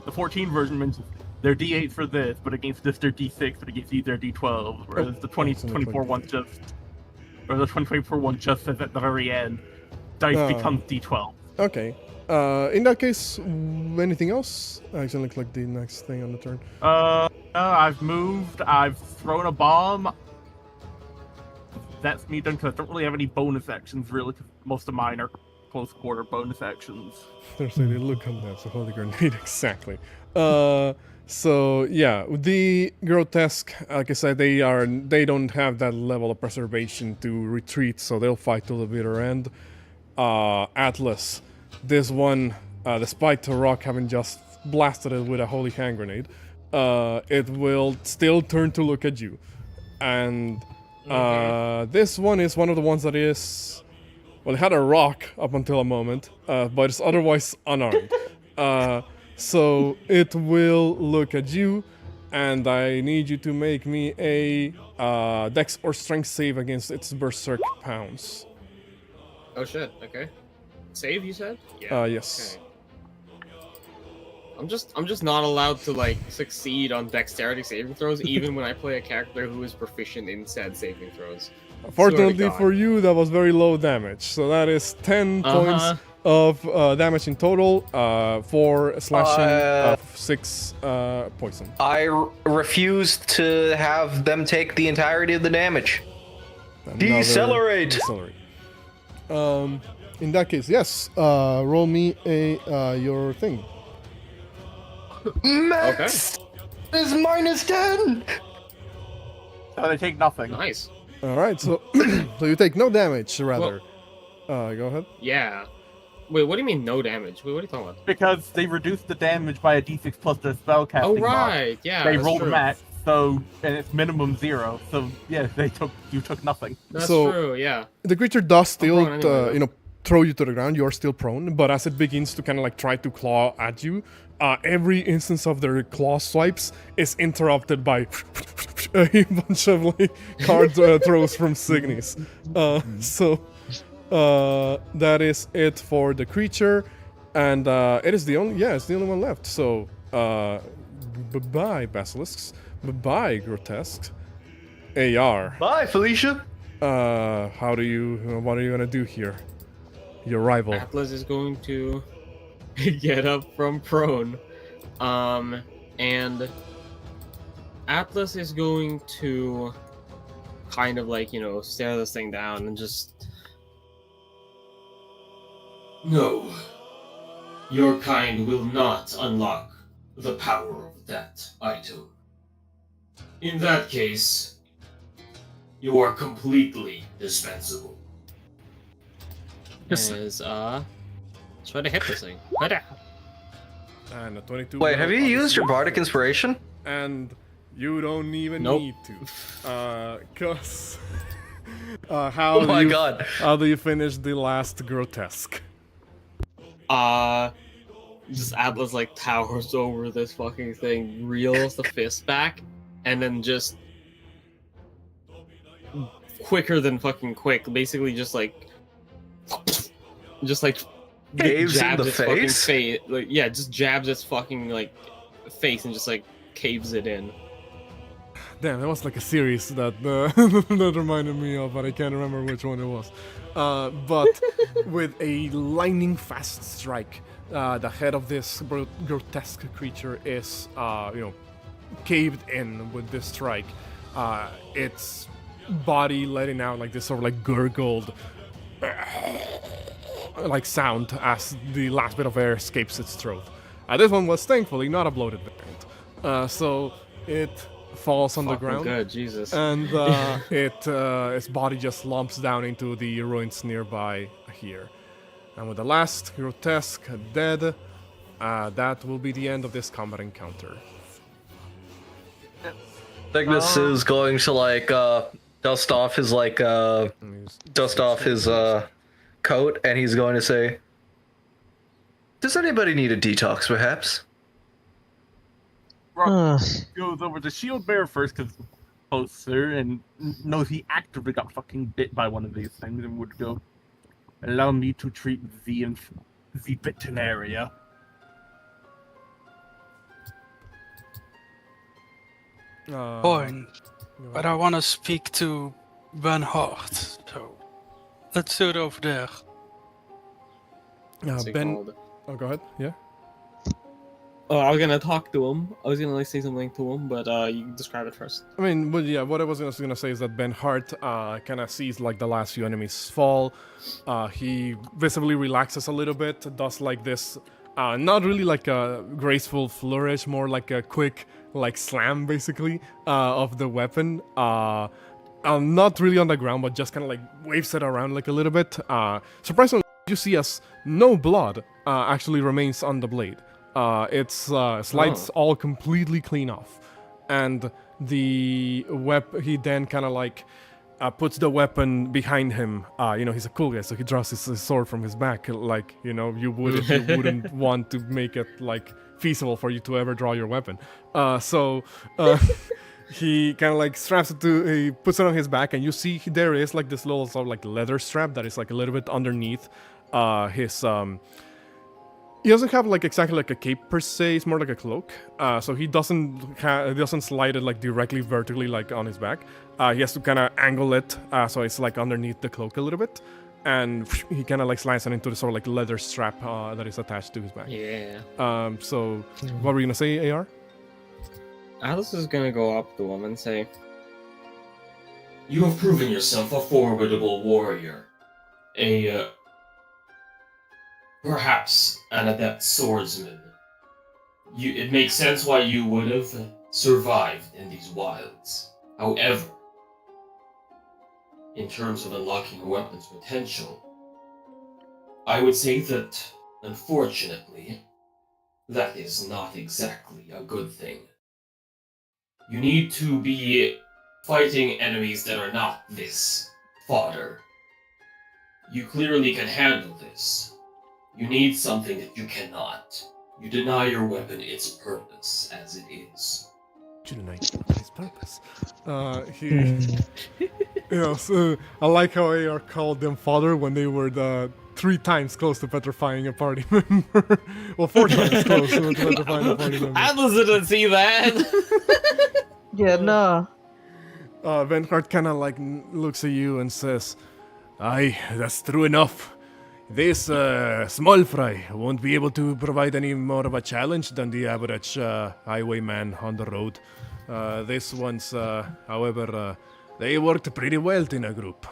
the 14 version mentions they're D8 for this, but against this they're D6, but against these they're D12. Whereas the 2024 one or the 2024 one just says at the very end, dice becomes D12. Okay. In that case, anything else? Actually, look like the next thing on the turn. I've moved. I've thrown a bomb. That's me done because I don't really have any bonus actions really. Cause most of mine are close quarter bonus actions. There's a look on that. So hold the grenade exactly. So yeah, the grotesque. Like I said, they don't have that level of preservation to retreat, so they'll fight till the bitter end. Atlas, this one, despite the rock having just blasted it with a holy hand grenade, it will still turn to look at you, and this one is one of the ones that is, well, it had a rock up until a moment, but it's otherwise unarmed. So it will look at you, and I need you to make me a Dex or Strength save against its berserk pounds. Oh shit. Okay. Save, you said? Yes. Okay. I'm just not allowed to like succeed on dexterity saving throws, even when I play a character who is proficient in said saving throws. Fortunately God. for you, that was very low damage. So that is 10 points of damage in total, 4 slashing, 6 poison. I refuse to have them take the entirety of the damage. Decelerate! Decelerate. In that case, yes. Roll me your thing. Max is minus 10! So they take nothing. Nice. All right, so so you take no damage, rather. Go ahead. Yeah. Wait, what do you mean no damage? Wait, what are you talking about? Because they reduced the damage by a d6 plus their spellcasting Oh mod. right, yeah. They that's rolled true. a max, so and it's minimum 0. So yeah, you took nothing. That's So- true. Yeah. The creature does still, prone anyway, though. throw you to the ground. You are still prone, but as it begins to kind of like try to claw at you, every instance of their claw swipes is interrupted by a bunch of like card throws from Signis. So that is it for the creature, and it's the only one left. So bye basilisks, bye grotesques. AR. Bye, Felicia! What are you gonna do here? Your rival. Atlas is going to get up from prone. And Atlas is going to kind of like, stare this thing down and just... No. Your kind will not unlock the power of that item. In that case, you are completely dispensable. Is, try to hit this thing. And a 22. Wait, have you will used your obviously Bardic hit. Inspiration? And you don't even Nope. need to. Cause how Oh do my you, god. How do you finish the last grotesque? Just Atlas like towers over this fucking thing, reels the fist back, and then just quicker than fucking quick, basically just like Caves in jabs the its fucking face? face. Like, yeah, just jabs its fucking like face and just like caves it in. Damn, that was like a series that that reminded me of, but I can't remember which one it was. But with a lightning fast strike, the head of this grotesque creature is, caved in with this strike. Its body letting out like this sort of like gurgled like sound as the last bit of air escapes its throat. This one was thankfully not a bloated variant. So it falls on the ground. Good, Jesus. And its body just slumps down into the ruins nearby here. And with the last grotesque dead, that will be the end of this combat encounter. Signis is going to dust off his coat, and he's going to say, "Does anybody need a detox, perhaps?" Rock goes over to Shield Bearer first because closer and knows he actively got fucking bit by one of these things and would go, "Allow me to treat the bitten area." Point. But I want to speak to Van Hart, so let's do it over there. What's it Ben. called? Oh, go ahead. Yeah. Oh, I was gonna talk to him. I was gonna like say something to him, but you can describe it first. I mean, well, yeah. What I was gonna say is that Ben Hart kind of sees like the last few enemies fall. He visibly relaxes a little bit. Does like this, not really like a graceful flourish, more like a quick like slam, basically, of the weapon. Not really on the ground, but just kind of like waves it around like a little bit. Surprisingly, you see as no blood actually remains on the blade. Its slides all completely clean off, and the he then kind of like puts the weapon behind him. He's a cool guy, so he draws his sword from his back, like you would if you wouldn't want to make it like feasible for you to ever draw your weapon. He kind of like he puts it on his back, and you see there is like this little sort of like leather strap that is like a little bit underneath his He doesn't have like exactly like a cape per se. It's more like a cloak. So he doesn't slide it like directly vertically like on his back. He has to kind of angle it so it's like underneath the cloak a little bit, and he kind of like slides it into the sort of like leather strap that is attached to his back. Yeah. So what were you gonna say, AR? Alice is gonna go up to him and say, You have proven yourself a formidable warrior. Perhaps an adept swordsman. It makes sense why you would have survived in these wilds. However, in terms of unlocking a weapon's potential, I would say that, unfortunately, that is not exactly a good thing. You need to be fighting enemies that are not this fodder. You clearly can handle this. You need something that you cannot. You deny your weapon its purpose as it is. You deny its purpose. So I like how AR called them fodder when they were the 3 times close to petrifying a party member. Well, 4 times close to petrifying a party member. Atlas didn't see that! Yeah, nah. Van Hart kind of like looks at you and says, "Aye, that's true enough. This small fry won't be able to provide any more of a challenge than the average highwayman on the road. This one's, however, they worked pretty well in a group.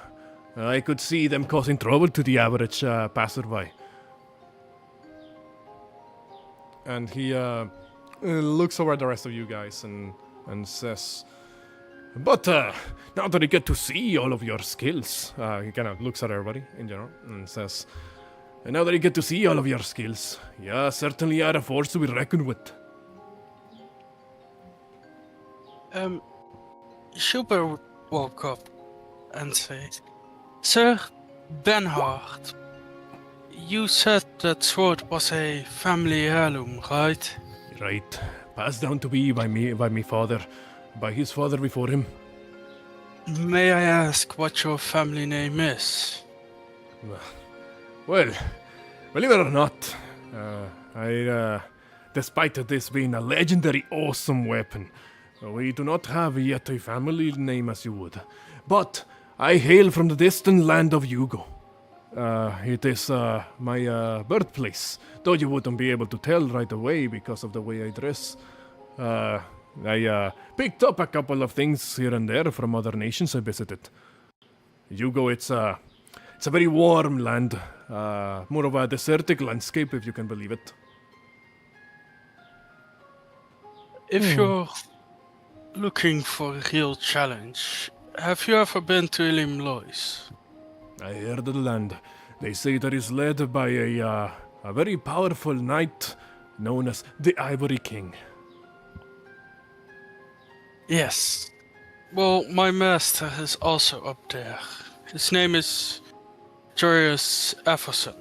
I could see them causing trouble to the average passerby." And he looks over at the rest of you guys and says, "But now that I get to see all of your skills," he kind of looks at everybody in general and says, "And now that I get to see all of your skills, you certainly are a force to be reckoned with." Super would walk up and say, "Sir Benhart, you said that sword was a family heirloom, right?" "Right. Passed down to me by my father, by his father before him." "May I ask what your family name is?" "Well, believe it or not, despite this being a legendary awesome weapon, We do not have yet a family name as you would, but I hail from the distant land of Yugo. It is my birthplace, though you wouldn't be able to tell right away because of the way I dress. I picked up a couple of things here and there from other nations I visited. Yugo, it's a very warm land, more of a desertic landscape, if you can believe it. If you're looking for a real challenge, have you ever been to Ilim Lois? I heard of the land. They say that is led by a very powerful knight known as the Ivory King. Yes. Well, my master is also up there. His name is Joris Efferson.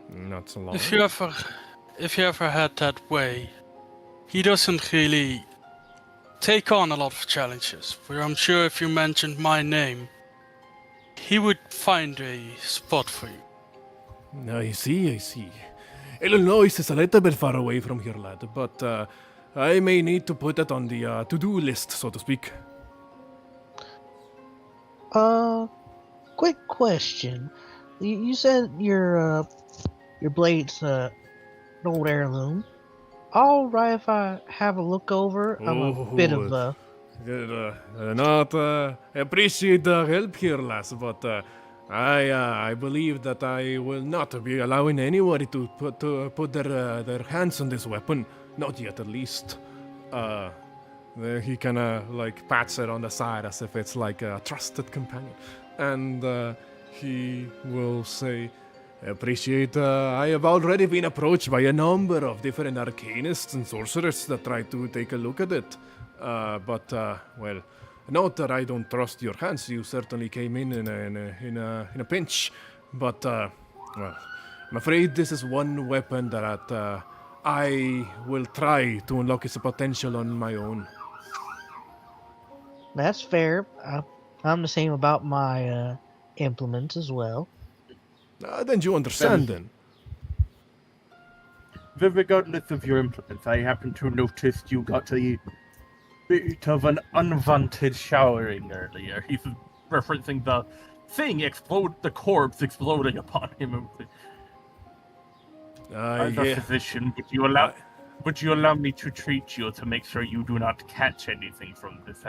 Not so long. If you ever head that way, he doesn't really take on a lot of challenges, but I'm sure if you mentioned my name, he would find a spot for you. I see. Illinois is a little bit far away from here, lad, but I may need to put it on the to-do list, so to speak. Quick question. You said your blade's an old heirloom. All right, if I have a look over, I'm a bit of a... appreciate the help here, lass, but I believe that I will not be allowing anybody to put their hands on this weapon. Not yet, at least. He kind of like pats it on the side as if it's like a trusted companion, and he will say, "Appreciate. I have already been approached by a number of different arcanists and sorcerers that try to take a look at it. But well, not that I don't trust your hands. You certainly came in a pinch. But well, I'm afraid this is one weapon that I will try to unlock its potential on my own." That's fair. I'm the same about my implements as well. Then you understand, then. Regardless of your implements, I happen to notice you got a bit of an unwanted showering earlier. He's referencing the thing the corpse exploding upon him. As a physician, would you allow me to treat you to make sure you do not catch anything from this?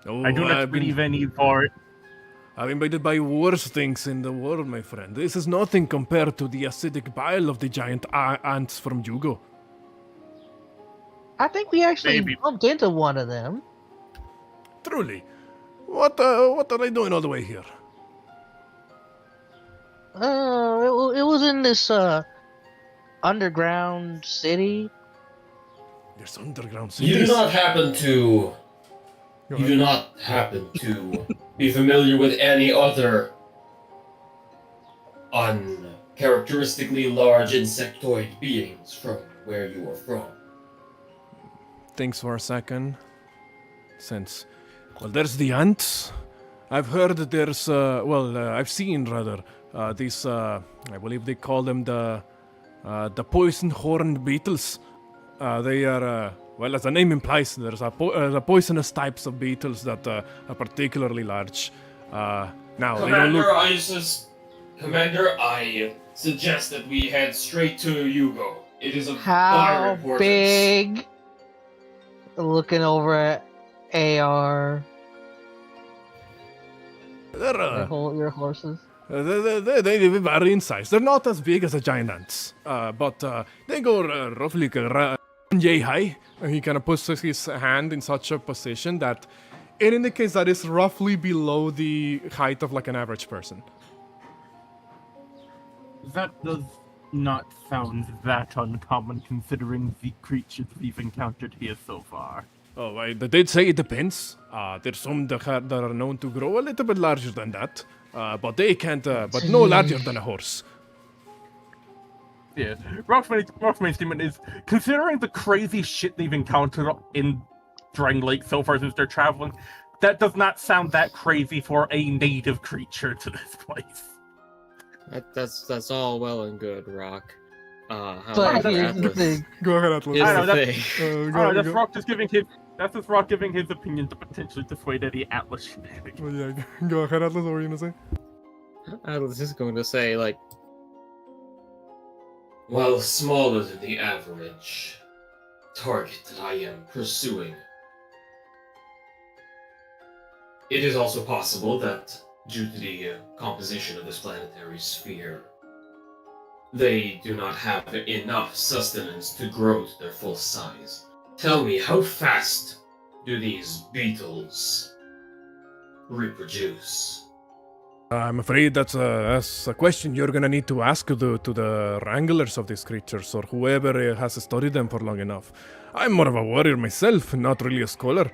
I do not believe any for. I've been baited by worse things in the world, my friend. This is nothing compared to the acidic bile of the giant ants from Yugo. I think we actually bumped into one of them. Truly. What are they doing all the way here? It was in this underground city. There's underground cities? You do not happen to be familiar with any other uncharacteristically large insectoid beings from where you are from? Thanks for a second. Well, there's the ants. I've heard that there's, I've seen rather, these, I believe they call them the poison-horned beetles. They are, well, as the name implies, there's a poisonous types of beetles that are particularly large. Now, they don't look... Commander, I suggest that we head straight to Yugo. It is of dire How importance. big? Looking over at AR. Your horses. They vary in size. They're not as big as the giant ants, but they go roughly yay high. He kind of puts his hand in such a position that it indicates that it's roughly below the height of like an average person. That does not sound that uncommon considering the creatures we've encountered here so far. Oh, I did say it depends. There's some that are known to grow a little bit larger than that, but they can't. But no larger than a horse. Yeah, Rock's main statement is, considering the crazy shit they've encountered in Drangleic so far since they're traveling, that does not sound that crazy for a native creature to this place. That's all well and good, Rock. How But about here's the Atlas? thing. Go ahead, Atlas. Here's I know, the that's- thing. Go, that's go. Rock just giving his. That's just Rock giving his opinion to potentially dissuade any Atlas shenanigans. Well, yeah, go ahead, Atlas. What were you gonna say? Atlas is going to say, like, While smaller than the average target that I am pursuing, it is also possible that, due to the composition of this planetary sphere, they do not have enough sustenance to grow to their full size. Tell me, how fast do these beetles reproduce? I'm afraid that's a question you're gonna need to ask to the wranglers of these creatures or whoever has studied them for long enough. I'm more of a warrior myself, not really a scholar.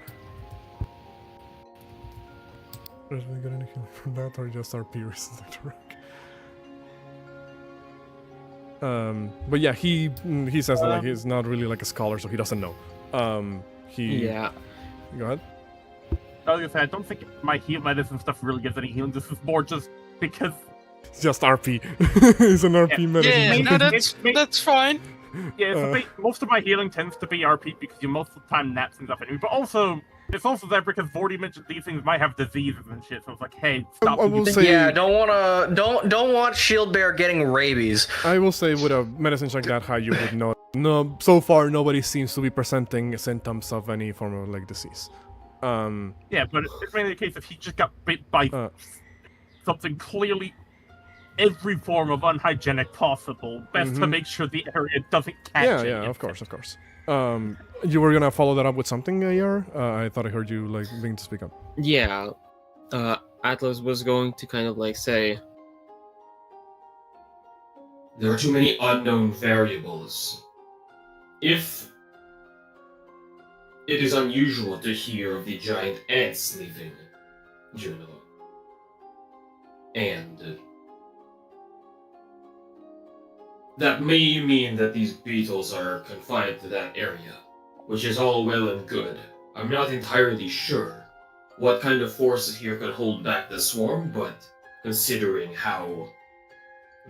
Does we get anything from that, or just our peers? But yeah, he says that like he's not really like a scholar, so he doesn't know. yeah. Go ahead. I was gonna say, I don't think my heal medicine stuff really gives any healing. This is more just because. It's just RP. It's an RP medicine. Yeah, no, It's- that's fine. Yeah, most of my healing tends to be RP because you most of the time naps and stuff anyway. But also, it's also there because Vorty mentioned these things might have diseases and shit. So it's like, hey, stop. I will say, Yeah, don't want Shield Bear getting rabies. I will say with a medicine like that, how you would know. No, so far nobody seems to be presenting symptoms of any form of like disease. Yeah, but it's mainly the case if he just got bit by something clearly every form of unhygienic possible. Best to make sure the area doesn't catch it. Yeah, of course. You were gonna follow that up with something, AR? I thought I heard you like being to speak up. Yeah. Atlas was going to kind of like say, There are too many unknown variables. If it is unusual to hear of the giant ants leaving Juno, and that may mean that these beetles are confined to that area, which is all well and good. I'm not entirely sure what kind of forces here could hold back the swarm, but considering how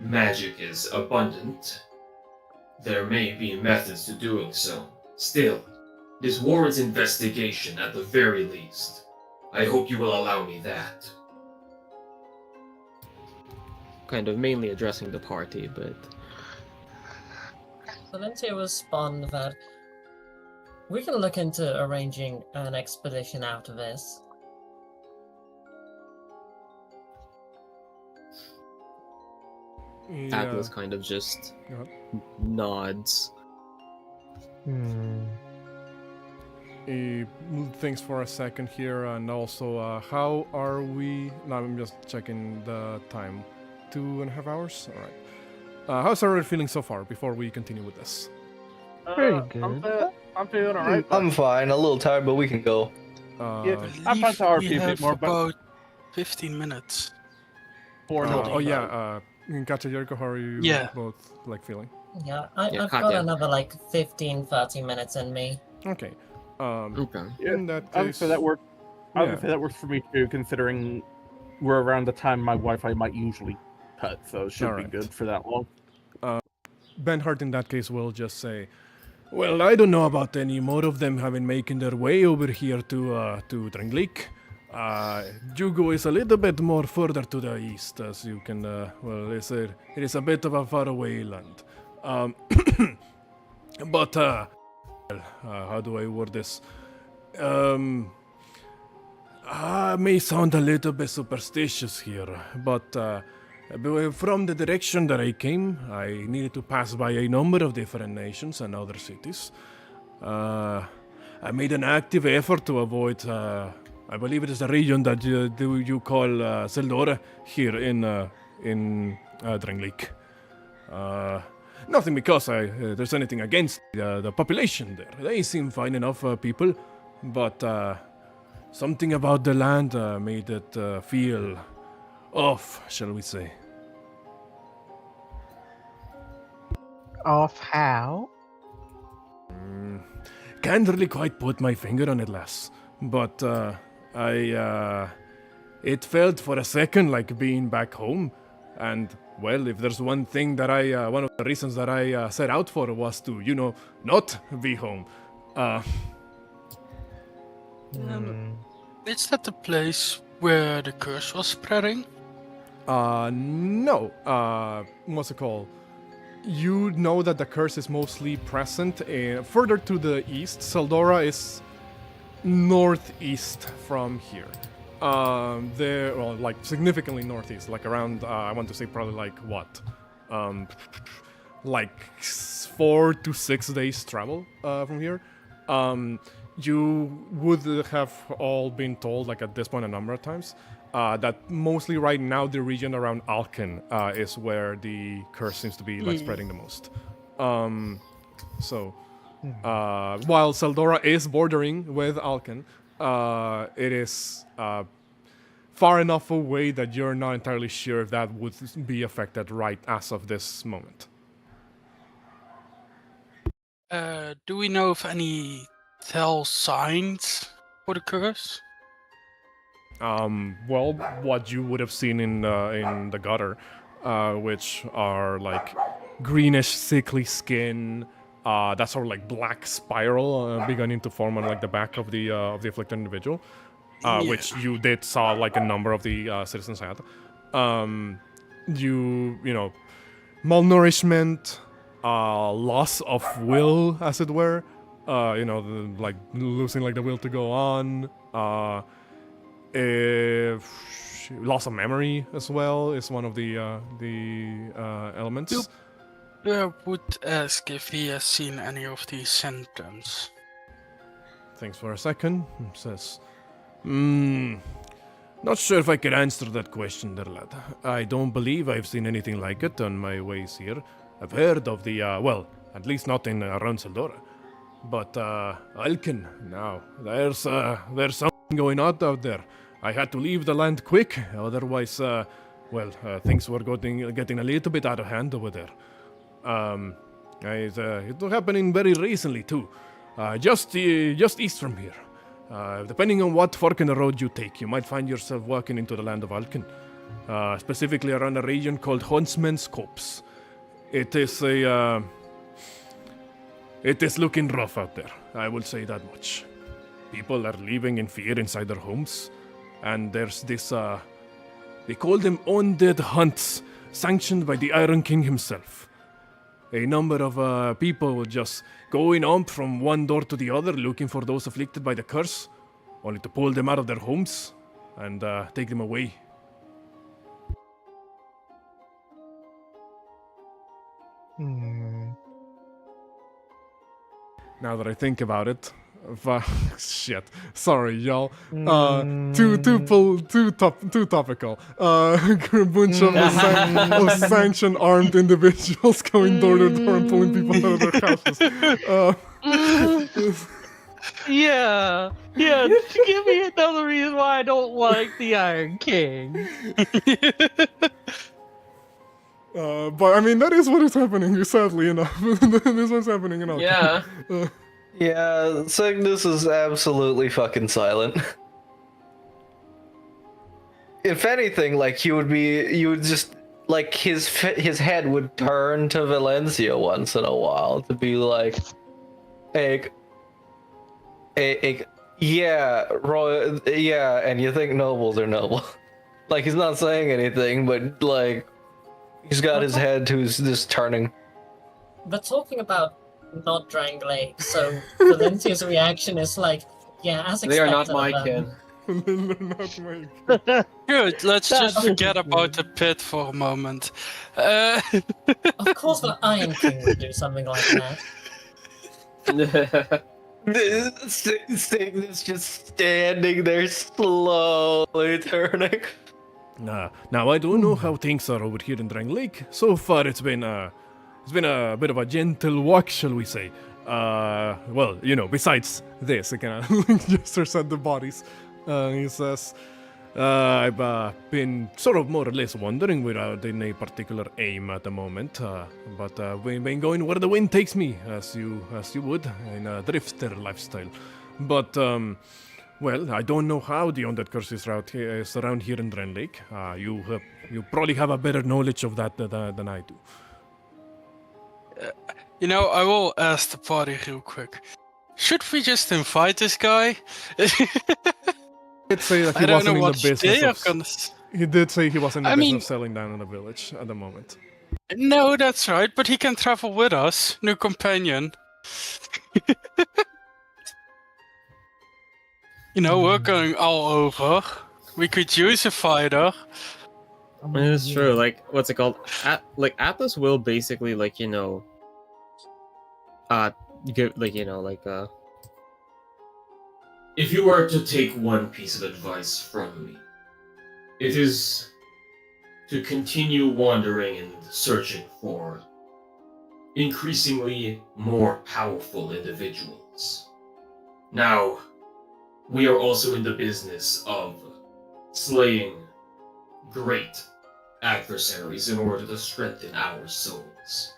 magic is abundant, there may be methods to doing so. Still, this warrants investigation at the very least. I hope you will allow me that. kind of mainly addressing the party, but Valencia was spawned that we can look into arranging an expedition out of this. Atlas kind of just nods. He thinks for a second here, and also, how are we? No, I'm just checking the time. 2.5 hours? Alright. How's everyone feeling so far before we continue with this? Very good. I'm feeling alright. I'm fine, a little tired, but we can go. Yeah, I'm fine to RP we a have bit more, but about 15 minutes. Gotcha, Jericho, how are you both like feeling? Yeah, I've got Katya. another like 15-30 minutes in me. Okay. Okay. In that I would case, say that works. I yeah. would say that works for me too, considering we're around the time my Wi-Fi might usually cut, so it should Alright. be good for that long. Benhart in that case will just say, well, I don't know about any more of them having making their way over here to Drangleic. Jugo is a little bit more further to the east, as you can, it is a bit of a faraway land. But, how do I word this? I may sound a little bit superstitious here, but from the direction that I came, I needed to pass by a number of different nations and other cities. I made an active effort to avoid, I believe it is the region that you call Seldora here in Drangleic. Nothing because there's anything against the population there. They seem fine enough people, but something about the land made it feel off, shall we say. Off how? Can't really quite put my finger on it, lass. But it felt for a second like being back home, and well, if there's one thing that one of the reasons that I set out for was to, not be home. Is that the place where the curse was spreading? No. What's it called? You know that the curse is mostly present further to the east. Seldora is northeast from here. Significantly northeast, like around, I want to say probably like what? Like 4 to 6 days travel from here. You would have all been told, like at this point a number of times, that mostly right now the region around Alken is where the curse seems to be like spreading the most. While Seldora is bordering with Alken, it is far enough away that you're not entirely sure if that would be affected right as of this moment. Do we know of any tell signs for the curse? Well, what you would have seen in the gutter, which are like greenish, sickly skin, that sort of like black spiral beginning to form on like the back of the afflicted individual, which you did saw like a number of the citizens had. Malnourishment, loss of will, as it were. Like losing like the will to go on. Loss of memory as well is one of the elements. I would ask if he has seen any of these symptoms. Thanks for a second. Says, not sure if I can answer that question there, lad. I don't believe I've seen anything like it on my ways here. I've heard of the, at least not in around Seldora. But, Alken, now, there's something going on out there. I had to leave the land quick, otherwise, things were getting a little bit out of hand over there. It was happening very recently, too. Just east from here. Depending on what fork in the road you take, you might find yourself walking into the land of Alken. Specifically around a region called Huntsman's Copse. It is looking rough out there, I will say that much. People are living in fear inside their homes, and there's this, they call them undead hunts, sanctioned by the Iron King himself. A number of people just going on from one door to the other, looking for those afflicted by the curse, only to pull them out of their homes and take them away. Now that I think about it, shit. Sorry, y'all. Too topical. A bunch of sanctioned armed individuals going door to door and pulling people out of their houses. Yeah. Give me another reason why I don't like the Iron King. But I mean, that is what is happening, sadly enough. That is what's happening in Alchemist. Yeah. Yeah, Signis is absolutely fucking silent. If anything, like, you would just, like, his head would turn to Valencia once in a while to be like, yeah, Roy, yeah, and you think nobles are noble. Like, he's not saying anything, but, like, he's got his head who's just turning. But talking about not Drangleic, so Valencia's reaction is like, yeah, as expected. They are not my kin. They're not my kin. Good, let's just forget about the pit for a moment. Of course the Iron King would do something like that. Signis just standing there slowly turning. Now I don't know how things are over here in Drangleic. So far it's been a bit of a gentle walk, shall we say. Well, besides this, he kind of gestures at the bodies. He says, I've been sort of more or less wandering without any particular aim at the moment, but we've been going where the wind takes me, as you would in a drifter lifestyle. But Well, I don't know how the undead curse is around here in Drangleic. You probably have a better knowledge of that than I do. You know, I will ask the party real quick. Should we just invite this guy? Did say that he I don't wasn't know in the what business they are of. gonna. He did say he wasn't in I the business mean- of selling down in the village at the moment. No, that's right, but he can travel with us. New companion. You know, we're going all over. We could use a fighter. I'm It is yeah. true. Like, what's it called? Atlas will basically, like, give, like, If you were to take one piece of advice from me, it is to continue wandering and searching for increasingly more powerful individuals. Now, we are also in the business of slaying great adversaries in order to strengthen our souls.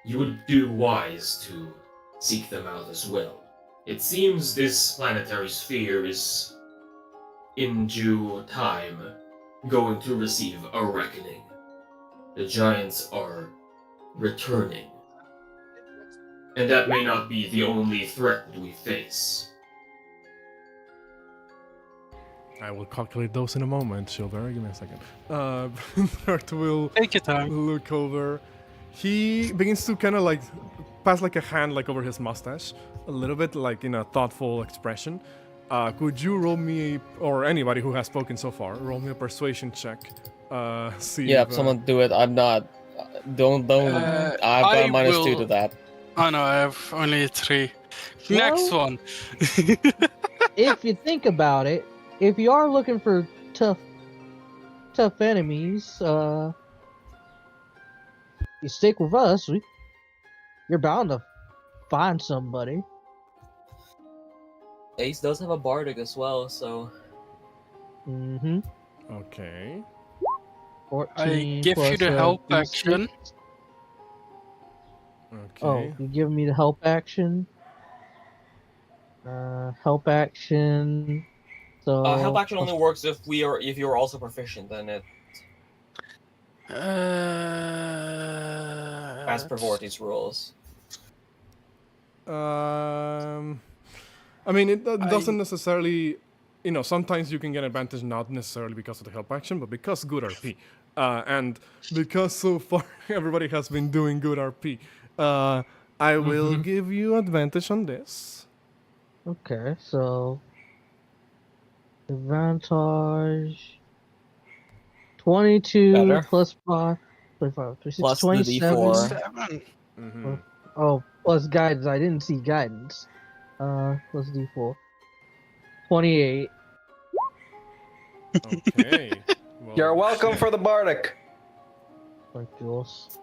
You would do wise to seek them out as well. It seems this planetary sphere is, in due time, going to receive a reckoning. The giants are returning. And that may not be the only threat we face. I will calculate those in a moment, Silver. Give me a second. Bernhardt will Take your time. look over. He begins to kind of like pass like a hand like over his mustache, a little bit like in a thoughtful expression. Could you roll me, or anybody who has spoken so far, roll me a persuasion check? See. Yeah, if, someone do it. I'm not. Don't. I've got I a -2 to will- that. Oh no, I have only 3. Next Well- one. If you think about it, if you are looking for tough enemies, you stick with us. You're bound to find somebody. Ace does have a bardic as well, so Mm-hmm. Okay. 14 I give you plus, the help D6. action. Okay. Oh, you give me the help action. Help action. So help action only works if you're also proficient in it, as per Vorti's rules. I mean, it doesn't necessarily, sometimes you can get advantage not necessarily because of the help action, but because good RP. And because so far everybody has been doing good RP, I will give you advantage on this. Okay, so advantage 22 Better. plus 5, 25, 26, Plus the 27. D4. 7. Mm-hmm. Oh, plus guidance. I didn't see guidance. Plus D4. 28. Okay. Well, You're welcome for the Bardic. Like Jules.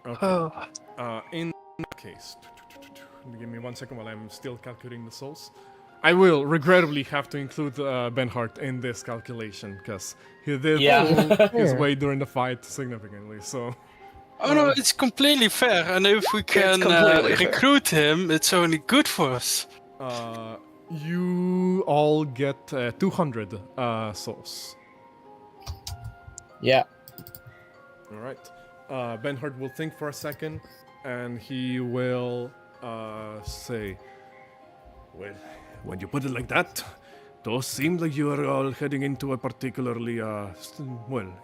Okay. Oh. In that case, give me 1 second while I'm still calculating the souls. I will regrettably have to include Bernhardt in this calculation because he did Yeah. pull his Fair. weight during the fight significantly. So Oh no, it's completely fair, and if we can completely fair. recruit him, it's only good for us. you all get 200 souls. Yeah. All right. Bernhardt will think for a second, and he will say, "Well, when you put it like that, does seem like you are all heading into a particularly,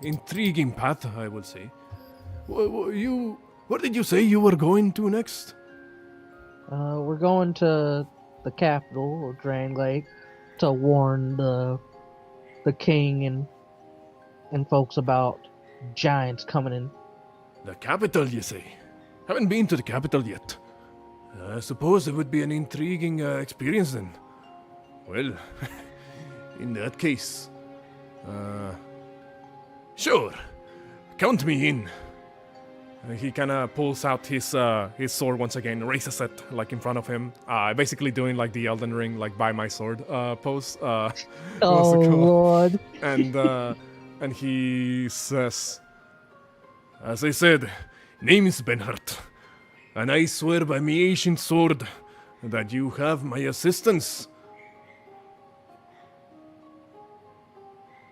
intriguing path, I would say. Where did you say you were going to next?" We're going to the capital of Drangleic to warn the king and folks about giants coming in. The capital, you say? Haven't been to the capital yet. I suppose it would be an intriguing experience then. Well, in that case, sure, count me in. He kind of pulls out his sword once again, raises it like in front of him, basically doing like the Elden Ring, like by my sword pose. What's Oh it called? Lord! And he says, "As I said, name is Bernhardt, and I swear by my ancient sword that you have my assistance.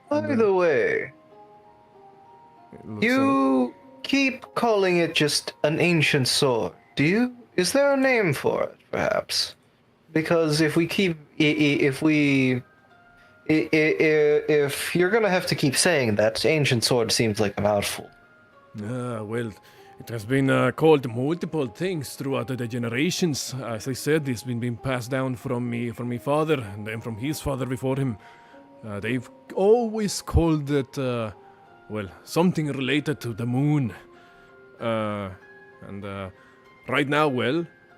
By the way, It looks you keep calling it just an ancient sword. Is there a name for it, perhaps? Because if you're gonna have to keep saying that, ancient sword seems like a mouthful. well, it has been called multiple things throughout the generations. As I said, it's been being passed down from me father, and then from his father before him. They've always called it, something related to the moon. Right now,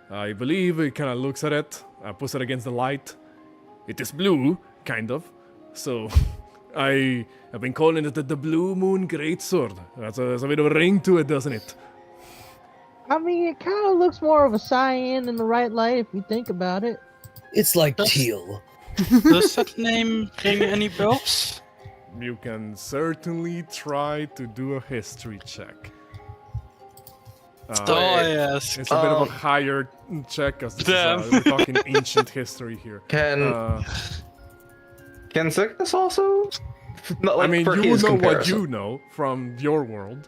I believe it kind of looks at it, puts it against the light. It is blue, kind of. So, I have been calling it the Blue Moon Greatsword. That's a bit of a ring to it, doesn't it? I mean, it kind of looks more of a cyan in the right light if you think about it. It's like Does- teal. Does that name ring any bells? You can certainly try to do a history check. Yes. It's a bit of a higher check, because we're talking ancient history here. Can Signis also? Not I like mean, for you his know what comparison. you know from your world,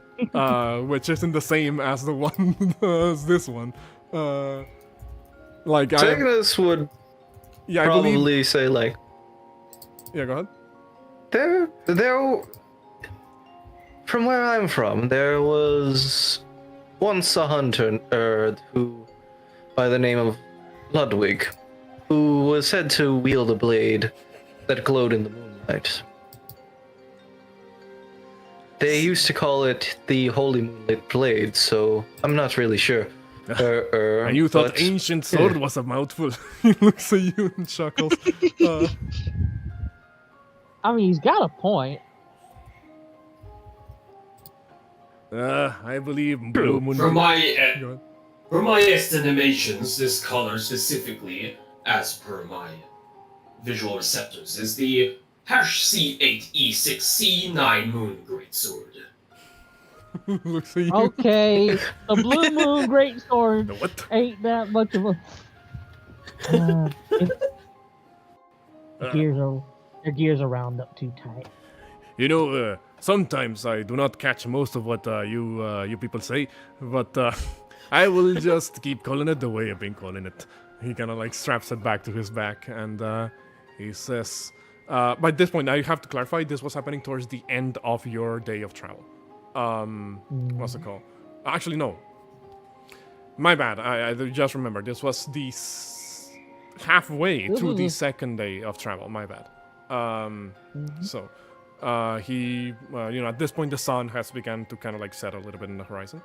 which isn't the same as the one as this one. Signis would I probably believe. say like Yeah, go ahead. there. From where I'm from, there was once a hunter who, by the name of Ludwig, who was said to wield a blade that glowed in the moonlight. They used to call it the Holy Moonlit Blade, so I'm not really sure. And you thought but- ancient sword was a mouthful. He looks at you and chuckles. I mean, he's got a point. I believe Blue Moon. From Go my ahead. from my estimations, this color specifically, as per my visual receptors, is the #C8E6C9 Moon Greatsword. Looks at you. Okay, the Blue Moon Greatsword The what? ain't that much of a. Their gears are wound up too tight. You know, sometimes I do not catch most of what you people say, but I will just keep calling it the way I've been calling it. He kind of like straps it back to his back, and he says, by this point, I have to clarify, this was happening towards the end of your day of travel. What's it called? Actually, no. My bad. I just remembered. This was the halfway This through was the a- second day of travel. My bad. So, he, at this point, the sun has begun to kind of like set a little bit in the horizon.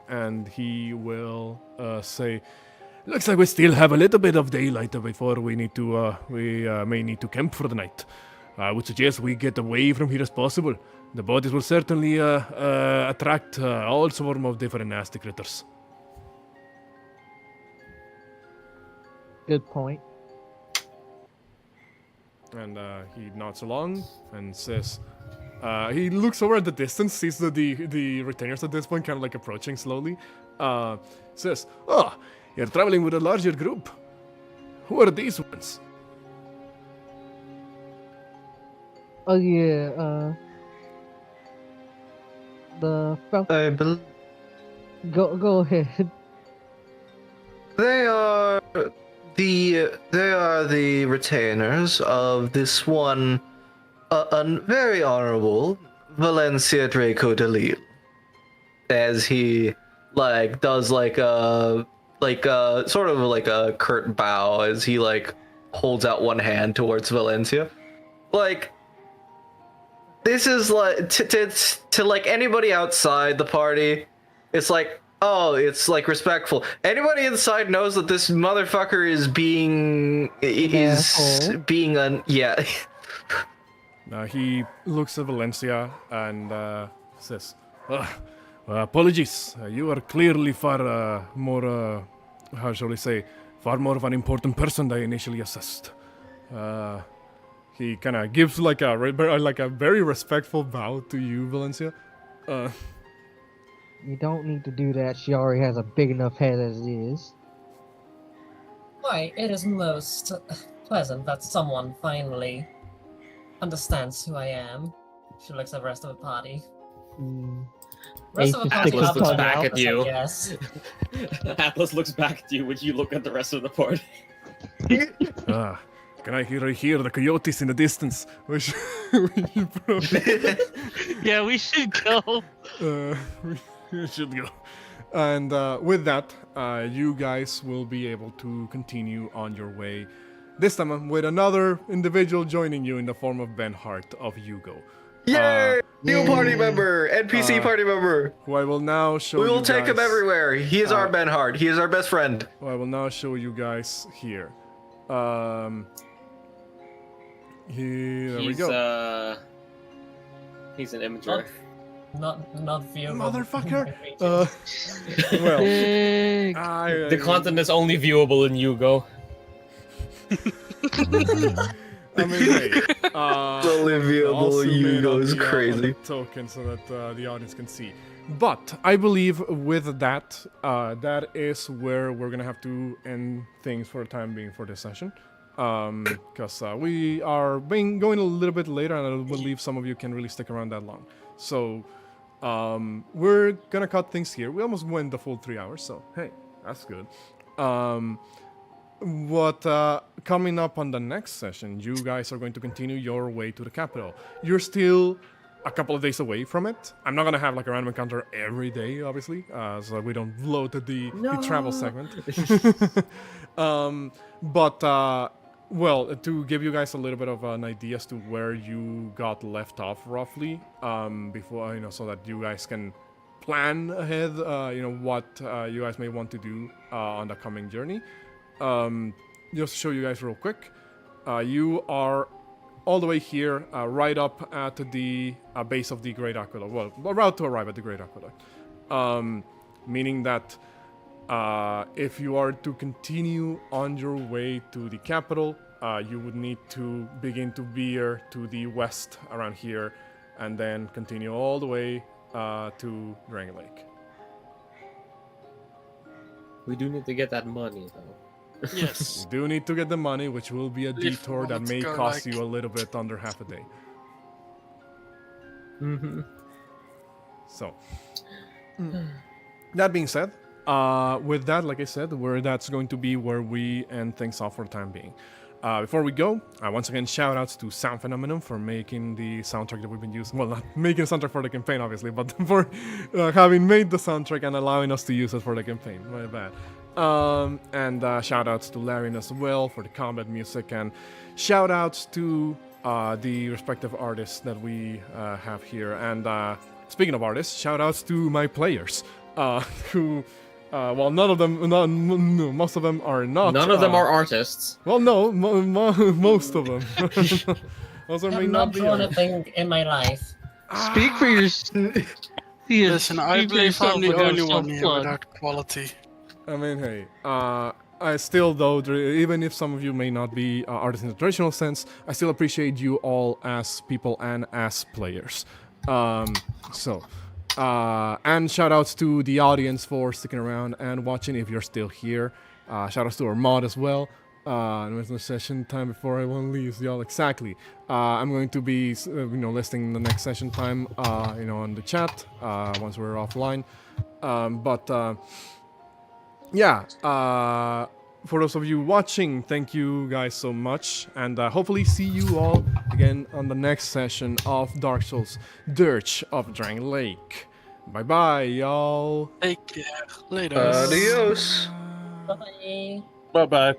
And he will say, looks like we still have a little bit of daylight before we need to, may need to camp for the night. I would suggest we get away from here as possible. The bodies will certainly attract all swarm of different nasty critters. Good point. And he nods along and says, he looks over at the distance, sees the retainers at this point kind of like approaching slowly. Says, "Oh, you're traveling with a larger group. Who are these ones?" Oh yeah, the I believe go ahead. they are the retainers of this one, a very honorable Valencia Draco de Lille. As he does a sort of like a curt bow as he holds out one hand towards Valencia. This is to anybody outside the party, it's respectful. Anybody inside knows that this motherfucker is being He looks at Valencia and says, apologies, you are clearly far more, how shall we say, far more of an important person than I initially assessed. He kind of gives like a very respectful bow to you, Valencia. You don't need to do that. She already has a big enough head as it is. Why, it is most pleasant that someone finally understands who I am. She looks at the rest of the party. Mm. Rest of the party Atlas have looks their back at purpose, you. I guess. Atlas looks back at you when you look at the rest of the party. Can I hear the coyotes in the distance? We should probably, Yeah, we should go. we should go. And with that, you guys will be able to continue on your way. This time with another individual joining you in the form of Ben Hart of Yugo. Yay! New party Yay. member, NPC party member. Who I will now show We will you take him guys- everywhere. He is our Ben Hart. He is our best friend. Who I will now show you guys here. Here we He's go. He's an imager. Not viewable. Motherfucker! Well, Big. The content is only viewable in Yugo. I mean, hey, Only viewable also in may not Yugo is be on crazy. the token so that the audience can see. But I believe with that, that is where we're gonna have to end things for the time being for this session. Because we are going a little bit later, and I believe some of you can really stick around that long. So we're gonna cut things here. We almost went the full 3 hours, so hey, that's good. What coming up on the next session, you guys are going to continue your way to the capital. You're still a couple of days away from it. I'm not gonna have like a random encounter every day, obviously, so we don't bloat the travel segment. Well, to give you guys a little bit of an idea as to where you got left off roughly, before so that you guys can plan ahead, what you guys may want to do on the coming journey. Just to show you guys real quick, you are all the way here, right up at the base of the Great Aqueduct. Well, about to arrive at the Great Aqueduct, meaning that if you are to continue on your way to the capital, you would need to begin to veer to the west around here, and then continue all the way to Drangleic. We do need to get that money, though. Yes. You do need to get the money, which will be a If detour we that want to may go, cost like- you a little bit under half a day. Mm-hmm. So, that being said, with that, like I said, that's going to be where we end things off for the time being. Before we go, once again, shout outs to Sound Phenomenon for making the soundtrack that we've been using. Well, not making the soundtrack for the campaign, obviously, but for having made the soundtrack and allowing us to use it for the campaign. My bad. And shout outs to Larian as well for the combat music, and shout outs to the respective artists that we have here. And speaking of artists, shout outs to my players who. Well, none of them, no, most of them are not. None of them are artists. Well, no, most of them. Those I may have not not be. drawn a thing in my life. Speak for yourself. Listen, I believe I'm the only one here without quality. I mean, hey, I still, though, even if some of you may not be artists in the traditional sense, I still appreciate you all as people and as players. And shout outs to the audience for sticking around and watching if you're still here. Shout outs to our mod as well. And with the session time before everyone leaves, y'all. Exactly. I'm going to be, listing the next session time, on the chat once we're offline. For those of you watching, thank you guys so much, and hopefully see you all again on the next session of Dark Souls Dirge of Drangleic. Bye bye, y'all. Take care. Later. Adios. Bye. Bye bye.